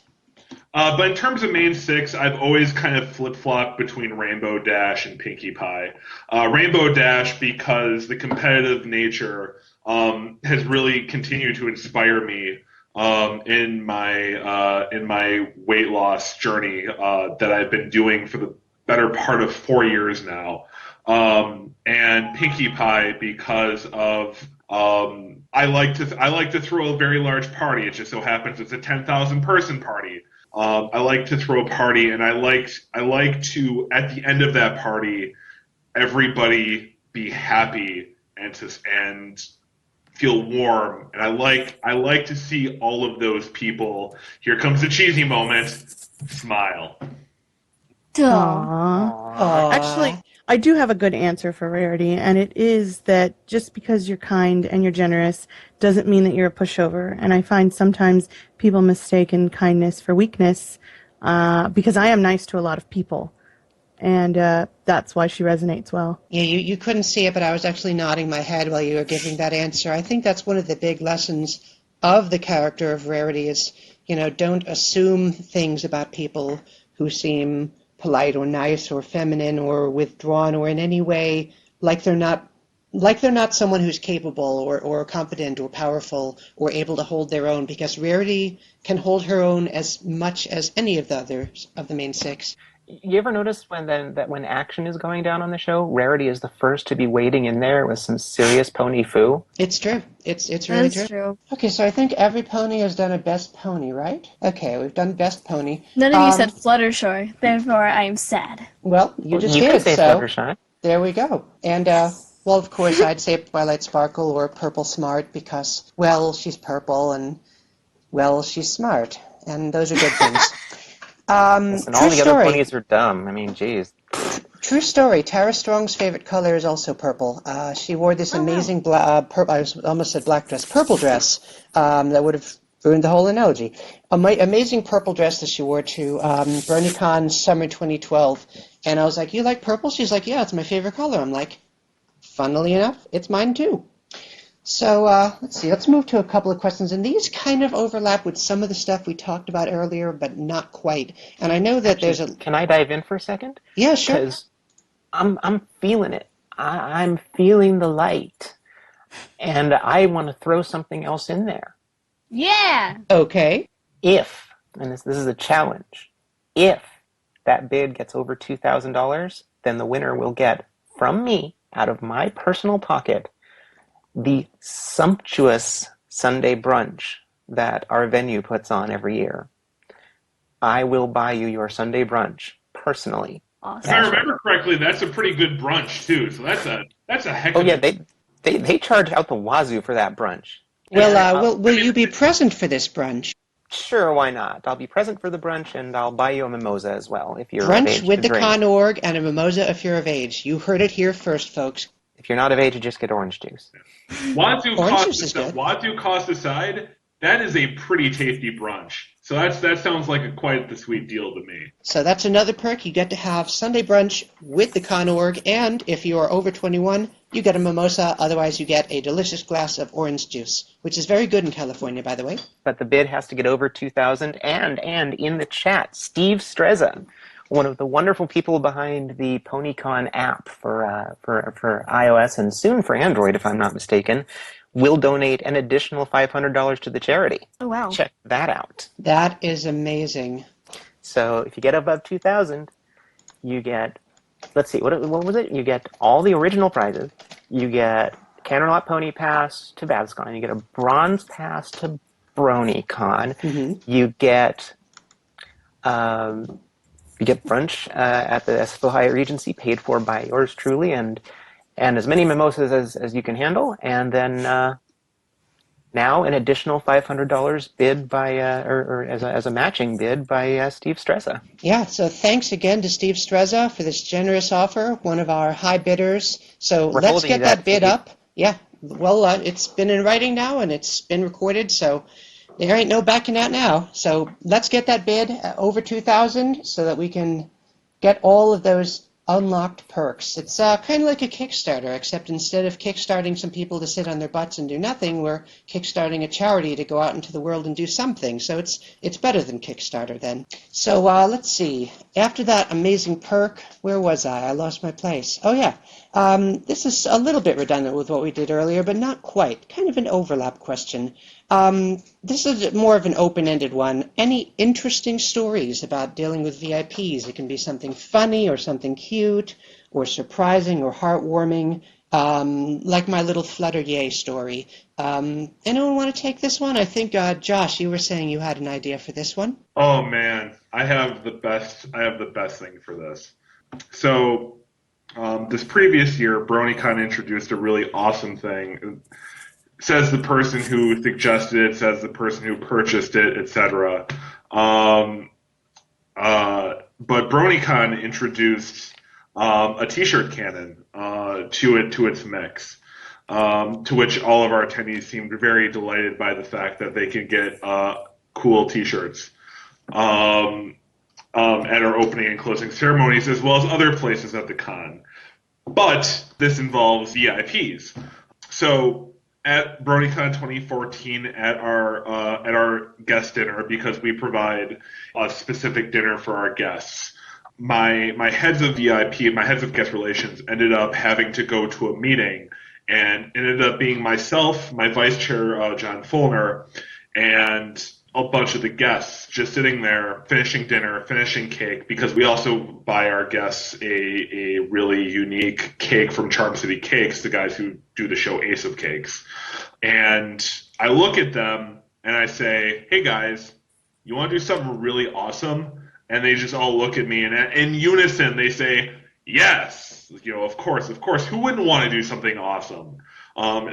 But in terms of main six, I've always kind of flip-flopped between Rainbow Dash and Pinkie Pie. Rainbow Dash because the competitive nature has really continued to inspire me in my weight loss journey that I've been doing for the better part of 4 years now. And Pinkie Pie because of I like to throw a very large party. It just so happens it's a 10,000 person party. I like to throw a party, and I like to at the end of that party everybody be happy and feel warm. And I like to see all of those people. Here comes the cheesy moment. Smile. Aww. Actually, I do have a good answer for Rarity, and it is that just because you're kind and you're generous doesn't mean that you're a pushover. And I find sometimes people mistaken kindness for weakness because I am nice to a lot of people. And that's why she resonates well. Yeah, you couldn't see it, but I was actually nodding my head while you were giving that answer. I think that's one of the big lessons of the character of Rarity is, don't assume things about people who seem polite or nice or feminine or withdrawn or in any way like they're not someone who's capable or competent or powerful or able to hold their own, because Rarity can hold her own as much as any of the others of the main six. You ever notice when action is going down on the show, Rarity is the first to be wading in there with some serious pony foo? It's true. It's really true. Okay, so I think every pony has done a best pony, right? Okay, we've done best pony. None of you said Fluttershy, therefore I am sad. Well, you just did, could say so Fluttershy. There we go. And, well, of course, I'd say Twilight Sparkle or Purple Smart because, well, she's purple and, well, she's smart. And those are good things. Listen, all the other ponies are dumb. I mean, geez. True story. Tara Strong's favorite color is also purple. She wore this amazing, I almost said black dress, purple dress that would have ruined the whole analogy. Amazing purple dress that she wore to BronyCon Summer 2012. And I was like, you like purple? She's like, yeah, it's my favorite color. I'm like, funnily enough, it's mine too. So let's see, let's move to a couple of questions. And these kind of overlap with some of the stuff we talked about earlier, but not quite. And I know that there's a... Can I dive in for a second? Yeah, sure. Because I'm feeling it. I'm feeling the light. And I want to throw something else in there. Yeah! Okay. If, and this is a challenge, if that bid gets over $2,000, then the winner will get, from me, out of my personal pocket, the sumptuous Sunday brunch that our venue puts on every year. I will buy you your Sunday brunch, personally. Awesome. If I remember correctly, that's a pretty good brunch, too. So that's a heck of a... Oh, yeah, they charge out the wazoo for that brunch. Well, will you be present for this brunch? Sure, why not? I'll be present for the brunch, and I'll buy you a mimosa as well, if you're brunch of age with to the drink. Con Org and a mimosa if you're of age. You heard it here first, folks. If you're not of age, you just get orange juice. Wazoo cost aside, that is a pretty tasty brunch. So that sounds like quite the sweet deal to me. So that's another perk. You get to have Sunday brunch with the Con Org, and if you are over 21, you get a mimosa. Otherwise, you get a delicious glass of orange juice, which is very good in California, by the way. But the bid has to get over 2,000, and in the chat, Steve Streza, one of the wonderful people behind the PonyCon app for iOS and soon for Android, if I'm not mistaken, will donate an additional $500 to the charity. Oh, wow. Check that out. That is amazing. So if you get above 2,000, you get, let's see, what was it? You get all the original prizes. You get Canterlot Pony Pass to BabsCon. You get a bronze pass to BronyCon. Mm-hmm. You get brunch at the SFO Hyatt Regency, paid for by yours truly, and as many mimosas as you can handle, and then now an additional $500 bid by, or as a matching bid by Steve Streza. Yeah, so thanks again to Steve Streza for this generous offer, one of our high bidders. So let's get that bid up. Yeah, well, it's been in writing now, and it's been recorded, so there ain't no backing out now. So let's get that bid over 2,000 so that we can get all of those unlocked perks. It's kind of like a Kickstarter, except instead of kickstarting some people to sit on their butts and do nothing, we're kickstarting a charity to go out into the world and do something. So it's better than Kickstarter then. So let's see. After that amazing perk, where was I? I lost my place. Oh yeah. This is a little bit redundant with what we did earlier, but not quite. Kind of an overlap question. This is more of an open-ended one. Any interesting stories about dealing with VIPs? It can be something funny or something cute or surprising or heartwarming, like my little Flutter Yay story. Anyone want to take this one? I think, Josh, you were saying you had an idea for this one. Oh, man. I have the best thing for this. So This previous year, BronyCon introduced a really awesome thing. Says the person who suggested it, says the person who purchased it, etc. But BronyCon introduced a T-shirt cannon to its mix, to which all of our attendees seemed very delighted by the fact that they could get cool T-shirts at our opening and closing ceremonies, as well as other places at the con. But this involves VIPs. So at BronyCon 2014, at our guest dinner, because we provide a specific dinner for our guests, my heads of VIP, my heads of guest relations, ended up having to go to a meeting, and ended up being myself, my vice chair, John Fulner, and a bunch of the guests just sitting there, finishing dinner, finishing cake, because we also buy our guests a really unique cake from Charm City Cakes, the guys who do the show Ace of Cakes. And I look at them and I say, hey guys, you want to do something really awesome? And they just all look at me, and in unison they say, yes, of course, who wouldn't want to do something awesome?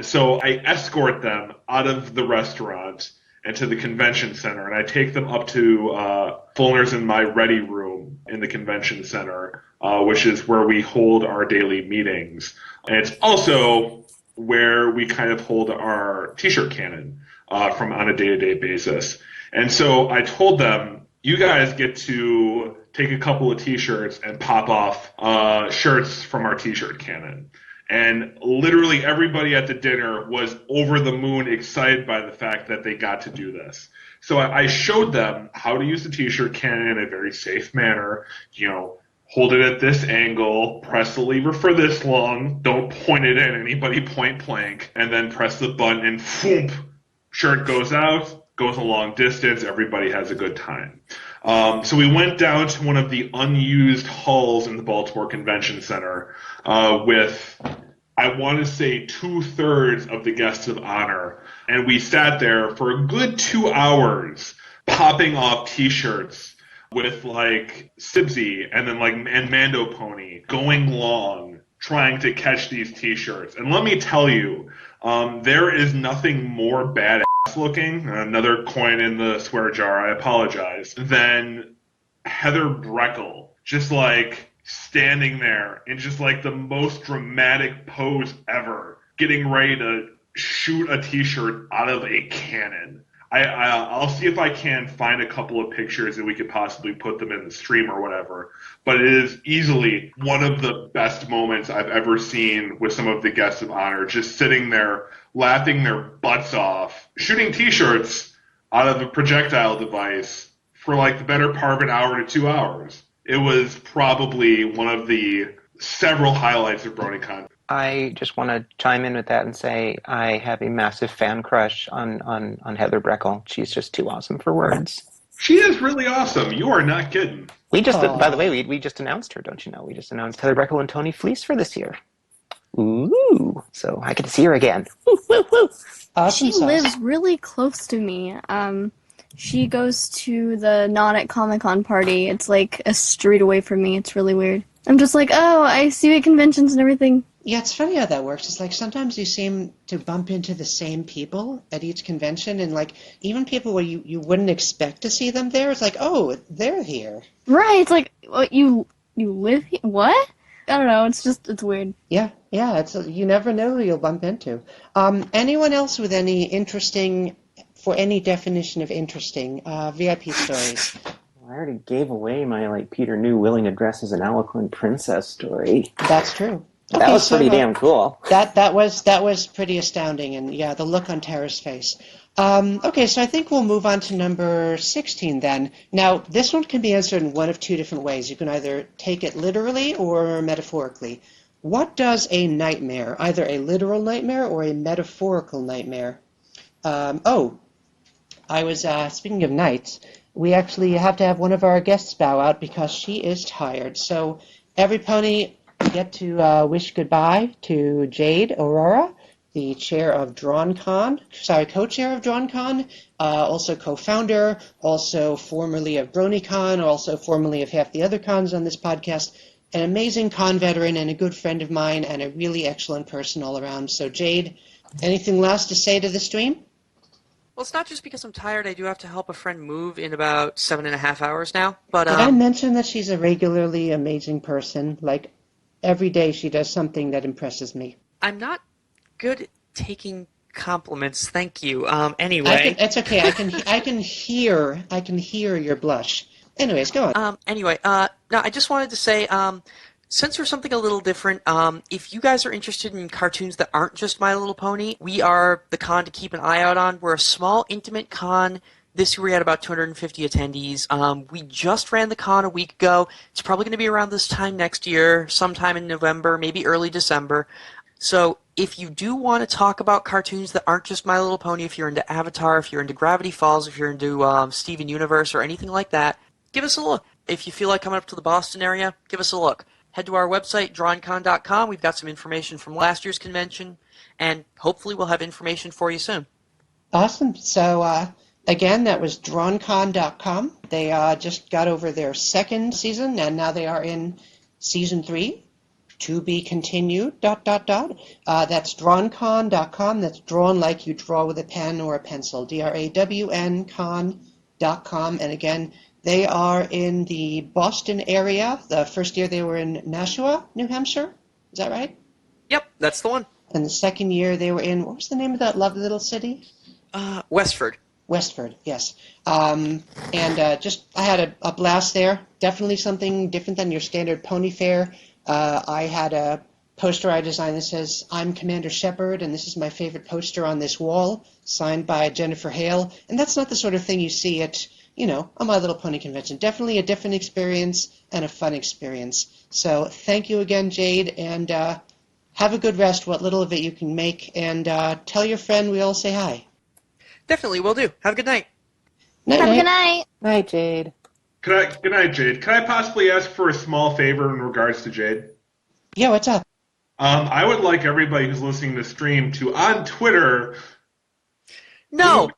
So I escort them out of the restaurant and to the convention center, and I take them up to Fulner's in my ready room in the convention center, which is where we hold our daily meetings. And it's also where we kind of hold our T-shirt cannon from on a day-to-day basis. And so I told them, you guys get to take a couple of T-shirts and pop off shirts from our T-shirt cannon. And literally everybody at the dinner was over the moon excited by the fact that they got to do this. So I showed them how to use the T-shirt cannon in a very safe manner. Hold it at this angle, press the lever for this long, don't point it at anybody point blank, and then press the button and whoop, shirt goes out, goes a long distance, everybody has a good time. So we went down to one of the unused halls in the Baltimore Convention Center with, I want to say, 2/3 of the guests of honor. And we sat there for a good 2 hours popping off T-shirts with Sibsy and Mando Pony going long trying to catch these T-shirts. And let me tell you, there is nothing more badass looking, another coin in the swear jar, I apologize, than Heather Breckle just standing there in just the most dramatic pose ever, getting ready to shoot a T-shirt out of a cannon. I'll see if I can find a couple of pictures and we could possibly put them in the stream or whatever. But it is easily one of the best moments I've ever seen with some of the guests of honor, just sitting there laughing their butts off, shooting T-shirts out of a projectile device for the better part of an hour to 2 hours. It was probably one of the several highlights of BronyCon. I just want to chime in with that and say I have a massive fan crush on Heather Breckle. She's just too awesome for words. She is really awesome. You are not kidding. We just, by the way, we just announced her, don't you know? We just announced Heather Breckle and Tony Fleece for this year. Ooh, so I get to see her again. Woo, woo, woo. She lives really close to me. She goes to the Not at Comic-Con party. It's a street away from me. It's really weird. I'm just oh, I see you at conventions and everything. Yeah, it's funny how that works. It's sometimes you seem to bump into the same people at each convention, and even people where you wouldn't expect to see them there, it's oh, they're here. Right, it's what, you live here? What? I don't know, it's weird. Yeah, you never know who you'll bump into. Anyone else with any interesting, for any definition of interesting, VIP stories? I already gave away my Peter New willing to dress as an eloquent princess story. That's true. That was pretty damn cool. That was pretty astounding, and yeah, the look on Tara's face. Okay, so I think we'll move on to number 16 then. Now, this one can be answered in one of two different ways. You can either take it literally or metaphorically. What does a nightmare, either a literal nightmare or a metaphorical nightmare? I was speaking of nights. We actually have to have one of our guests bow out because she is tired. So every pony get to wish goodbye to Jade Aurora, the chair of co-chair of DrawnCon, also co-founder, also formerly of BronyCon, also formerly of half the other cons on this podcast, an amazing con veteran and a good friend of mine and a really excellent person all around. So, Jade, anything last to say to the stream? Well, it's not just because I'm tired. I do have to help a friend move in about 7.5 hours now. But Did I mention that she's a regularly amazing person? Like, every day she does something that impresses me. I'm not good at taking compliments. Thank you. Anyway, It's okay. I can hear your blush. Anyways, go on. No, I just wanted to say, since we're something a little different, if you guys are interested in cartoons that aren't just My Little Pony, we are the con to keep an eye out on. We're a small, intimate con. This year we had about 250 attendees. We just ran the con a week ago. It's probably going to be around this time next year, sometime in November, maybe early December. So if you do want to talk about cartoons that aren't just My Little Pony, if you're into Avatar, if you're into Gravity Falls, if you're into Steven Universe or anything like that, give us a look. If you feel like coming up to the Boston area, give us a look. Head to our website, drawncon.com. We've got some information from last year's convention, and hopefully we'll have information for you soon. Awesome. So, again, that was drawncon.com. They just got over their second season, and now they are in season 3. To be continued, ... That's drawncon.com. That's drawn like you draw with a pen or a pencil. DRAWN con.com. And again, they are in the Boston area. The first year they were in Nashua, New Hampshire. Is that right? Yep, that's the one. And the second year they were in, what was the name of that lovely little city? Westford. Westford, yes. I had a blast there. Definitely something different than your standard pony fair. I had a poster I designed that says, "I'm Commander Shepard, and this is my favorite poster on this wall," signed by Jennifer Hale. And that's not the sort of thing you see at, a My Little Pony convention. Definitely a different experience and a fun experience. So thank you again, Jade, and have a good rest, what little of it you can make, and tell your friend we all say hi. Definitely, will do. Have a good night. Have a good night. Night, Jade. Good night, Jade. Can I possibly ask for a small favor in regards to Jade? Yeah, what's up? I would like everybody who's listening to the stream to, on Twitter... No.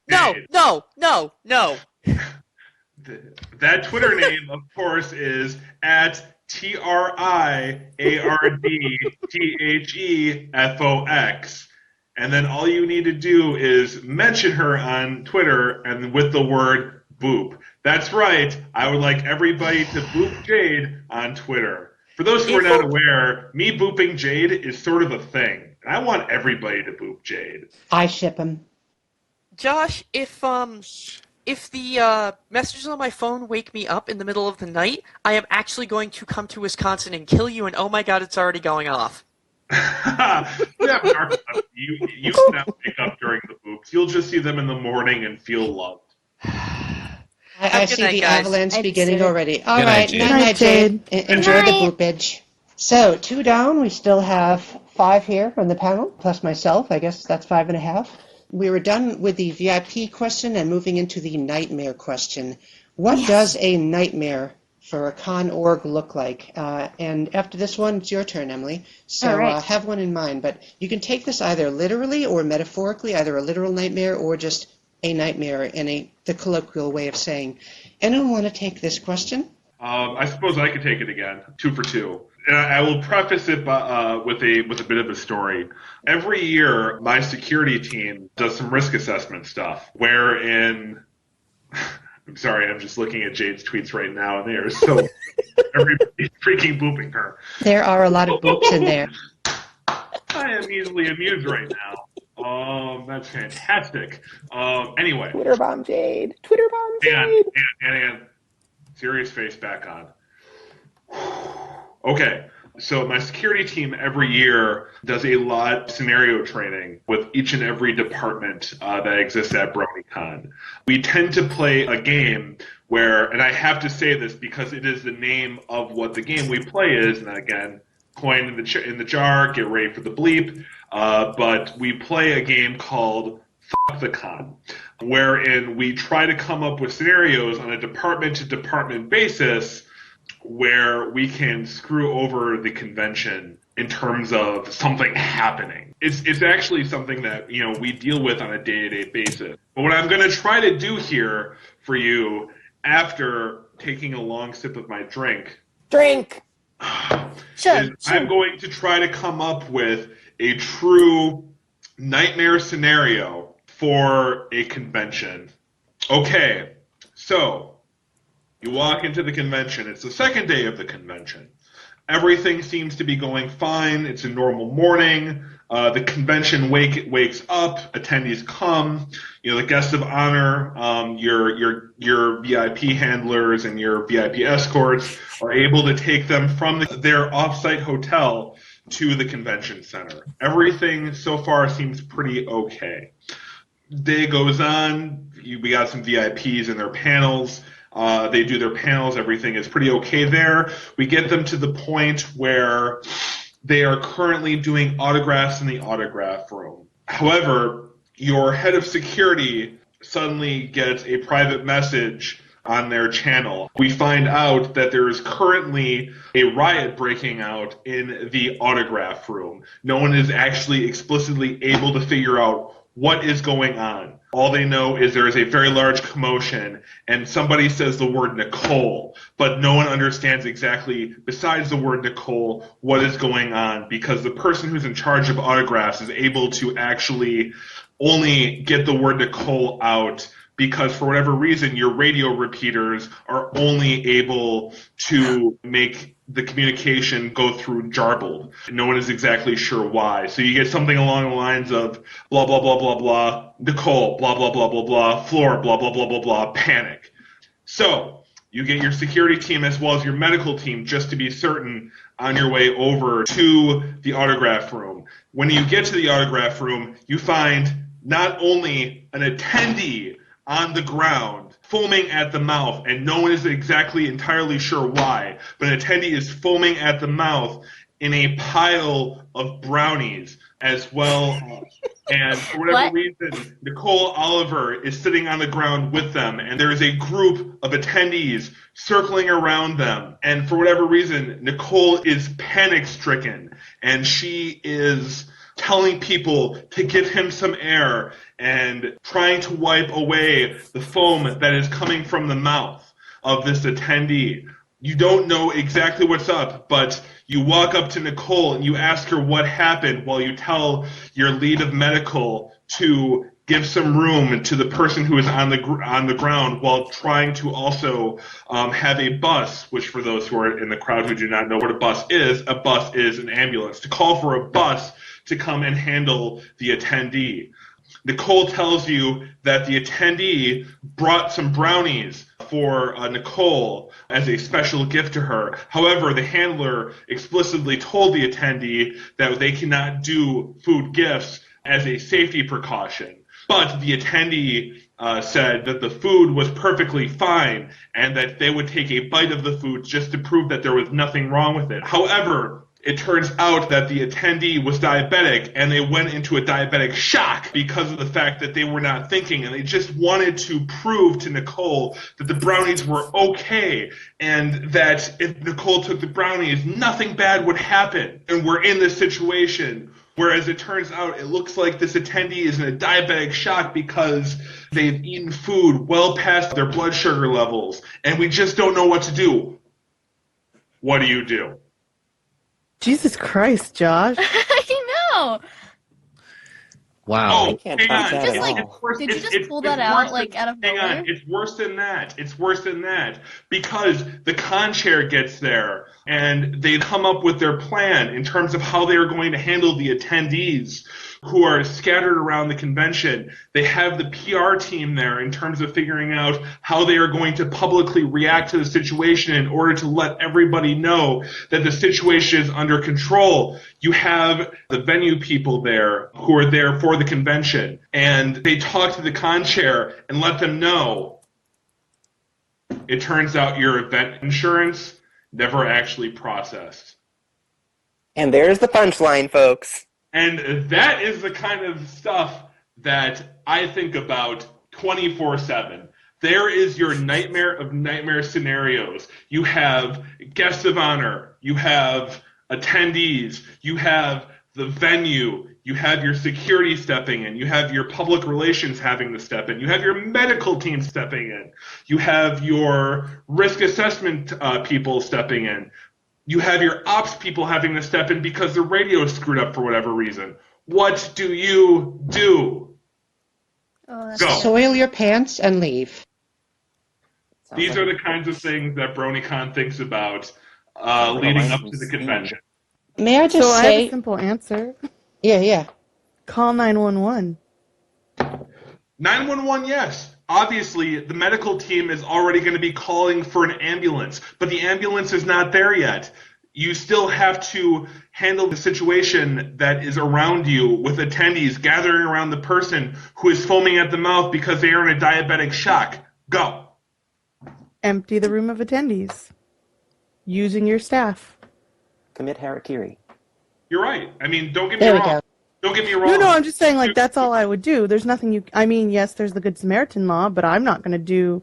That Twitter name, of course, is at TRIARDTHEFOX. And then all you need to do is mention her on Twitter and with the word boop. That's right. I would like everybody to boop Jade on Twitter. For those who are not aware, me booping Jade is sort of a thing. And I want everybody to boop Jade. I ship him. Josh, if the messages on my phone wake me up in the middle of the night, I am actually going to come to Wisconsin and kill you, and oh my god, it's already going off. You cannot wake up during the boops. You'll just see them in the morning and feel loved. I see night, the guys. avalanche beginning already. All right, Jade. night, Jade. Enjoy the boopage. So, 2 down. We still have 5 here from the panel, plus myself. I guess that's 5.5. We were done with the VIP question and moving into the nightmare question. What does a nightmare for a con org look like? And after this one, it's your turn, Emily. So right. have one in mind. But you can take this either literally or metaphorically, either a literal nightmare or just a nightmare in the colloquial way of saying. Anyone want to take this question? I suppose I could take it again, 2 for 2. And I will preface it with a bit of a story. Every year, my security team does some risk assessment stuff, wherein... I'm sorry, I'm just looking at Jade's tweets right now, and they are so... everybody's freaking booping her. There are a lot of boops in there. I am easily amused right now. That's fantastic. Anyway. Twitter bomb Jade. Twitter bomb Jade. And serious face back on. Okay, so my security team every year does a lot of scenario training with each and every department that exists at BronyCon. We tend to play a game where, and I have to say this because it is the name of what the game we play is, and again, coin in the jar, get ready for the bleep, but we play a game called Fuck the Con, wherein we try to come up with scenarios on a department-to-department basis where we can screw over the convention in terms of something happening. It's actually something that, we deal with on a day-to-day basis. But what I'm going to try to do here for you after taking a long sip of my drink... Drink! Sure. I'm going to try to come up with a true nightmare scenario for a convention. Okay, so you walk into the convention. It's the second day of the convention. Everything seems to be going fine. It's a normal morning. The convention wakes up. Attendees come. The guests of honor, your VIP handlers and your VIP escorts are able to take them from their offsite hotel to the convention center. Everything so far seems pretty okay. Day goes on. We got some VIPs in their panels. They do their panels. Everything is pretty okay there. We get them to the point where they are currently doing autographs in the autograph room. However, your head of security suddenly gets a private message on their channel. We find out that there is currently a riot breaking out in the autograph room. No one is actually explicitly able to figure out what is going on. All they know is there is a very large commotion, and somebody says the word Nicole, but no one understands exactly, besides the word Nicole, what is going on, because the person who's in charge of autographs is able to actually only get the word Nicole out because for whatever reason your radio repeaters are only able to make the communication go through jarbled. No one is exactly sure why. So you get something along the lines of blah, blah, blah, blah, blah, Nicole, blah, blah, blah, blah, blah, floor, blah, blah, blah, blah, blah, panic. So you get your security team as well as your medical team just to be certain on your way over to the autograph room. When you get to the autograph room, you find not only an attendee on the ground, foaming at the mouth, and no one is exactly entirely sure why, but an attendee is foaming at the mouth in a pile of brownies as well. And for whatever reason, Nicole Oliver is sitting on the ground with them, and there is a group of attendees circling around them. And for whatever reason, Nicole is panic-stricken, and she is telling people to give him some air and trying to wipe away the foam that is coming from the mouth of this attendee. You don't know exactly what's up, but you walk up to Nicole and you ask her what happened while you tell your lead of medical to give some room to the person who is on the ground while trying to also have a bus, which for those who are in the crowd who do not know what a bus is an ambulance, to call for a bus to come and handle the attendee. Nicole tells you that the attendee brought some brownies for Nicole as a special gift to her. However, the handler explicitly told the attendee that they cannot do food gifts as a safety precaution. But the attendee said that the food was perfectly fine and that they would take a bite of the food just to prove that there was nothing wrong with it. However, it turns out that the attendee was diabetic and they went into a diabetic shock because of the fact that they were not thinking, and they just wanted to prove to Nicole that the brownies were okay and that if Nicole took the brownies, nothing bad would happen. And we're in this situation. Whereas it turns out it looks like this attendee is in a diabetic shock because they've eaten food well past their blood sugar levels, and we just don't know what to do. What do you do? Jesus Christ, Josh. I know. Wow. I can't top that at all. Did you just pull that out, like, out of nowhere? Hang on, it's worse than that. It's worse than that. Because the con chair gets there, and they come up with their plan in terms of how they are going to handle the attendees who are scattered around the convention. They have the PR team there in terms of figuring out how they are going to publicly react to the situation in order to let everybody know that the situation is under control. You have the venue people there who are there for the convention, and they talk to the con chair and let them know. It turns out your event insurance never actually processed. And there's the punchline, folks. And that is the kind of stuff that I think about 24/7. There is your nightmare of nightmare scenarios. You have guests of honor. You have attendees. You have the venue. You have your security stepping in. You have your public relations having to step in. You have your medical team stepping in. You have your risk assessment people stepping in. You have your ops people having to step in because the radio is screwed up for whatever reason. What do you do? Go. Soil your pants and leave. These are the kinds of things that BronyCon thinks about leading up to the convention. May I just I say... have a simple answer. Yeah. Call 911. 911, yes. Obviously, the medical team is already going to be calling for an ambulance, but the ambulance is not there yet. You still have to handle the situation that is around you with attendees gathering around the person who is foaming at the mouth because they are in a diabetic shock. Go. Empty the room of attendees. Using your staff. Commit harakiri. You're right. I mean, don't get me wrong. Don't get me wrong. No, I'm just saying, like, that's all I would do. There's nothing I mean, yes, there's the Good Samaritan law, but I'm not going to do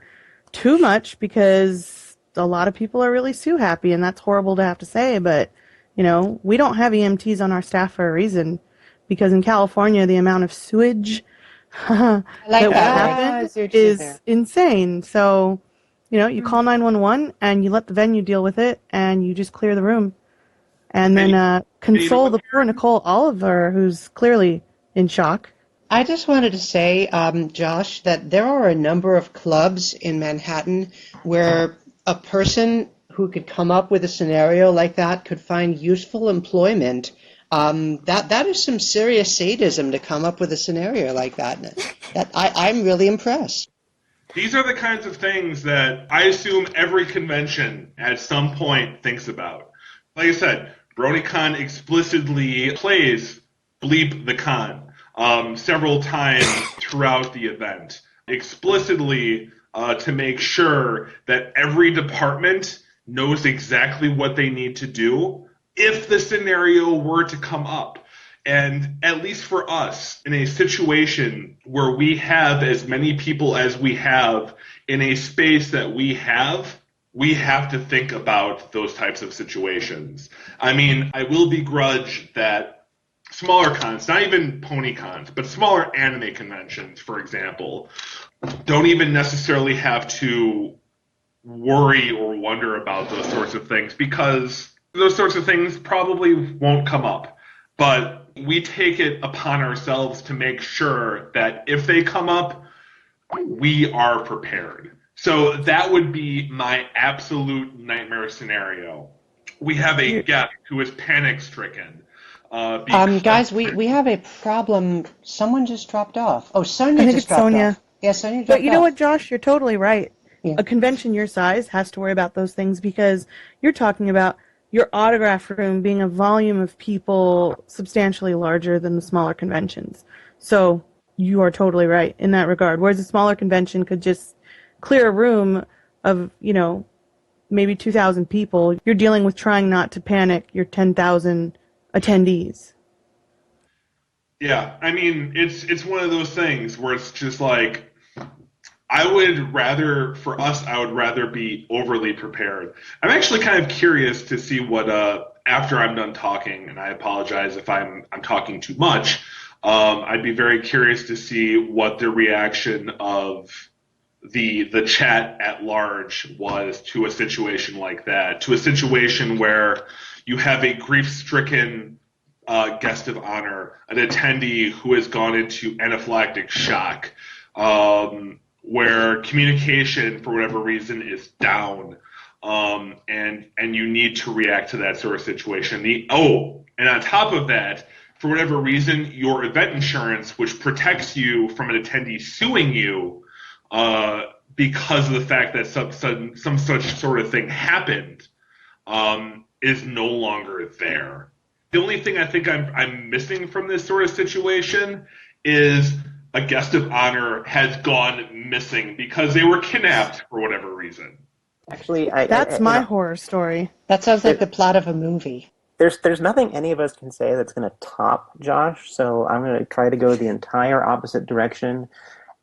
too much because a lot of people are really sue happy, and that's horrible to have to say, but, we don't have EMTs on our staff for a reason, because in California, the amount of sewage that will happen is insane. So, you call 911 and you let the venue deal with it, and you just clear the room. And then console the poor Nicole Oliver, who's clearly in shock. I just wanted to say, Josh, that there are a number of clubs in Manhattan where a person who could come up with a scenario like that could find useful employment. That is some serious sadism to come up with a scenario like that. I'm really impressed. These are the kinds of things that I assume every convention at some point thinks about. Like I said, BronyCon explicitly plays Bleep the Con several times throughout the event, explicitly to make sure that every department knows exactly what they need to do if the scenario were to come up. And at least for us, in a situation where we have as many people as we have in a space that we have to think about those types of situations. I mean, I will begrudge that smaller cons, not even pony cons, but smaller anime conventions, for example, don't even necessarily have to worry or wonder about those sorts of things because those sorts of things probably won't come up. But we take it upon ourselves to make sure that if they come up, we are prepared. So that would be my absolute nightmare scenario. We have a guest who is panic-stricken. Guys, we have a problem. Someone just dropped off. Oh, Sonia just dropped off. Yeah, Sonia dropped off. But you know what, Josh? You're totally right. Yeah. A convention your size has to worry about those things because you're talking about your autograph room being a volume of people substantially larger than the smaller conventions. So you are totally right in that regard. Whereas a smaller convention could just clear a room of, maybe 2,000 people. You're dealing with trying not to panic your 10,000 attendees. Yeah, I mean, it's one of those things where it's just like, I would rather be overly prepared. I'm actually kind of curious to see what, after I'm done talking, and I apologize if I'm talking too much, I'd be very curious to see what the reaction of the chat at large was to a situation like that, to a situation where you have a grief-stricken guest of honor, an attendee who has gone into anaphylactic shock, where communication, for whatever reason, is down, and you need to react to that sort of situation. And on top of that, for whatever reason, your event insurance, which protects you from an attendee suing you, because of the fact that some such sort of thing happened, is no longer there. The only thing I think I'm missing from this sort of situation is a guest of honor has gone missing because they were kidnapped for whatever reason. Actually, that's my horror story. That sounds like the plot of a movie. There's nothing any of us can say that's going to top Josh, so I'm going to try to go the entire opposite direction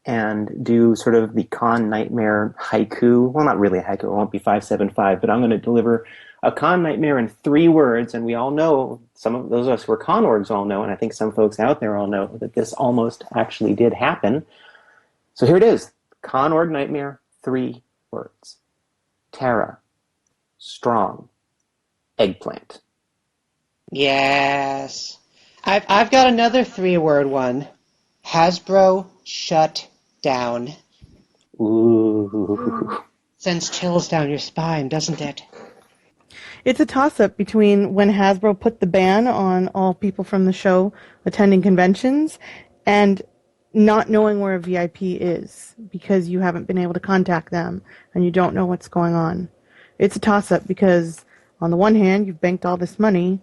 and do sort of the con nightmare haiku. Well, not really a haiku. It won't be 575, but I'm going to deliver a con nightmare in 3 words, and we all know, some of those of us who are con orgs all know, and I think some folks out there all know, that this almost actually did happen. So here it is. Con org nightmare, 3 words. Tara. Strong. eggplant. Yes. I've got another 3-word one. Hasbro shut down. Ooh. Sends chills down your spine, doesn't it? It's a toss-up between when Hasbro put the ban on all people from the show attending conventions and not knowing where a VIP is because you haven't been able to contact them and you don't know what's going on. It's a toss-up because on the one hand, you've banked all this money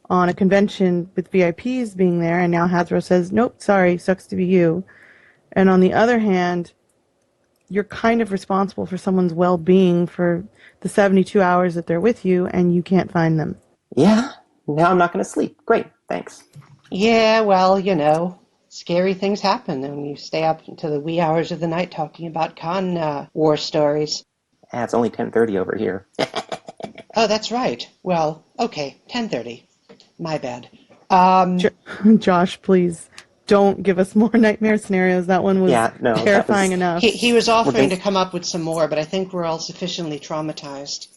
on a convention with VIPs being there, and now Hasbro says, nope, sorry, sucks to be you. And on the other hand, you're kind of responsible for someone's well-being for the 72 hours that they're with you, and you can't find them. Yeah, now I'm not going to sleep. Great, thanks. Yeah, well, you know, scary things happen when you stay up into the wee hours of the night talking about con war stories. It's only 10:30 over here. Oh, that's right. Well, okay, 10:30. My bad. Josh, please don't give us more nightmare scenarios. That one was terrifying enough. He was offering to come up with some more, but I think we're all sufficiently traumatized.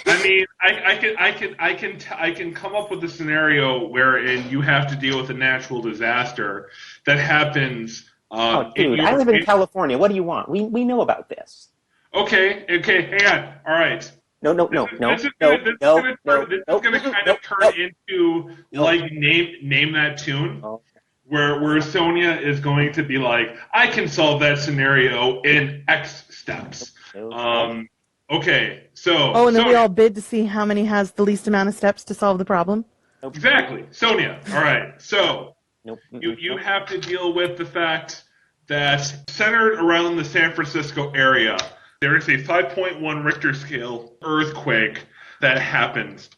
I mean, I can come up with a scenario wherein you have to deal with a natural disaster that happens. Dude, I live in California. What do you want? We know about this. Okay, hang on. All right. This is going to kind of turn into like name that tune, where Sonia is going to be like, I can solve that scenario in X steps. Okay, so. Oh, and then we all bid to see how many has the least amount of steps to solve the problem. Exactly, Sonia. All right, so you have to deal with the fact that centered around the San Francisco area, there is a 5.1 Richter scale earthquake that happens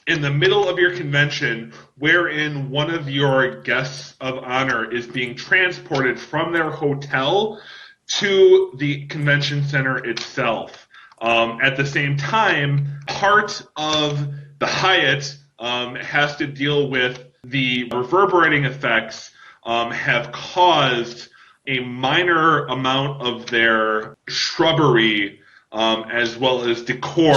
in the middle of your convention, wherein one of your guests of honor is being transported from their hotel to the convention center itself. At the same time, part of the Hyatt has to deal with the reverberating effects have caused a minor amount of their shrubbery as well as decor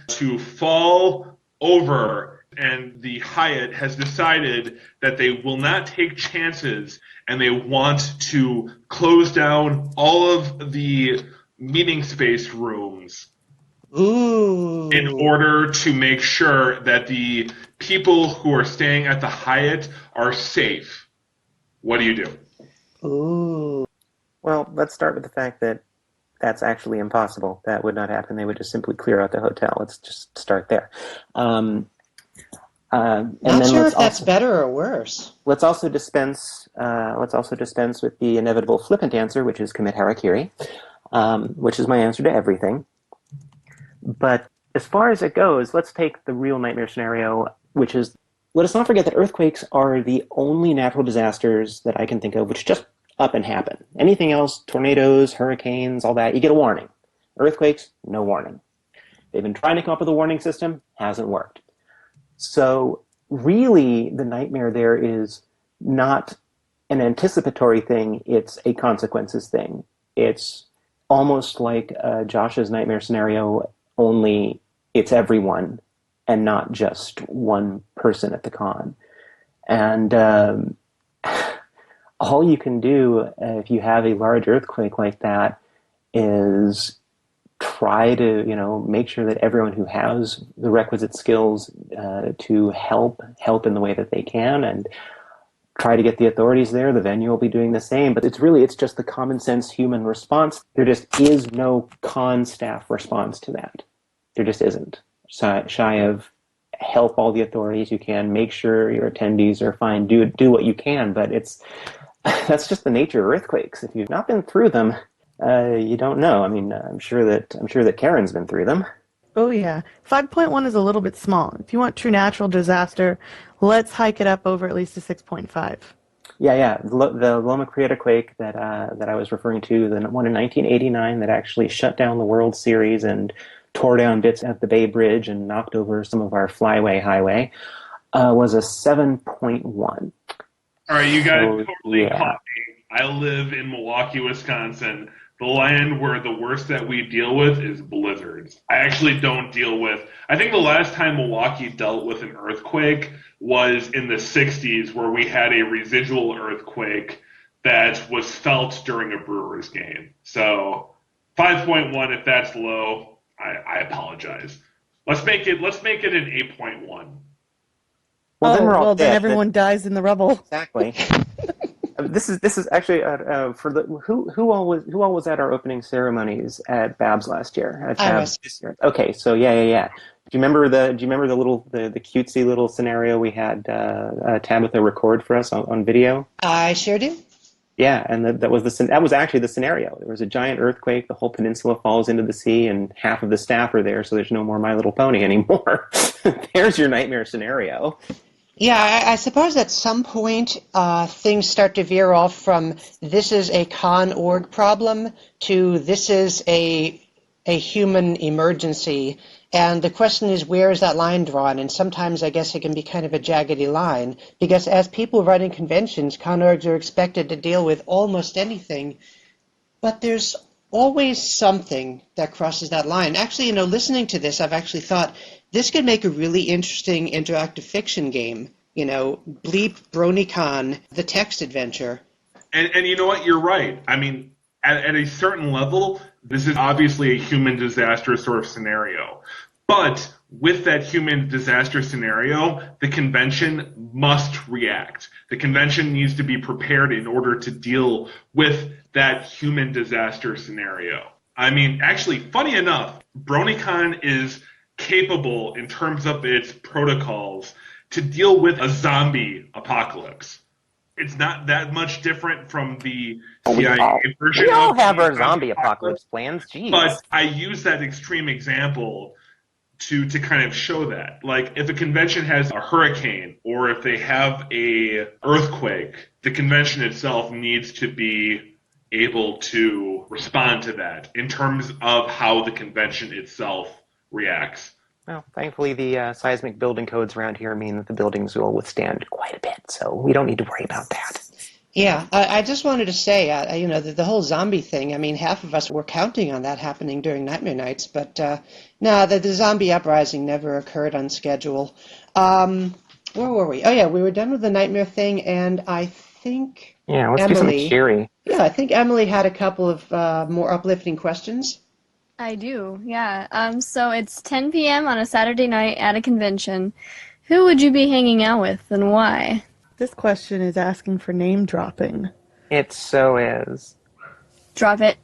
to fall over, and the Hyatt has decided that they will not take chances and they want to close down all of the meeting space rooms in order to make sure that the people who are staying at the Hyatt are safe. What do you do? Ooh. Well, let's start with the fact that that's actually impossible. That would not happen. They would just simply clear out the hotel. Let's just start there. Not sure if that's better or worse. Let's also dispense with the inevitable flippant answer, which is commit harakiri, which is my answer to everything. But as far as it goes, let's take the real nightmare scenario, which is, let us not forget that earthquakes are the only natural disasters that I can think of which just up and happen. Anything else, tornadoes, hurricanes, all that, you get a warning. Earthquakes, no warning. They've been trying to come up with a warning system, hasn't worked. So really, the nightmare there is not an anticipatory thing, it's a consequences thing. It's almost like Josh's nightmare scenario, only it's everyone and not just one person at the con. And all you can do if you have a large earthquake like that is try to, make sure that everyone who has the requisite skills to help in the way that they can, and try to get the authorities there. The venue will be doing the same, but it's just the common sense human response. There just is no con staff response to that. There just isn't. Shy of help all the authorities you can, make sure your attendees are fine, do what you can, but that's just the nature of earthquakes. If you've not been through them, you don't know. I mean, I'm sure that Karen's been through them. Oh yeah, 5.1 is a little bit small. If you want true natural disaster, let's hike it up over at least a 6.5. Yeah. The Loma Prieta quake that I was referring to, the one in 1989 that actually shut down the World Series and tore down bits at the Bay Bridge and knocked over some of our flyway highway, was a 7.1. All right, you guys totally caught me. I live in Milwaukee, Wisconsin. the land where the worst that we deal with is blizzards. I actually don't deal with. I think the last time Milwaukee dealt with an earthquake was in the 60s, where we had a residual earthquake that was felt during a Brewers game. So 5.1, if that's low, I apologize. Let's make it an 8.1. Well, then everyone dies in the rubble. Exactly. This is actually for the who all was at our opening ceremonies at Babs last year? At Babs this year. Okay, so yeah. Do you remember the little the cutesy little scenario we had Tabitha record for us on video? I sure do. Yeah, and that was actually the scenario. There was a giant earthquake, the whole peninsula falls into the sea, and half of the staff are there, so there's no more My Little Pony anymore. There's your nightmare scenario. Yeah, I suppose at some point things start to veer off from this is a con org problem to this is a human emergency. And the question is, where is that line drawn? And sometimes I guess it can be kind of a jaggedy line, because as people running conventions, con orgs are expected to deal with almost anything, but there's always something that crosses that line. Actually, listening to this, I've actually thought this could make a really interesting interactive fiction game. Bleep, BronyCon, the text adventure. And you know what? You're right. I mean, at a certain level, this is obviously a human disaster sort of scenario. But with that human disaster scenario, the convention must react. The convention needs to be prepared in order to deal with that human disaster scenario. I mean, actually, funny enough, BronyCon is capable in terms of its protocols to deal with a zombie apocalypse. It's not that much different from the CIA version. We all have our zombie apocalypse plans, geez. But I use that extreme example to kind of show that. Like, if a convention has a hurricane or if they have a earthquake, the convention itself needs to be able to respond to that in terms of how the convention itself reacts. Well, thankfully, the seismic building codes around here mean that the buildings will withstand quite a bit, so we don't need to worry about that. Yeah, I just wanted to say, the whole zombie thing, I mean, half of us were counting on that happening during Nightmare Nights, but no, the zombie uprising never occurred on schedule. Where were we? Oh, yeah, we were done with the Nightmare thing, and I think let's do something cheery. Yeah, I think Emily had a couple of more uplifting questions. I do, yeah. So it's 10 p.m. on a Saturday night at a convention. Who would you be hanging out with and why? This question is asking for name dropping. It so is. Drop it.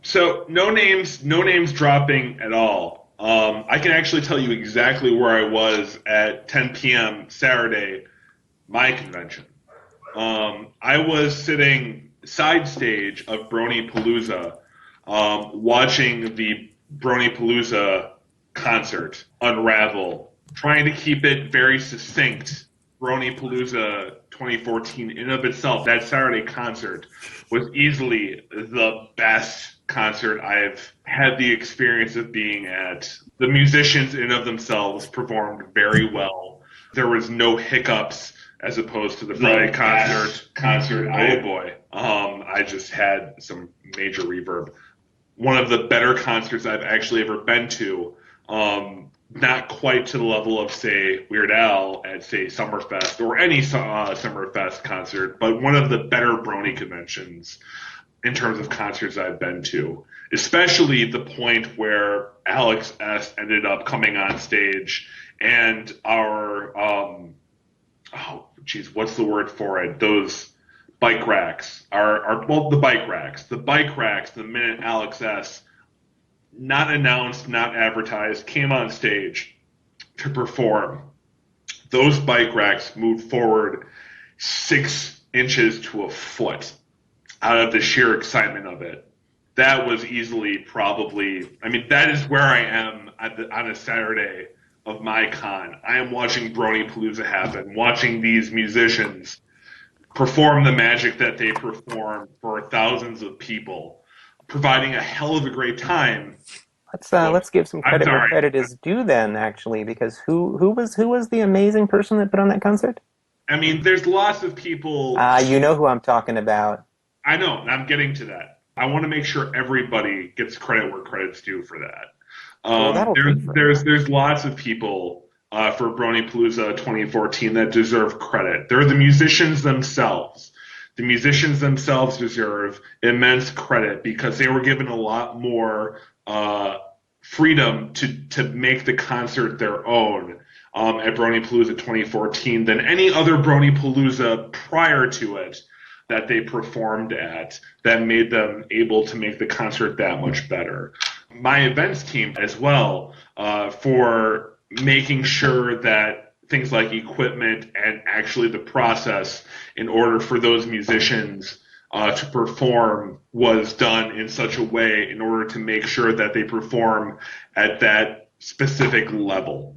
So no names dropping at all. I can actually tell you exactly where I was at 10 p.m. Saturday, my convention. I was sitting side stage of Brony Palooza, watching the Brony Palooza concert unravel, trying to keep it very succinct. Brony Palooza 2014 in of itself, that Saturday concert was easily the best concert I've had the experience of being at. The musicians in of themselves performed very well. There was no hiccups as opposed to the Friday concert. Oh boy. I just had some major reverb. One of the better concerts I've actually ever been to. Not quite to the level of, say, Weird Al at, say, Summerfest or any Summerfest concert, but one of the better Brony conventions in terms of concerts I've been to, especially the point where Alex S. ended up coming on stage and our, what's the word for it? Those bike racks, the bike racks. The bike racks, the minute Alex S., not announced, not advertised, came on stage to perform. Those bike racks moved forward 6 inches to a foot out of the sheer excitement of it. That was easily that is where I am on a Saturday of my con. I am watching Brony Palooza happen, watching these musicians perform the magic that they perform for thousands of people, providing a hell of a great time. Let's give some credit where credit is due then, actually, because who was the amazing person that put on that concert? I mean, there's lots of people. You know who I'm talking about. I know, and I'm getting to that. I want to make sure everybody gets credit where credit's due for that. Well, that'll take forever. There's lots of people for Bronypalooza 2014 that deserve credit. They're the musicians themselves. The musicians themselves deserve immense credit because they were given a lot more freedom to make the concert their own at Bronypalooza 2014 than any other Bronypalooza prior to it that they performed at that made them able to make the concert that much better. My events team as well for making sure that things like equipment and actually the process in order for those musicians to perform was done in such a way in order to make sure that they perform at that specific level.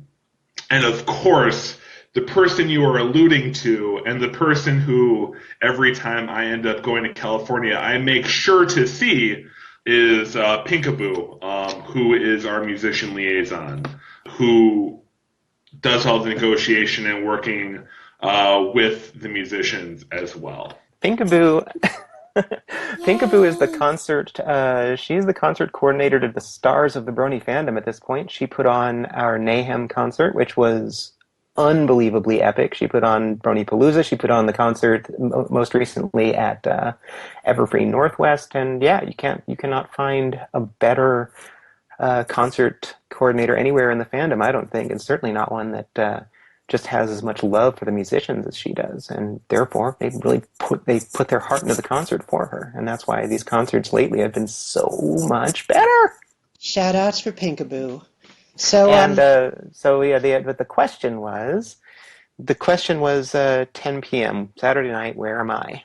And of course, the person you are alluding to and the person who every time I end up going to California, I make sure to see is Pinkaboo, who is our musician liaison, who does all the negotiation and working with the musicians as well. Pinkaboo Pinkaboo is the concert. She's the concert coordinator to the stars of the Brony fandom at this point. She put on our Mayhem concert, which was unbelievably epic. She put on Bronypalooza. She put on the concert most recently at Everfree Northwest. And yeah, you cannot find a better concert coordinator anywhere in the fandom, I don't think, and certainly not one that just has as much love for the musicians as she does, and therefore they really put their heart into the concert for her, and that's why these concerts lately have been so much better. Shout outs for Pinkaboo. So but the question was 10 p.m. Saturday night. Where am I?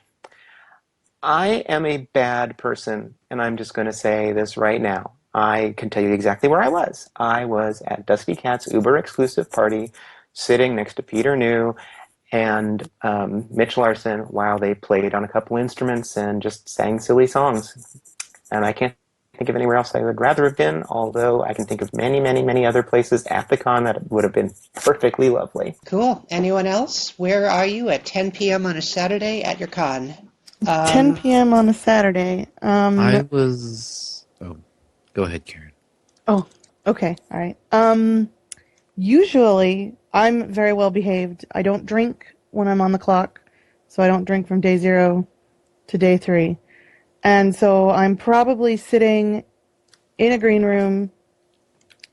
I am a bad person, and I'm just going to say this right now. I can tell you exactly where I was. I was at Dusty Cat's Uber exclusive party, sitting next to Peter New and Mitch Larson while they played on a couple instruments and just sang silly songs. And I can't think of anywhere else I would rather have been, although I can think of many, many, many other places at the con that would have been perfectly lovely. Cool. Anyone else? Where are you at 10 p.m. on a Saturday at your con? 10 p.m. on a Saturday. I was... Oh, go ahead, Karen. Oh, okay. All right. Usually, I'm very well behaved. I don't drink when I'm on the clock, so I don't drink from day 0 to day 3. And so I'm probably sitting in a green room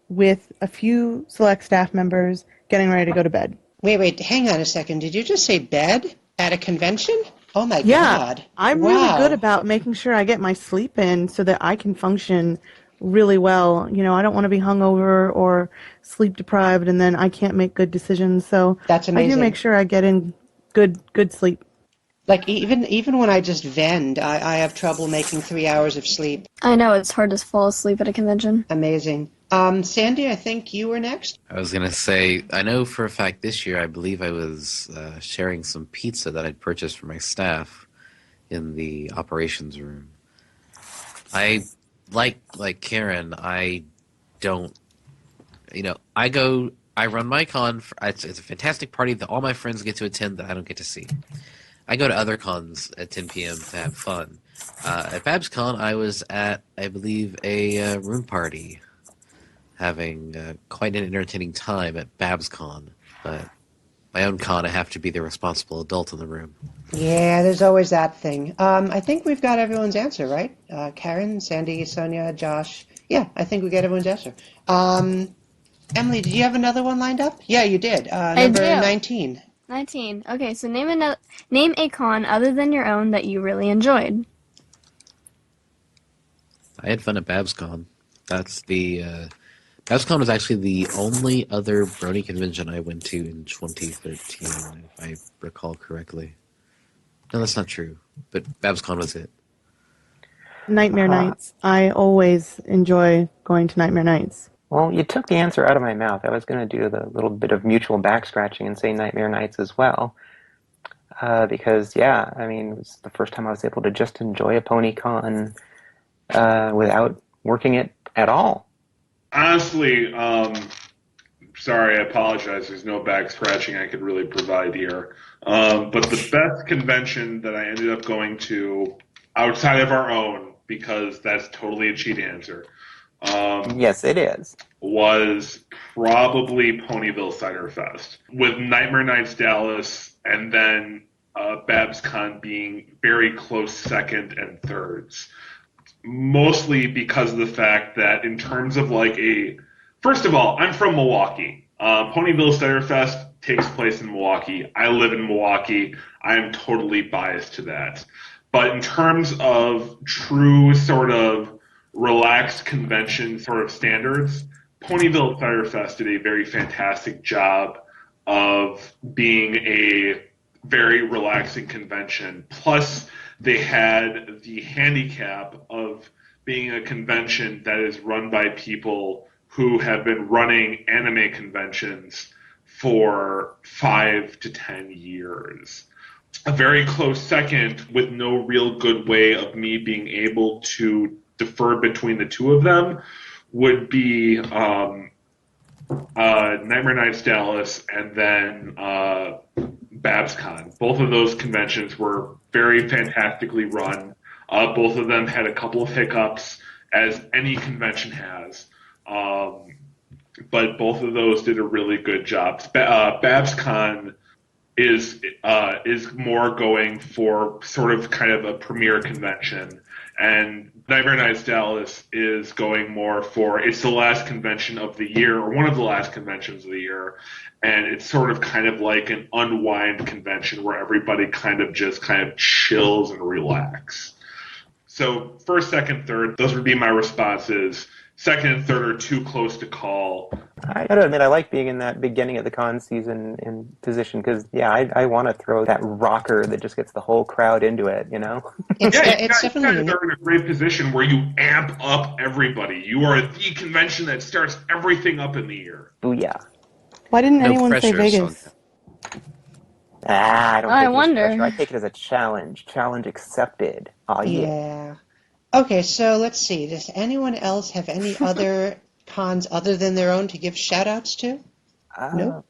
with a few select staff members getting ready to go to bed. Wait, hang on a second. Did you just say bed at a convention? Oh my God. Yeah, I'm really good about making sure I get my sleep in so that I can function really well. You know, I don't want to be hungover or sleep deprived and then I can't make good decisions. So that's amazing. I do make sure I get in good sleep. Like even when I just vend, I have trouble making 3 hours of sleep. I know, it's hard to fall asleep at a convention. Amazing. Sandy, I think you were next. I was going to say, I know for a fact this year, I believe I was sharing some pizza that I'd purchased for my staff in the operations room. I, like Karen, I don't, I run my con, it's a fantastic party that all my friends get to attend that I don't get to see. I go to other cons at 10 p.m. to have fun. At Babs Con, I was at, I believe, a room party, having quite an entertaining time at Babs Con. But my own con, I have to be the responsible adult in the room. Yeah, there's always that thing. I think we've got everyone's answer, right? Karen, Sandy, Sonia, Josh. Yeah, I think we got everyone's answer. Emily, did you have another one lined up? Yeah, you did. Number 19. 19. Okay, so name a con other than your own that you really enjoyed. I had fun at BabsCon. That's the BabsCon was actually the only other Brony convention I went to in 2013, if I recall correctly. No, that's not true. But BabsCon was it. Nightmare Nights. I always enjoy going to Nightmare Nights. Well, you took the answer out of my mouth. I was going to do the little bit of mutual back scratching and say Nightmare Nights as well. Because, yeah, I mean, it was the first time I was able to just enjoy a pony con without working it at all. Honestly, sorry, I apologize. There's no back scratching I could really provide here. But the best convention that I ended up going to outside of our own, because that's totally a cheat answer. Yes, it is. Was probably Ponyville Cider Fest, with Nightmare Nights Dallas and then BabsCon being very close second and thirds. Mostly because of the fact that in terms of first of all, I'm from Milwaukee. Ponyville Cider Fest takes place in Milwaukee. I live in Milwaukee. I am totally biased to that. But in terms of true sort of relaxed convention sort of standards, Ponyville Cider Fest did a very fantastic job of being a very relaxing convention. Plus, they had the handicap of being a convention that is run by people who have been running anime conventions for 5 to 10 years. A very close second, with no real good way of me being able to defer between the two of them, would be Nightmare Nights Dallas and then BabsCon. Both of those conventions were very fantastically run. Both of them had a couple of hiccups, as any convention has. But both of those did a really good job. BabsCon is more going for sort of kind of a premier convention, and Nightmare Nights Dallas is going more for, it's the last convention of the year, or one of the last conventions of the year, and it's sort of kind of like an unwind convention where everybody kind of chills and relax. So first, second, third, those would be my responses. Second and third are too close to call. I gotta admit, I like being in that beginning of the con season in position because, I want to throw that rocker that just gets the whole crowd into it, you know? It's definitely they're in a great position where you amp up everybody. You are the convention that starts everything up in the year. Booyah. Why didn't anyone say Vegas? I don't I take it wonder. as pressure. I take it as a challenge. Challenge accepted. Oh, Yeah. Okay, so let's see. Does anyone else have any other cons other than their own to give shout-outs to? No?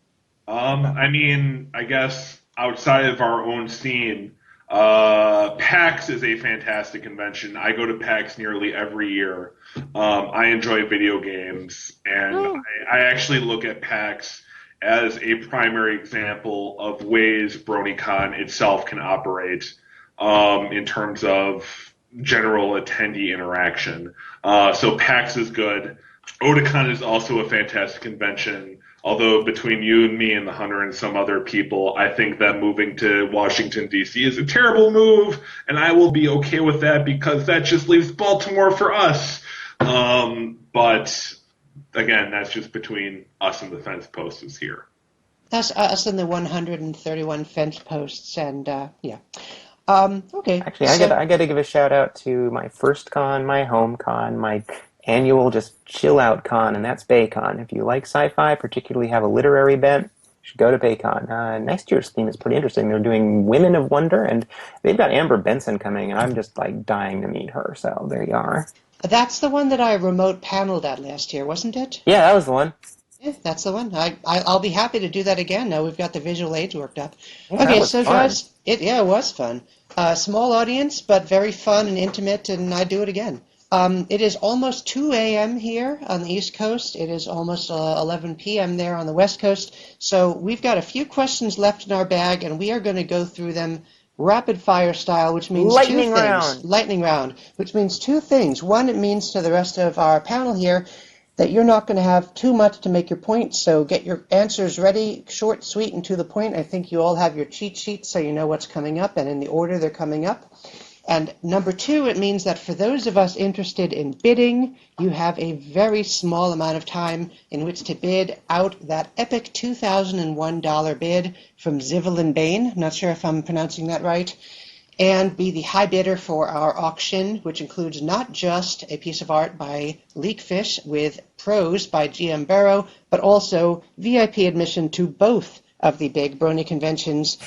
I mean, I guess outside of our own scene, PAX is a fantastic convention. I go to PAX nearly every year. I enjoy video games, and I actually look at PAX as a primary example of ways BronyCon itself can operate in terms of general attendee interaction. So PAX is good. Otakon is also a fantastic convention, although between you and me and the Hunter and some other people, I think that moving to Washington, D.C. is a terrible move, and I will be okay with that because that just leaves Baltimore for us. But again, that's just between us and the fence posters here. That's us and the 131 fence posts, and yeah. Okay. Actually, I got to give a shout out to my first con, my home con, my annual just chill out con, and that's BayCon. If you like sci-fi, particularly have a literary bent, you should go to BayCon. Next year's theme is pretty interesting. They're doing Women of Wonder, and they've got Amber Benson coming, and I'm just dying to meet her. So there you are. That's the one that I remote paneled at last year, wasn't it? Yeah, that was the one. Yeah, that's the one. I'll be happy to do that again. Now we've got the visual aids worked up. Yeah, okay, so fun. Guys, it was fun. Small audience, but very fun and intimate, and I'd do it again. It is almost 2 a.m. here on the East Coast. It is almost 11 p.m. there on the West Coast. So we've got a few questions left in our bag, and we are going to go through them rapid fire style, which means Lightning two things. round. Lightning round, which means two things. One, it means to the rest of our panel here that you're not going to have too much to make your point, so get your answers ready, short, sweet, and to the point. I think you all have your cheat sheets so you know what's coming up and in the order they're coming up. And number two, it means that for those of us interested in bidding, you have a very small amount of time in which to bid out that epic $2,001 bid from Zivelin Bain. Not sure if I'm pronouncing that right. And be the high bidder for our auction, which includes not just a piece of art by Leakfish with prose by G.M. Barrow, but also VIP admission to both of the big Brony conventions,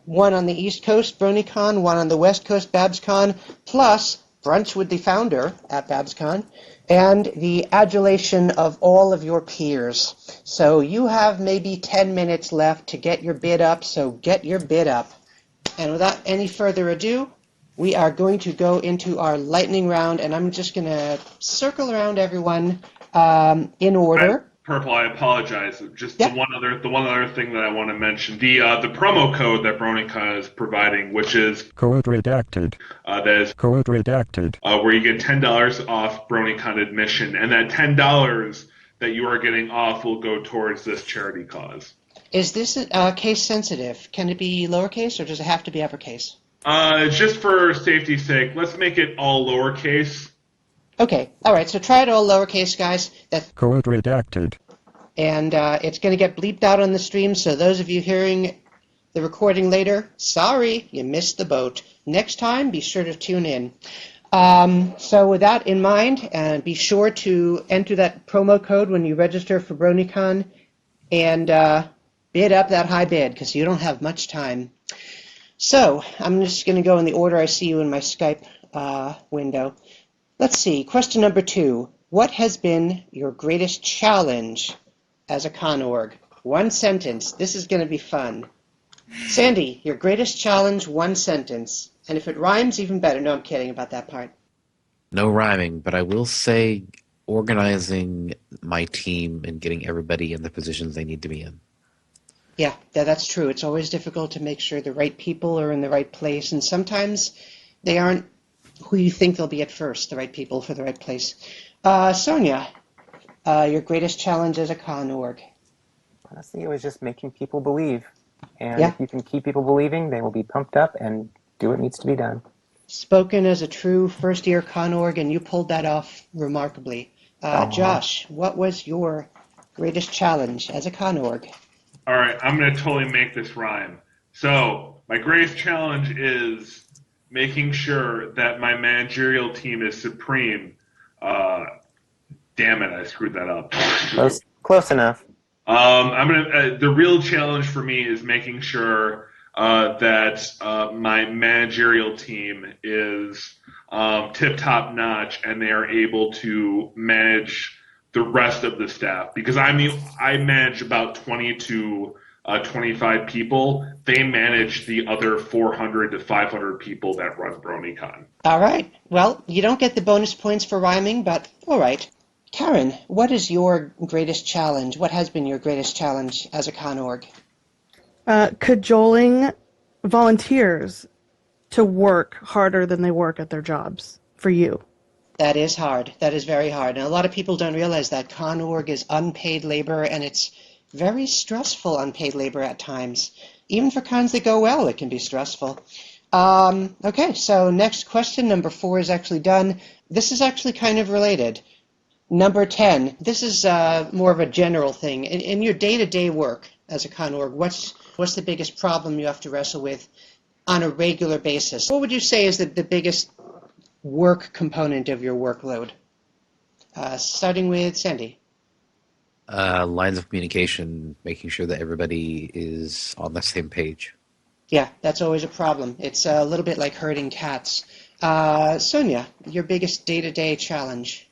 one on the East Coast, BronyCon, one on the West Coast, BabsCon, plus brunch with the founder at BabsCon, and the adulation of all of your peers. So you have maybe 10 minutes left to get your bid up, so get your bid up. And without any further ado, we are going to go into our lightning round, and I'm just going to circle around everyone in order. Purple, I apologize. Just Yep. the one other thing that I want to mention, the promo code that BronyCon is providing, which is Code redacted. that is Code redacted. where you get $10 off BronyCon admission, and that $10 that you are getting off will go towards this charity cause. Is this case sensitive? Can it be lowercase, or does it have to be uppercase? Just for safety's sake, let's make it all lowercase. Okay, all right, so try it all lowercase, guys. That's Code redacted. And it's going to get bleeped out on the stream, so those of you hearing the recording later, sorry, you missed the boat. Next time, be sure to tune in. So with that in mind, and be sure to enter that promo code when you register for BronyCon, and bid up that high bid, because you don't have much time. So I'm just going to go in the order I see you in my Skype window. Let's see, question number 2. What has been your greatest challenge as a con org? One sentence. This is going to be fun. Sandy, your greatest challenge, one sentence. And if it rhymes, even better. No, I'm kidding about that part. No rhyming, but I will say organizing my team and getting everybody in the positions they need to be in. Yeah, that's true. It's always difficult to make sure the right people are in the right place, and sometimes they aren't who you think they'll be at first, the right people for the right place. Sonia, your greatest challenge as a con org? Honestly, it was just making people believe. And Yeah. if you can keep people believing, they will be pumped up and do what needs to be done. Spoken as a true first-year con org, and you pulled that off remarkably. Josh, what was your greatest challenge as a con org? All right, I'm going to totally make this rhyme. So, my greatest challenge is making sure that my managerial team is supreme. Damn it, I screwed that up. Close enough. The real challenge for me is making sure that my managerial team is tip-top notch and they are able to manage the rest of the staff, because I manage about 20 to 25 people. They manage the other 400 to 500 people that run BronyCon. All right. Well, you don't get the bonus points for rhyming, but all right. Karen, what is your greatest challenge? What has been your greatest challenge as a con org? Cajoling volunteers to work harder than they work at their jobs for you. That is hard. That is very hard. And a lot of people don't realize that con org is unpaid labor, and it's very stressful unpaid labor at times. Even for cons that go well, it can be stressful. Okay, so next question, number 4 is actually done. This is actually kind of related. Number 10, this is more of a general thing. In your day-to-day work as a con org, what's the biggest problem you have to wrestle with on a regular basis? What would you say is the biggest work component of your workload? Starting with Sandy. Lines of communication, making sure that everybody is on the same page. Yeah, that's always a problem. It's a little bit like herding cats. Sonia, your biggest day-to-day challenge?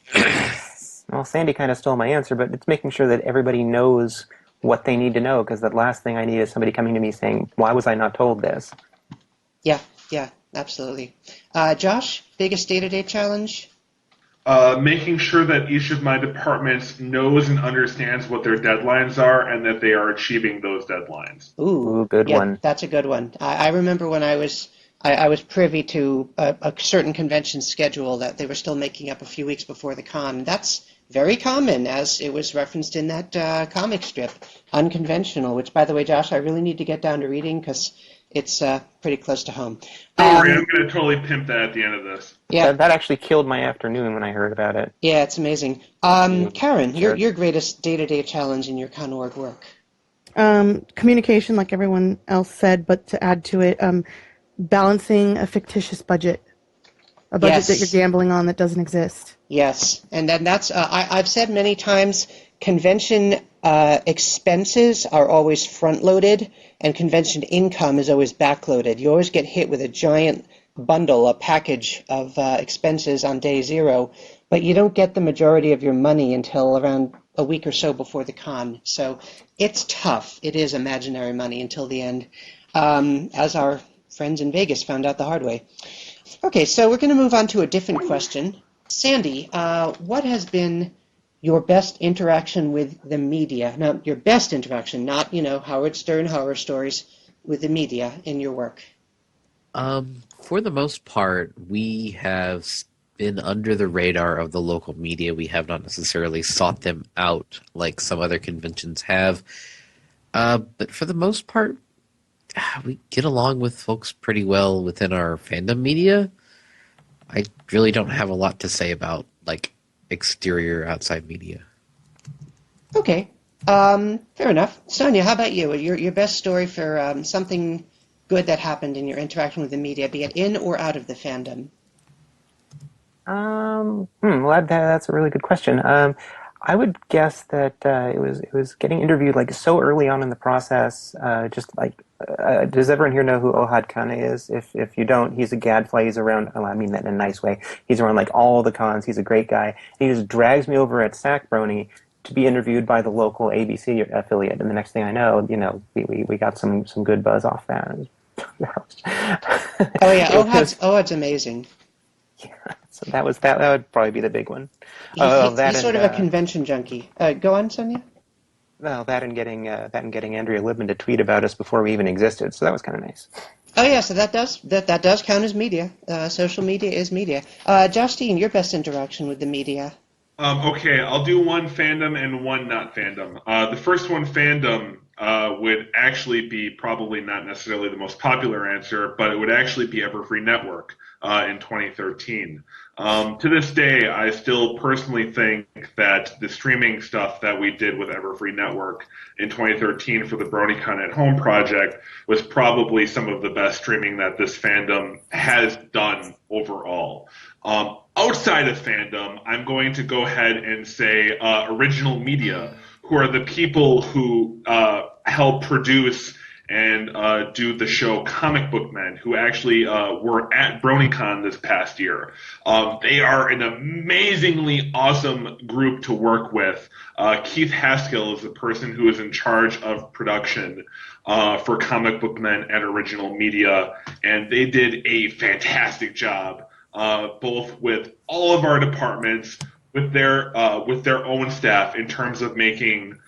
Well, Sandy kind of stole my answer, but it's making sure that everybody knows what they need to know, because the last thing I need is somebody coming to me saying, why was I not told this? Yeah, absolutely. Josh, biggest day-to-day challenge? Making sure that each of my departments knows and understands what their deadlines are and that they are achieving those deadlines. Ooh, good one. That's a good one. I remember when I was privy to a certain convention schedule that they were still making up a few weeks before the con. That's very common, as it was referenced in that comic strip, Unconventional, which, by the way, Josh, I really need to get down to reading because it's pretty close to home. Don't worry, I'm going to totally pimp that at the end of this. Yeah, That actually killed my afternoon when I heard about it. yeah, it's amazing. Karen, your greatest day-to-day challenge in your con org work? Communication, like everyone else said, but to add to it, balancing a fictitious budget. A budget that you're gambling on that doesn't exist. Yes, and then that's, I've said many times, convention expenses are always front-loaded, and convention income is always back-loaded. You always get hit with a giant bundle, a package of expenses on day 0, but you don't get the majority of your money until around a week or so before the con. So it's tough. It is imaginary money until the end, as our friends in Vegas found out the hard way. Okay, so we're going to move on to a different question. Sandy, what has been your best interaction with the media? Now, your best interaction, not, Howard Stern horror stories, with the media in your work. For the most part, we have been under the radar of the local media. We have not necessarily sought them out like some other conventions have. But for the most part, we get along with folks pretty well within our fandom media. I really don't have a lot to say about like exterior outside media. Okay, fair enough. Sonia, how about you? Your best story for something good that happened in your interaction with the media, be it in or out of the fandom? Well, that's a really good question. I would guess that it was getting interviewed like so early on in the process. Just like, does everyone here know who Ohad Khanna is? If you don't, he's a gadfly. He's around. Oh, I mean that in a nice way. He's around like all the cons. He's a great guy. He just drags me over at SAC Brony to be interviewed by the local ABC affiliate, and the next thing I know, we got some good buzz off that. Oh yeah, Ohad's amazing. Yeah, so that would probably be the big one. He's sort of a convention junkie. Go on, Sonia. Well, that and getting Andrea Libman to tweet about us before we even existed, so that was kind of nice. Oh yeah, so that does count as media. Social media is media. Justine, your best interaction with the media? Okay, I'll do one fandom and one not fandom. The first one, fandom, would actually be probably not necessarily the most popular answer, but it would actually be Everfree Network in 2013. To this day, I still personally think that the streaming stuff that we did with Everfree Network in 2013 for the BronyCon at Home project was probably some of the best streaming that this fandom has done overall. Outside of fandom, I'm going to go ahead and say original media, who are the people who help produce and do the show Comic Book Men, who actually were at BronyCon this past year. They are an amazingly awesome group to work with. Keith Haskell is the person who is in charge of production for Comic Book Men at Original Media, and they did a fantastic job, both with all of our departments, with their own staff, in terms of making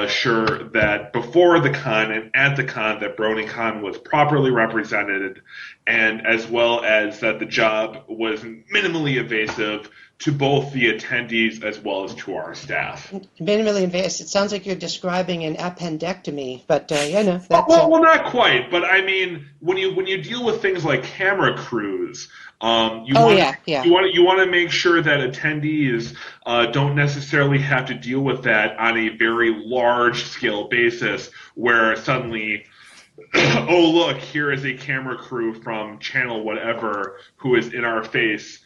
sure that before the con and at the con that BronyCon was properly represented, and as well as that the job was minimally invasive to both the attendees as well as to our staff. Minimally invasive. It sounds like you're describing an appendectomy, but that's well, not quite. But I mean, when you deal with things like camera crews, you want to make sure that attendees don't necessarily have to deal with that on a very large scale basis, where suddenly, oh look, here is a camera crew from channel whatever who is in our face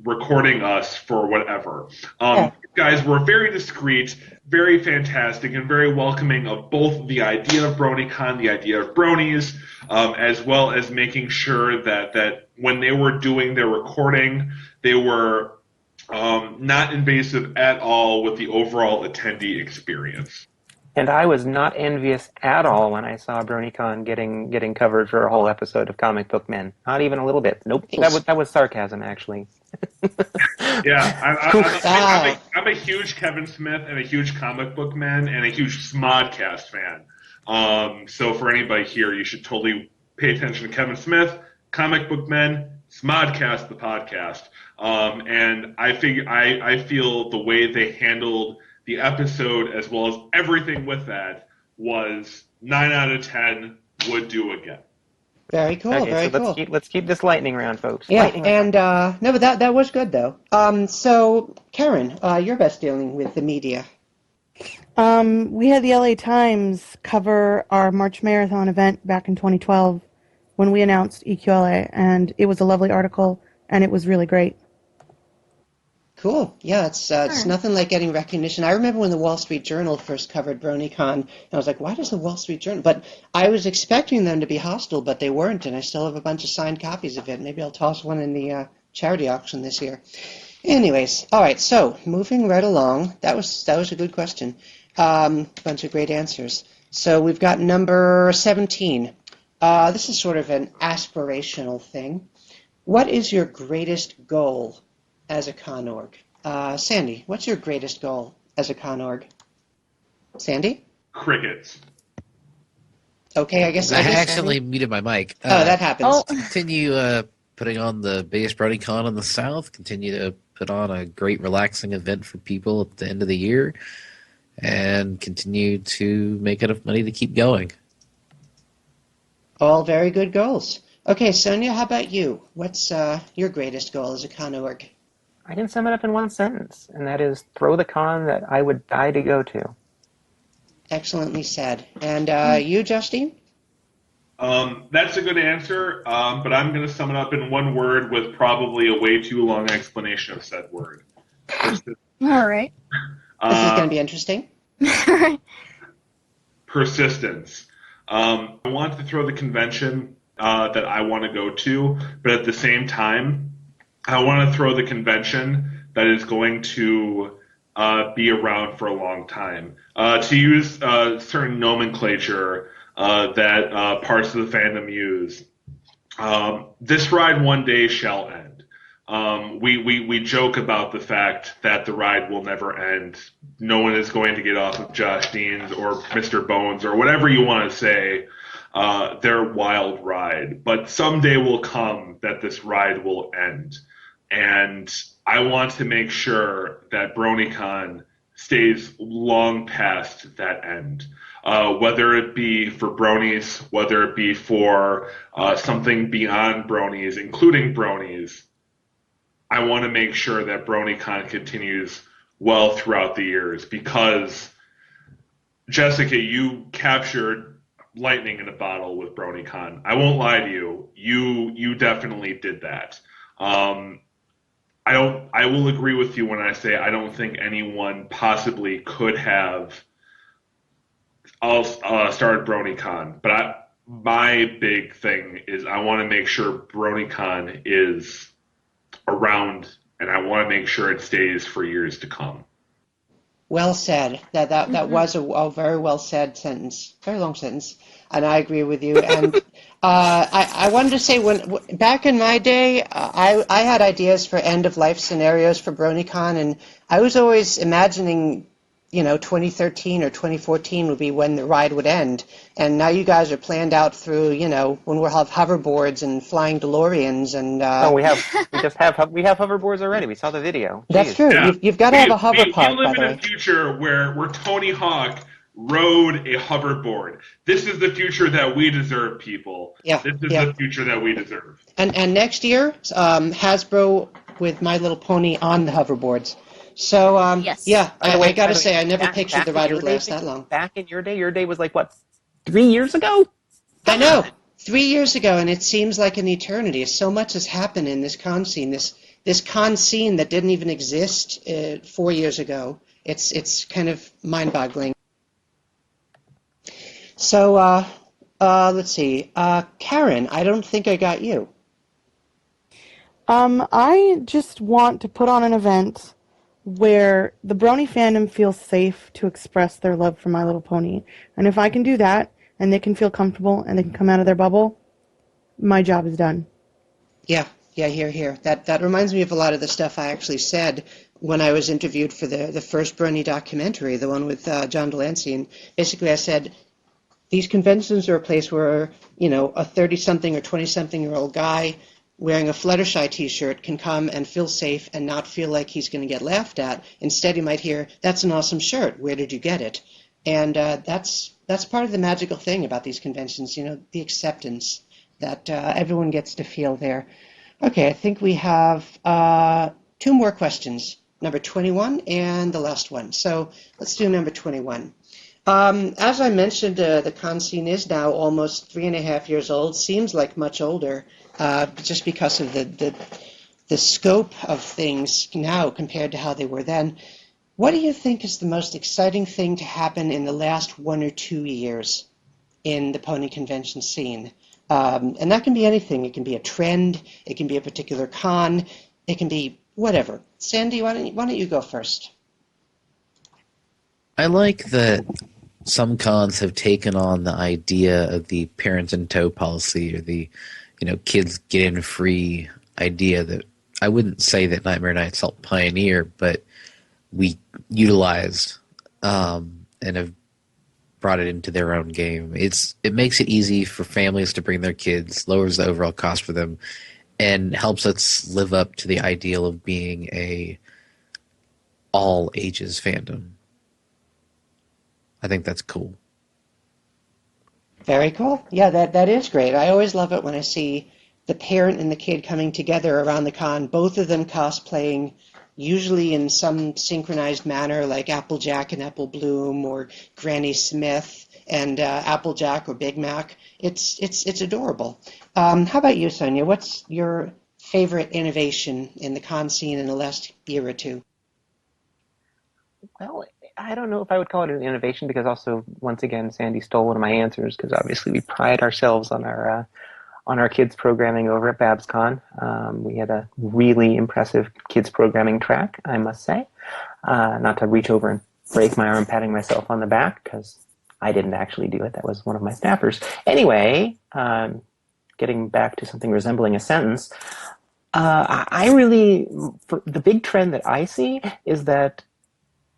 recording us for whatever. Guys were very discreet, very fantastic, and very welcoming of both the idea of BronyCon, the idea of bronies, as well as making sure that when they were doing their recording, they were not invasive at all with the overall attendee experience. And I was not envious at all when I saw BronyCon getting covered for a whole episode of Comic Book Men. Not even a little bit. Nope. That was sarcasm, actually. Yeah, I'm a huge Kevin Smith and a huge Comic Book Man and a huge Smodcast fan. So for anybody here, you should totally pay attention to Kevin Smith, Comic Book Men, Smodcast, the podcast. And I feel the way they handled the episode, as well as everything with that, was 9 out of 10, would do again. Very cool. Okay, very so cool. Let's keep this lightning round, folks. Yeah, lightning and no, but that was good though. So Karen, your best dealing with the media? We had the LA Times cover our March Marathon event back in 2012 when we announced EQLA, and it was a lovely article, and it was really great. Cool. Yeah, it's nothing like getting recognition. I remember when the Wall Street Journal first covered BronyCon, and I was like, why does the Wall Street Journal? But I was expecting them to be hostile, but they weren't, and I still have a bunch of signed copies of it. Maybe I'll toss one in the charity auction this year. Anyways, all right, so moving right along. That was a good question. Bunch of great answers. So we've got number 17. This is sort of an aspirational thing. What is your greatest goal as a con org? Sandy, what's your greatest goal as a con org? Sandy? Crickets. Okay, I guess. I accidentally muted my mic. That happens. Continue putting on the biggest BronyCon in the South. Continue to put on a great, relaxing event for people at the end of the year, and continue to make enough money to keep going. All very good goals. Okay, Sonia, how about you? What's your greatest goal as a con org? I can sum it up in one sentence, and that is throw the con that I would die to go to. Excellently said. And you, Justine? That's a good answer, but I'm going to sum it up in one word with probably a way too long explanation of said word. All right. This is going to be interesting. Persistence. I want to throw the convention that I want to go to, but at the same time, I want to throw the convention that is going to be around for a long time. To use certain nomenclature that parts of the fandom use, this ride one day shall end. We joke about the fact that the ride will never end. No one is going to get off of Josh Dean's or Mr. Bones or whatever you want to say, their wild ride. But someday will come that this ride will end. And I want to make sure that BronyCon stays long past that end. Whether it be for bronies, whether it be for something beyond bronies, including bronies, I want to make sure that BronyCon continues well throughout the years, because, Jessica, you captured lightning in a bottle with BronyCon. I won't lie to you. You definitely did that. I will agree with you when I say I don't think anyone possibly could have started BronyCon, but my big thing is I want to make sure BronyCon is around, and I want to make sure it stays for years to come. Well said. That was a very well said sentence. Very long sentence, and I agree with you. And I wanted to say, back in my day, I had ideas for end of life scenarios for BronyCon, and I was always imagining, 2013 or 2014 would be when the ride would end. And now you guys are planned out through, when we'll have hoverboards and flying DeLoreans and. We have hoverboards already. We saw the video. Jeez. That's true. Yeah. You've got to have a hover park. We live in a future where Tony Hawk rode a hoverboard. This is the future that we deserve, people. Yeah. This is the future that we deserve. And next year, Hasbro with My Little Pony on the hoverboards. So, yes. Yeah, I got to say, I never pictured the ride would last that long. Back in your day was like, what, 3 years ago? I know, 3 years ago, and it seems like an eternity. So much has happened in this con scene, this con scene that didn't even exist 4 years ago. It's kind of mind-boggling. So, let's see. Karen, I don't think I got you. I just want to put on an event where the Brony fandom feels safe to express their love for My Little Pony. And if I can do that, and they can feel comfortable, and they can come out of their bubble, my job is done. Yeah, here. That reminds me of a lot of the stuff I actually said when I was interviewed for the first Brony documentary, the one with John Delancey. And basically I said, these conventions are a place where, a 30-something or 20-something-year-old guy wearing a Fluttershy t-shirt can come and feel safe and not feel like he's going to get laughed at. Instead, he might hear, "That's an awesome shirt. Where did you get it?" And that's part of the magical thing about these conventions, the acceptance that everyone gets to feel there. Okay, I think we have 2 more questions, number 21 and the last one. So let's do number 21. As I mentioned, the con scene is now almost 3.5 years old. Seems like much older, just because of the scope of things now compared to how they were then. What do you think is the most exciting thing to happen in the last 1 or 2 years in the pony convention scene? And that can be anything. It can be a trend. It can be a particular con. It can be whatever. Sandy, why don't you go first? I like that some cons have taken on the idea of the parent in tow policy, or the, kids get in free idea that I wouldn't say that Nightmare Nights helped pioneer, but we utilized and have brought it into their own game. It makes it easy for families to bring their kids, lowers the overall cost for them, and helps us live up to the ideal of being a all ages fandom. I think that's cool. Very cool. Yeah, that is great. I always love it when I see the parent and the kid coming together around the con, both of them cosplaying, usually in some synchronized manner, like Applejack and Apple Bloom, or Granny Smith and Applejack or Big Mac. It's adorable. How about you, Sonia? What's your favorite innovation in the con scene in the last year or two? Well, I don't know if I would call it an innovation because also, once again, Sandy stole one of my answers because obviously we pride ourselves on our kids programming over at BabsCon. We had a really impressive kids programming track, I must say. Not to reach over and break my arm patting myself on the back because I didn't actually do it. That was one of my staffers. Anyway, getting back to something resembling a sentence, I really, the big trend that I see is that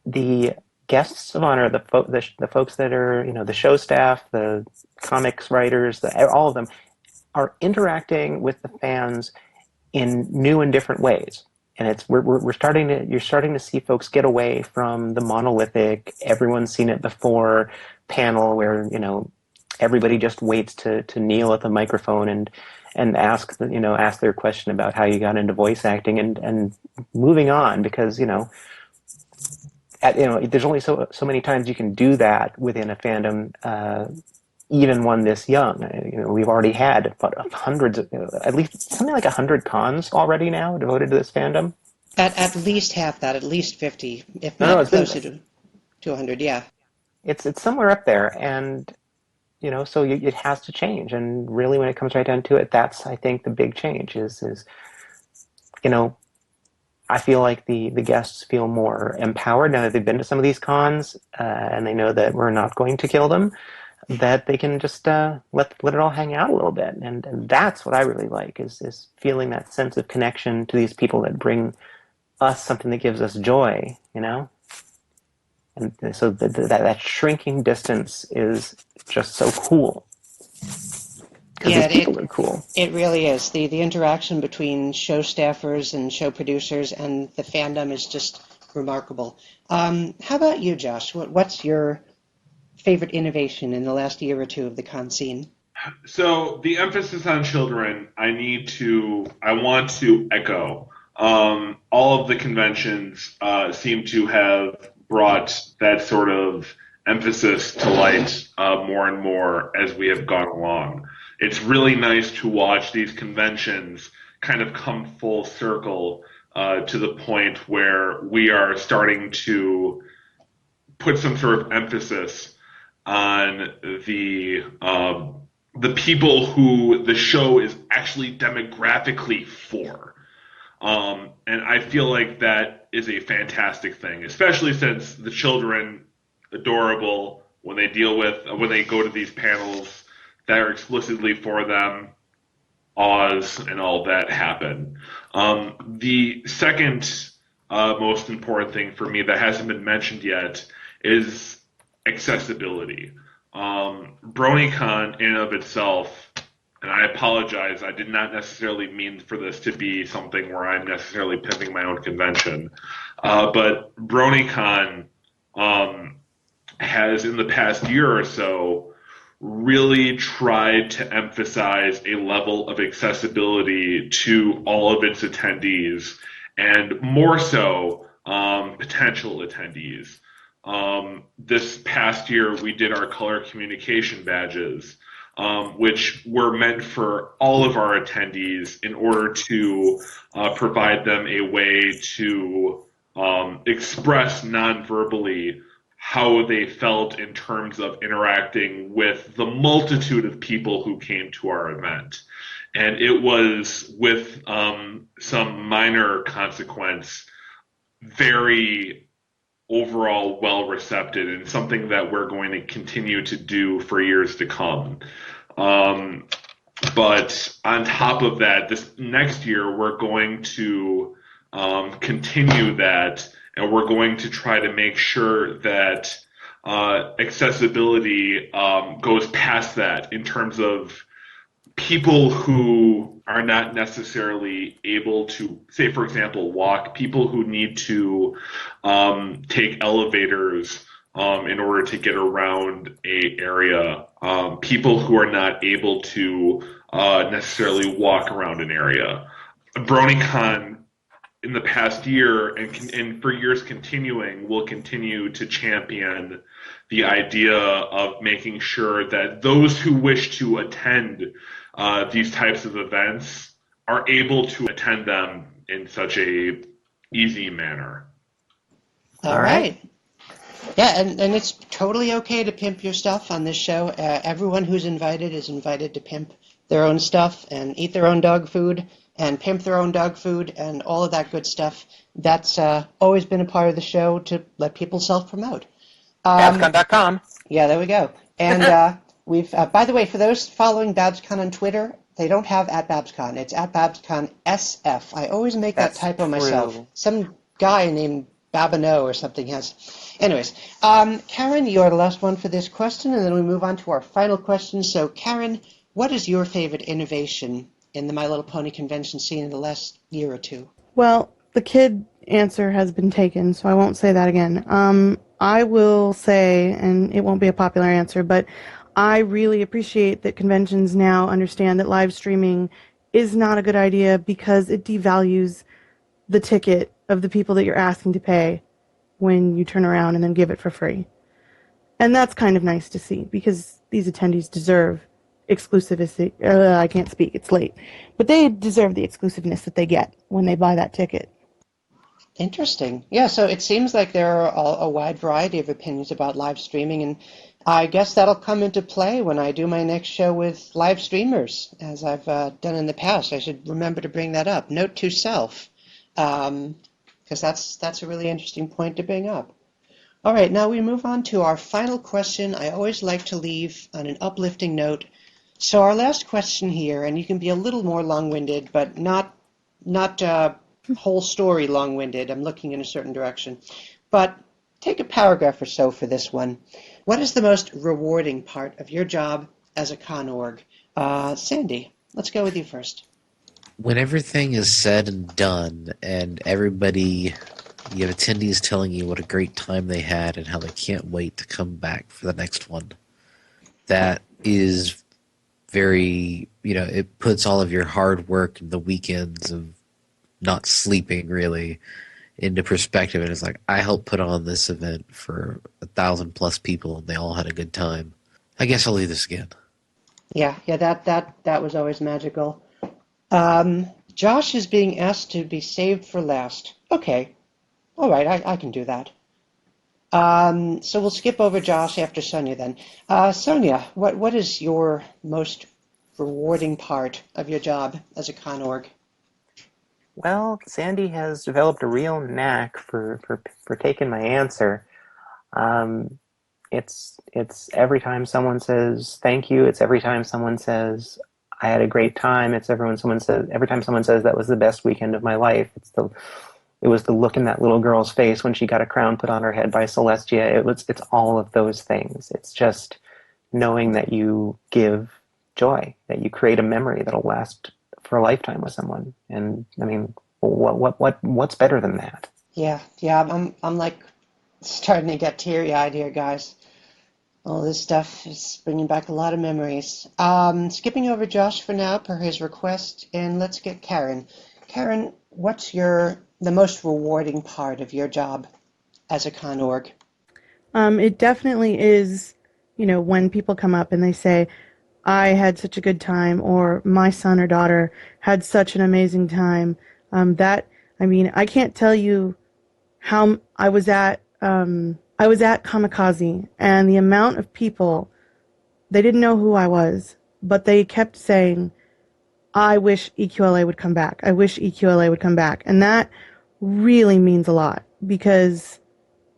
the guests of honor, the folks that are, the show staff, the comics writers, all of them, are interacting with the fans in new and different ways. And you're starting to see folks get away from the monolithic, everyone's seen it before panel where, everybody just waits to kneel at the microphone and ask their question about how you got into voice acting and moving on because, there's only so many times you can do that within a fandom, even one this young. We've already had hundreds, at least something like 100 cons already now devoted to this fandom. At least half that, at least 50, if No, not closer to 100. Yeah. It's somewhere up there, and so it has to change. And really, when it comes right down to it, that's I think the big change is I feel like the guests feel more empowered now that they've been to some of these cons and they know that we're not going to kill them, that they can just let it all hang out a little bit. And that's what I really like is feeling that sense of connection to these people that bring us something that gives us joy, And so that shrinking distance is just so cool. Yeah, these people are cool. It really is. The interaction between show staffers and show producers and the fandom is just remarkable. How about you, Josh? What's your favorite innovation in the last year or two of the con scene? So the emphasis on children, I want to echo. All of the conventions seem to have brought that sort of emphasis to light more and more as we have gone along. It's really nice to watch these conventions kind of come full circle to the point where we are starting to put some sort of emphasis on the people who the show is actually demographically for. And I feel like that is a fantastic thing, especially since the children, adorable, when they go to these panels that are explicitly for them, Oz and all that happen. The second most important thing for me that hasn't been mentioned yet is accessibility. BronyCon in and of itself, and I apologize, I did not necessarily mean for this to be something where I'm necessarily pimping my own convention, but BronyCon has in the past year or so really tried to emphasize a level of accessibility to all of its attendees, and more so potential attendees. This past year, we did our color communication badges, which were meant for all of our attendees in order to provide them a way to express non-verbally how they felt in terms of interacting with the multitude of people who came to our event. And it was, with some minor consequence, very overall well received and something that we're going to continue to do for years to come. But on top of that, this next year we're going to continue that, and we're going to try to make sure that accessibility goes past that in terms of people who are not necessarily able to, say, for example, walk, people who need to take elevators in order to get around a area, people who are not able to necessarily walk around an area. BronyCon in the past year and for years continuing will continue to champion the idea of making sure that those who wish to attend these types of events are able to attend them in such a easy manner. All right. Yeah, and it's totally okay to pimp your stuff on this show. Everyone who's invited is invited to pimp their own stuff and eat their own dog food and pimp their own dog food and all of that good stuff. That's always been a part of the show to let people self-promote. Babscon.com. Yeah, there we go. And we've, by the way, for those following BabsCon on Twitter, they don't have @BabsCon. It's @BabsCon SF. I always make that typo myself. Some guy named Babineau or something has. Anyways, Karen, you're the last one for this question, and then we move on to our final question. So, Karen, what is your favorite innovation in the My Little Pony convention scene in the last year or two? Well, the kid answer has been taken, so I won't say that again. I will say, and it won't be a popular answer, but I really appreciate that conventions now understand that live streaming is not a good idea because it devalues the ticket of the people that you're asking to pay when you turn around and then give it for free. And that's kind of nice to see because these attendees deserve exclusivity. I can't speak, it's late. But they deserve the exclusiveness that they get when they buy that ticket. Interesting. Yeah, so it seems like there are a wide variety of opinions about live streaming, and I guess that'll come into play when I do my next show with live streamers, as I've done in the past. I should remember to bring that up. Note to self, because that's a really interesting point to bring up. All right, now we move on to our final question. I always like to leave on an uplifting note. So our last question here, and you can be a little more long-winded, but not whole story long-winded. I'm looking in a certain direction. But take a paragraph or so for this one. What is the most rewarding part of your job as a con org? Sandy, let's go with you first. When everything is said and done and everybody, you have attendees telling you what a great time they had and how they can't wait to come back for the next one, that is very, it puts all of your hard work and the weekends of not sleeping really into perspective, and it's like, I helped put on this event for 1,000+ people and they all had a good time. I guess I'll leave this again. Yeah, that was always magical. Josh is being asked to be saved for last. Okay, all right, I can do that. So we'll skip over Josh after Sonia then. Sonia, what is your most rewarding part of your job as a con org? Well, Sandy has developed a real knack for taking my answer. It's every time someone says thank you. It's every time someone says I had a great time. It's every time someone says that was the best weekend of my life. It was the look in that little girl's face when she got a crown put on her head by Celestia. It's all of those things. It's just knowing that you give joy, that you create a memory that'll last for a lifetime with someone. And I mean, what's better than that? Yeah, I'm like starting to get teary-eyed here, guys. All this stuff is bringing back a lot of memories. Skipping over Josh for now per his request, and let's get Karen. Karen, what's the most rewarding part of your job as a con org? It definitely is, when people come up and they say, I had such a good time, or my son or daughter had such an amazing time. I can't tell you how I was at Kamikaze, and the amount of people, they didn't know who I was, but they kept saying, I wish EQLA would come back. I wish EQLA would come back. And that really means a lot because,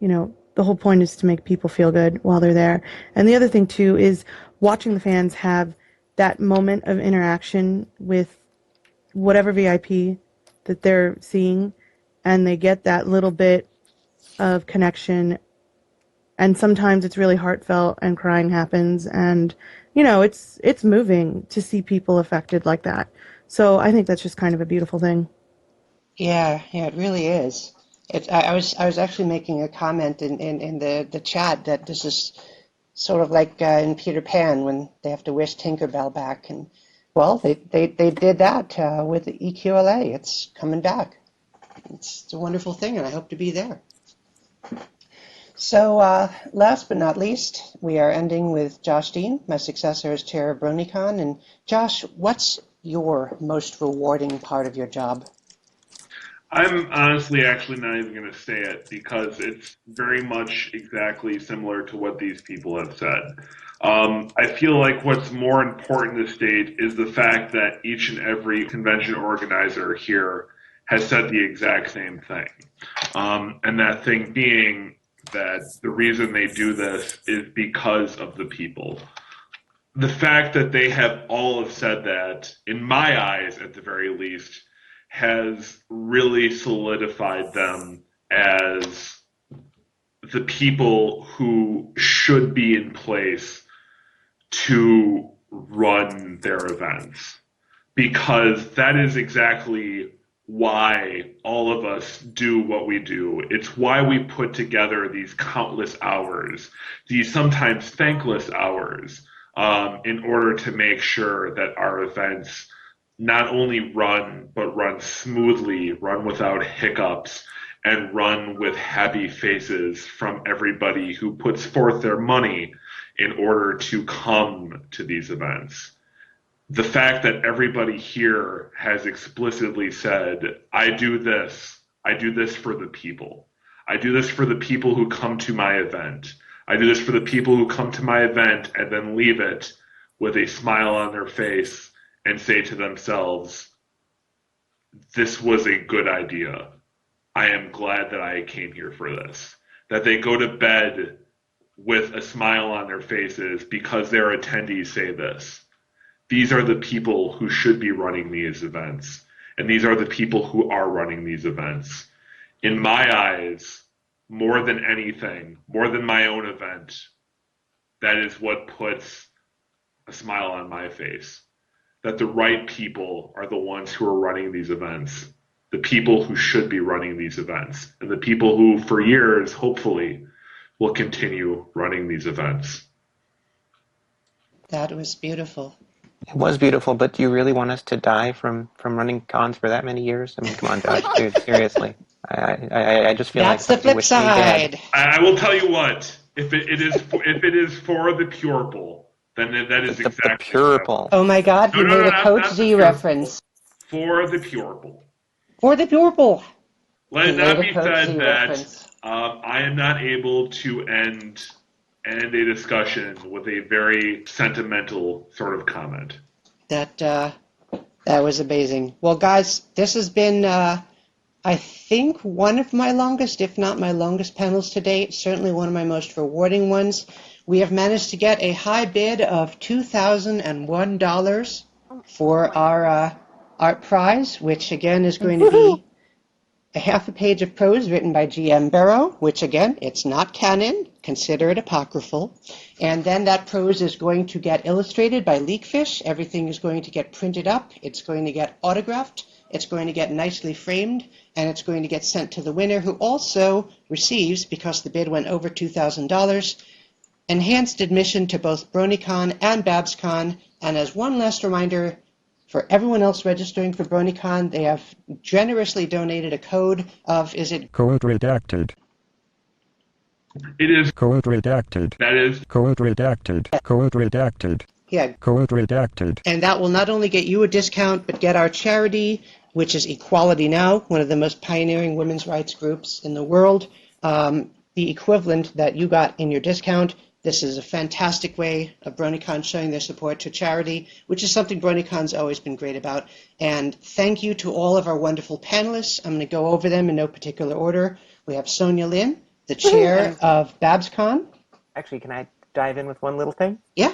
the whole point is to make people feel good while they're there. And the other thing, too, is watching the fans have that moment of interaction with whatever VIP that they're seeing, and they get that little bit of connection, and sometimes it's really heartfelt and crying happens, and it's moving to see people affected like that. So I think that's just kind of a beautiful thing. Yeah, it really is. I was actually making a comment in the chat that this is sort of like in Peter Pan when they have to wish Tinkerbell back, and well, they did that with the EQLA. It's coming back. It's a wonderful thing, and I hope to be there. So last but not least, we are ending with Josh Dean, my successor as chair of BronyCon. And Josh, what's your most rewarding part of your job? I'm honestly actually not even going to say it because it's very much exactly similar to what these people have said. I feel like what's more important to state is the fact that each and every convention organizer here has said the exact same thing. And that thing being that the reason they do this is because of the people. The fact that they have all have said that, in my eyes at the very least, has really solidified them as the people who should be in place to run their events. Because that is exactly why all of us do what we do. It's why we put together these countless hours, these sometimes thankless hours, in order to make sure that our events not only run, but run smoothly, run without hiccups, and run with happy faces from everybody who puts forth their money in order to come to these events. The fact that everybody here has explicitly said, I do this for the people. I do this for the people who come to my event. I do this for the people who come to my event and then leave it with a smile on their face and say to themselves, this was a good idea. I am glad that I came here for this. That they go to bed with a smile on their faces because their attendees say this. These are the people who should be running these events. And these are the people who are running these events. In my eyes, more than anything, more than my own event, that is what puts a smile on my face. That the right people are the ones who are running these events, the people who should be running these events, and the people who, for years, hopefully, will continue running these events. That was beautiful. It was beautiful, but do you really want us to die from running cons for that many years? I mean, come on, Josh, dude, seriously. I just feel That's like the flip wish me dead. side. I will tell you what, if it is for the purple, then that is exactly the purple. Oh my God, he made a Coach Z reference. For the purple. For the purple. Let it not be said that I am not able to end a discussion with a very sentimental sort of comment. That was amazing. Well, guys, this has been, I think, one of my longest, if not my longest panels to date. Certainly one of my most rewarding ones. We have managed to get a high bid of $2,001 for our art prize, which again is going to be a half a page of prose written by G.M. Barrow, which again, it's not canon, consider it apocryphal. And then that prose is going to get illustrated by Leakfish. Everything is going to get printed up. It's going to get autographed. It's going to get nicely framed, and it's going to get sent to the winner, who also receives, because the bid went over $2,000, enhanced admission to both BronyCon and BabsCon. And as one last reminder, for everyone else registering for BronyCon, they have generously donated a code of, is it? Code redacted. It is. Code redacted. That is. Code redacted. Code redacted. Yeah. Code redacted. And that will not only get you a discount, but get our charity, which is Equality Now, one of the most pioneering women's rights groups in the world, the equivalent that you got in your discount. This is a fantastic way of BronyCon showing their support to charity, which is something BronyCon's always been great about. And thank you to all of our wonderful panelists. I'm going to go over them in no particular order. We have Sonia Lin, the chair of BabsCon. Actually, can I dive in with one little thing? Yeah,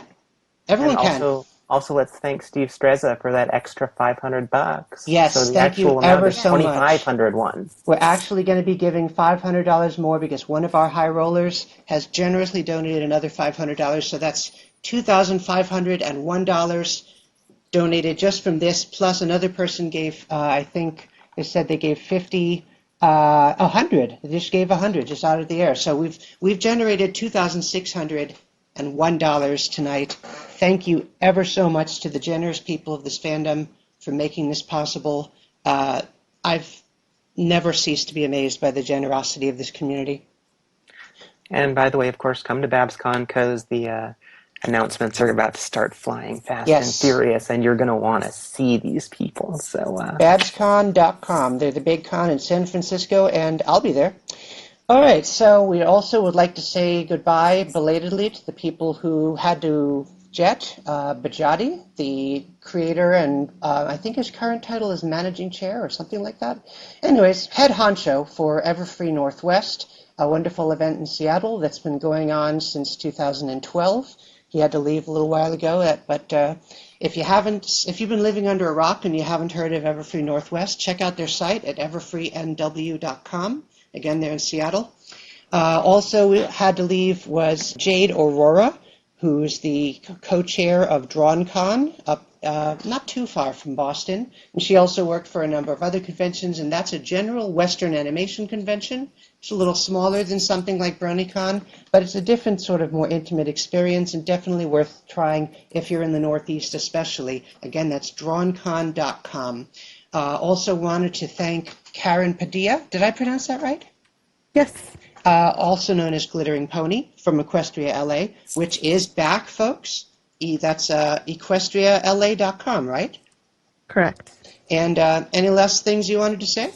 everyone and can. Also, Also, let's thank Steve Streza for that extra $500. Yes, So the thank you actual amount ever is so much. 2,500 won. We're actually going to be giving $500 more because one of our high rollers has generously donated another $500. So that's $2,501 donated just from this. Plus another person gave, I think they said they gave 100. They just gave 100 just out of the air. So we've generated $2,601 tonight. Thank you ever so much to the generous people of this fandom for making this possible. I've never ceased to be amazed by the generosity of this community. And by the way, of course, come to BabsCon because the announcements are about to start flying fast Yes. and furious, and you're going to want to see these people. So Babscon.com. They're the big con in San Francisco, and I'll be there. All right, so we also would like to say goodbye belatedly to the people who had to jet. Bajati, the creator, and I think his current title is managing chair or something like that. Anyways, head honcho for Everfree Northwest, a wonderful event in Seattle that's been going on since 2012. He had to leave a little while ago, but if you've been living under a rock and you haven't heard of Everfree Northwest, check out their site at everfreenw.com. Again, they're in Seattle. Also, we had to leave was Jade Aurora, who's the co-chair of DrawnCon, up not too far from Boston. And she also worked for a number of other conventions, and that's a general Western animation convention. It's a little smaller than something like BronyCon, but it's a different sort of more intimate experience and definitely worth trying if you're in the Northeast especially. Again, that's drawncon.com. Also wanted to thank Karen Padilla. Did I pronounce that right? Yes. Also known as Glittering Pony from Equestria LA, which is back, folks. That's equestriala.com, right? Correct. And any last things you wanted to say?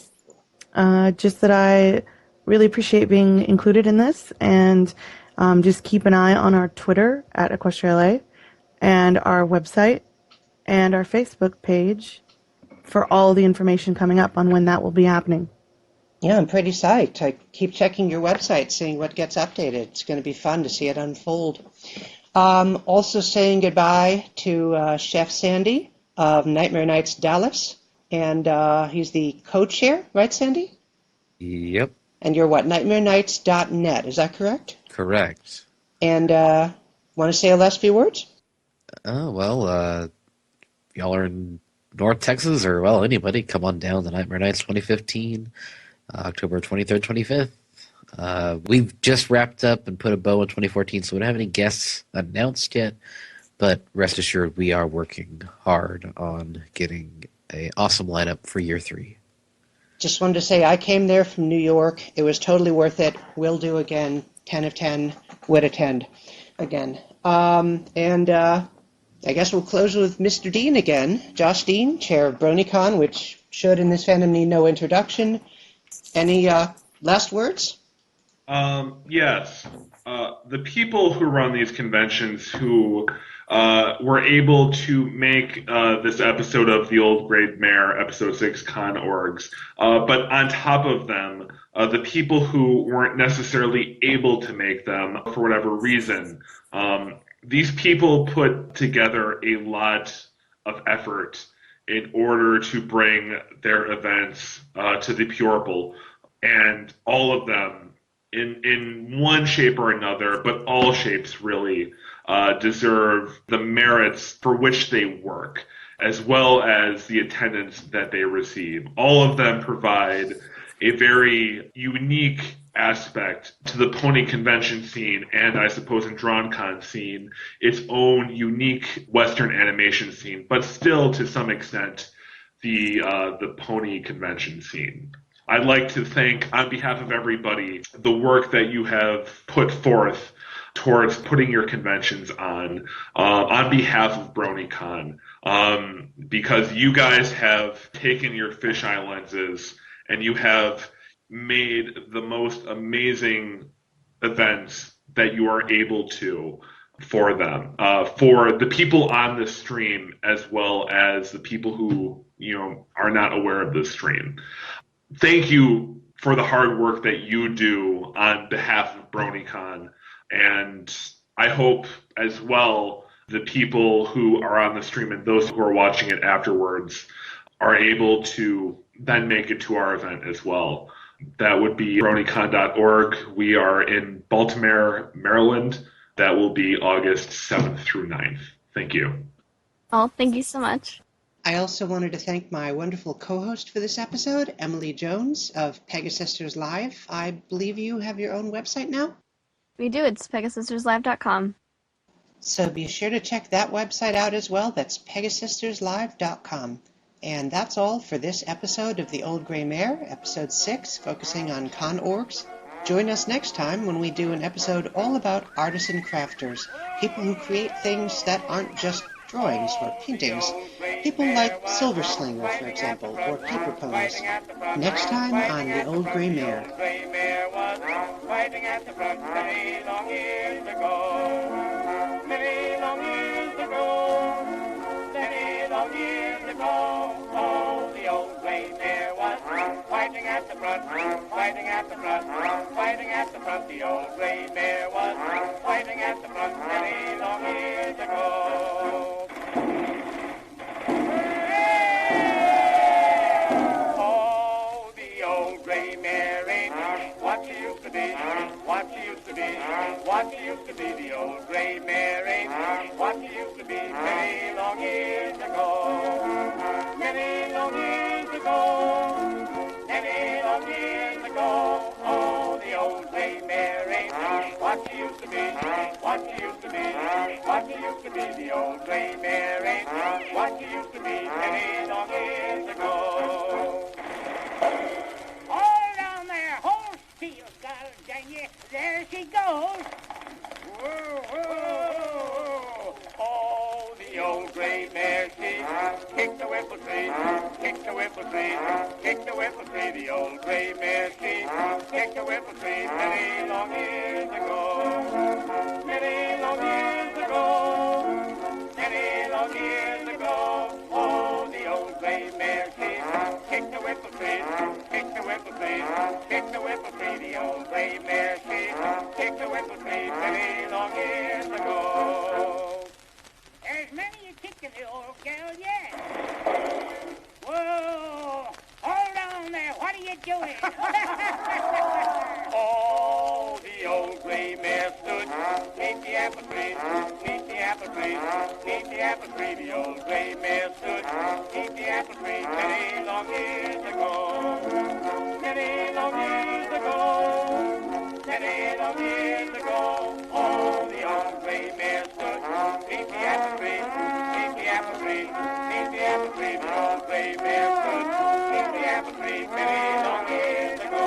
Just that I really appreciate being included in this, and just keep an eye on our Twitter at Equestria LA and our website and our Facebook page for all the information coming up on when that will be happening. Yeah, I'm pretty psyched. I keep checking your website, seeing what gets updated. It's going to be fun to see it unfold. Also saying goodbye to Chef Sandy of Nightmare Nights Dallas, and he's the co-chair, right, Sandy? Yep. And you're what, nightmarenights.net, is that correct? Correct. And want to say a last few words? Well, y'all are in North Texas, or, well, anybody, come on down to Nightmare Nights 2015, October 23rd, 25th. We've just wrapped up and put a bow in 2014, so we don't have any guests announced yet, but rest assured we are working hard on getting an awesome lineup for year 3. Just wanted to say I came there from New York. It was totally worth it. Will do again. 10 of 10. Would attend again. I guess we'll close with Mr. Dean again. Josh Dean, chair of BronyCon, which should in this fandom need no introduction. Any last words? Yes. The people who run these conventions who were able to make this episode of the Old Grade Mare, Episode 6 Con Orgs, but on top of them, the people who weren't necessarily able to make them for whatever reason, these people put together a lot of effort in order to bring their events to the Purple, and all of them, in one shape or another, but all shapes really, deserve the merits for which they work, as well as the attendance that they receive. All of them provide a very unique aspect to the pony convention scene, and I suppose in DrawnCon scene, its own unique Western animation scene, but still to some extent the pony convention scene. I'd like to thank, on behalf of everybody, the work that you have put forth towards putting your conventions on behalf of BronyCon, because you guys have taken your fisheye lenses and you have made the most amazing events that you are able to for them, for the people on the stream as well as the people who are not aware of this stream. Thank you for the hard work that you do on behalf of BronyCon, and I hope as well the people who are on the stream and those who are watching it afterwards are able to then make it to our event as well. That would be bronycon.org. We are in Baltimore, Maryland. That will be August 7th through 9th. Thank you. Oh, thank you so much. I also wanted to thank my wonderful co-host for this episode, Emily Jones of Pegasisters Live. I believe you have your own website now? We do. It's pegasisterslive.com. So be sure to check that website out as well. That's pegasisterslive.com. And that's all for this episode of The Old Gray Mare, episode 6, focusing on con orgs. Join us next time when we do an episode all about artisan crafters, people who create things that aren't just drawings or paintings, people like Silver Slinger, for example, or paper ponies. Next time on The Old Gray Mare. Fighting at the front many long years ago. Many long years ago. Many long years ago. Oh, the old gray mare was fighting at the front, fighting at the front, fighting at the front. The old gray mare was fighting at the front many long years ago. Oh, the old gray mare ain't what she used to be, what she used to be, what she used to be. The old gray mare ain't what she used to be many long years ago. Many long years ago. Many long years ago. Oh, the old gray mare ain't what she used to be, what she used to be, what she used to be. The old gray mare ain't what she used to be many long years ago. Hold on there, hold still, God dang it. There she goes. Whoa, whoa, whoa. Oh, the old gray mare, she kicked the whipple tree, kicked the whipple tree, kicked the whipple tree. The old gray mare, she kicked the whipple tree many long years ago. Many long years ago. Many long years ago. Oh, the old gray mare, she kicked the whipple tree, kicked the whipple tree, kicked the whipple tree. The old gray mare, she kicked the whipple tree many long years ago. There's many a kicking the old gal yet. Whoa! Hold on there, what are you doing? Oh, the old gray mare stood neath the apple tree, neath the apple tree, neath the apple tree. The old gray mare stood neath the apple tree many long years ago. Many long years ago. Many long years ago. Oh, the old gray mare stood neath the apple tree, neath the apple tree, neath the apple tree. The old gray mare stood neath the apple tree many long years ago.